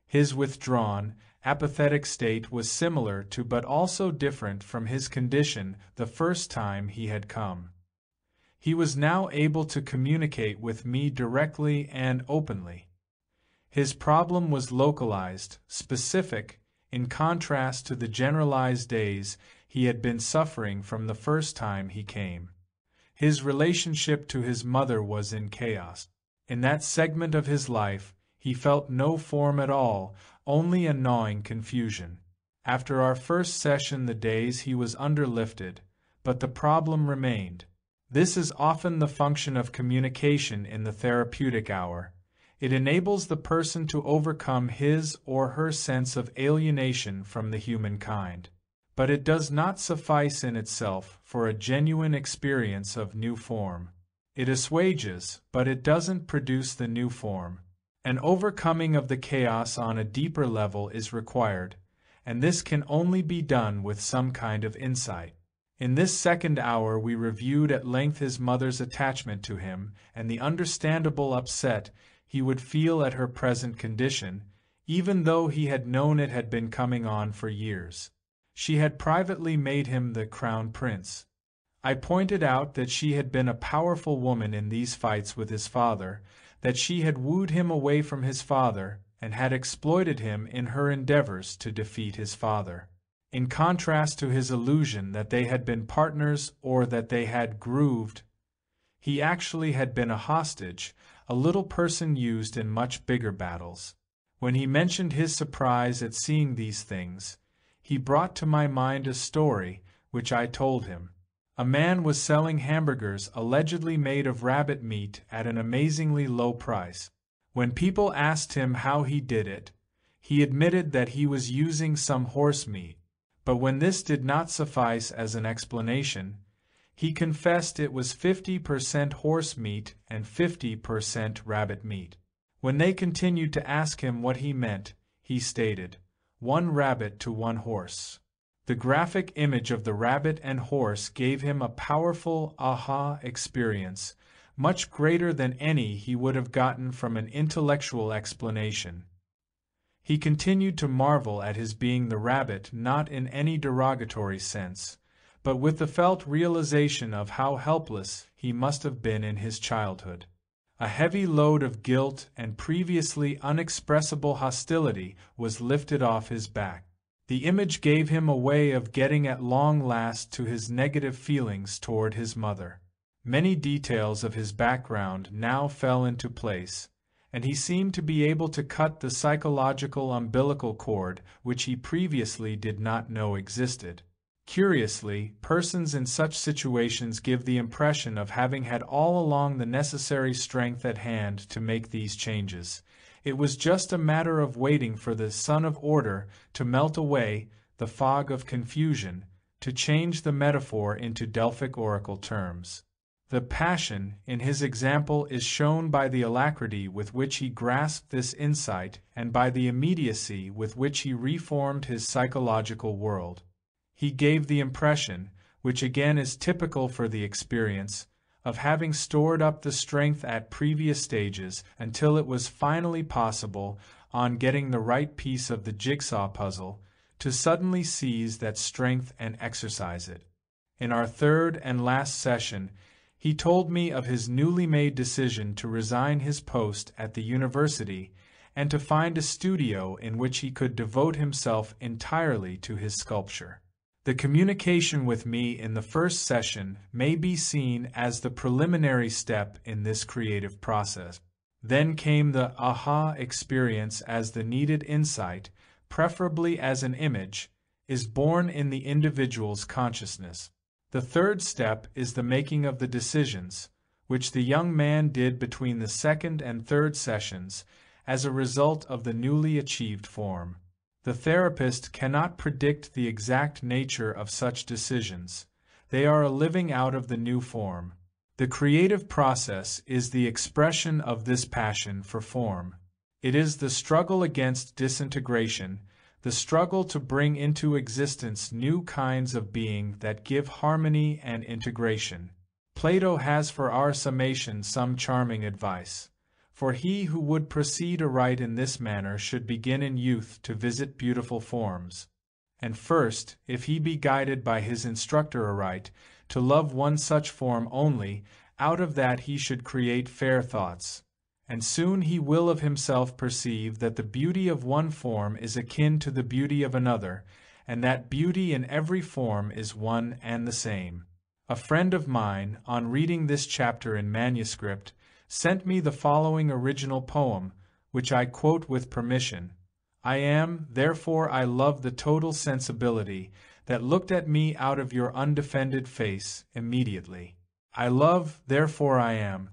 His withdrawn, apathetic state was similar to but also different from his condition the first time he had come. He was now able to communicate with me directly and openly. His problem was localized, specific, in contrast to the generalized days he had been suffering from the first time he came. His relationship to his mother was in chaos. In that segment of his life, he felt no form at all, only a gnawing confusion. After our first session the daze he was underlifted, but the problem remained. This is often the function of communication in the therapeutic hour. It enables the person to overcome his or her sense of alienation from the human kind. But it does not suffice in itself for a genuine experience of new form. It assuages, but it doesn't produce the new form. An overcoming of the chaos on a deeper level is required, and this can only be done with some kind of insight. In this second hour we reviewed at length his mother's attachment to him and the understandable upset he would feel at her present condition, even though he had known it had been coming on for years. She had privately made him the crown prince. I pointed out that she had been a powerful woman in these fights with his father, that she had wooed him away from his father and had exploited him in her endeavors to defeat his father. In contrast to his illusion that they had been partners or that they had grooved, he actually had been a hostage, a little person used in much bigger battles. When he mentioned his surprise at seeing these things, he brought to my mind a story which I told him. A man was selling hamburgers allegedly made of rabbit meat at an amazingly low price. When people asked him how he did it, he admitted that he was using some horse meat. But when this did not suffice as an explanation, he confessed it was 50% horse meat and 50% rabbit meat. When they continued to ask him what he meant, he stated, "1 rabbit to 1 horse." The graphic image of the rabbit and horse gave him a powerful aha experience, much greater than any he would have gotten from an intellectual explanation. He continued to marvel at his being the rabbit, not in any derogatory sense, but with the felt realization of how helpless he must have been in his childhood. A heavy load of guilt and previously unexpressible hostility was lifted off his back. The image gave him a way of getting at long last to his negative feelings toward his mother. Many details of his background now fell into place, and he seemed to be able to cut the psychological umbilical cord which he previously did not know existed. Curiously, persons in such situations give the impression of having had all along the necessary strength at hand to make these changes. It was just a matter of waiting for the sun of order to melt away the fog of confusion, to change the metaphor into Delphic oracle terms. The passion, in his example, is shown by the alacrity with which he grasped this insight and by the immediacy with which he reformed his psychological world. He gave the impression, which again is typical for the experience, of having stored up the strength at previous stages until it was finally possible, on getting the right piece of the jigsaw puzzle, to suddenly seize that strength and exercise it. In our third and last session, he told me of his newly made decision to resign his post at the university and to find a studio in which he could devote himself entirely to his sculpture. The communication with me in the first session may be seen as the preliminary step in this creative process. Then came the aha experience as the needed insight, preferably as an image, is born in the individual's consciousness. The third step is the making of the decisions, which the young man did between the second and third sessions as a result of the newly achieved form. The therapist cannot predict the exact nature of such decisions. They are a living out of the new form. The creative process is the expression of this passion for form. It is the struggle against disintegration, the struggle to bring into existence new kinds of being that give harmony and integration. Plato has for our summation some charming advice. For he who would proceed aright in this manner should begin in youth to visit beautiful forms. And first, if he be guided by his instructor aright, to love one such form only, out of that he should create fair thoughts. And soon he will of himself perceive that the beauty of one form is akin to the beauty of another, and that beauty in every form is one and the same. A friend of mine, on reading this chapter in manuscript, sent me the following original poem, which I quote with permission. I am, therefore I love the total sensibility that looked at me out of your undefended face immediately. I love, therefore I am,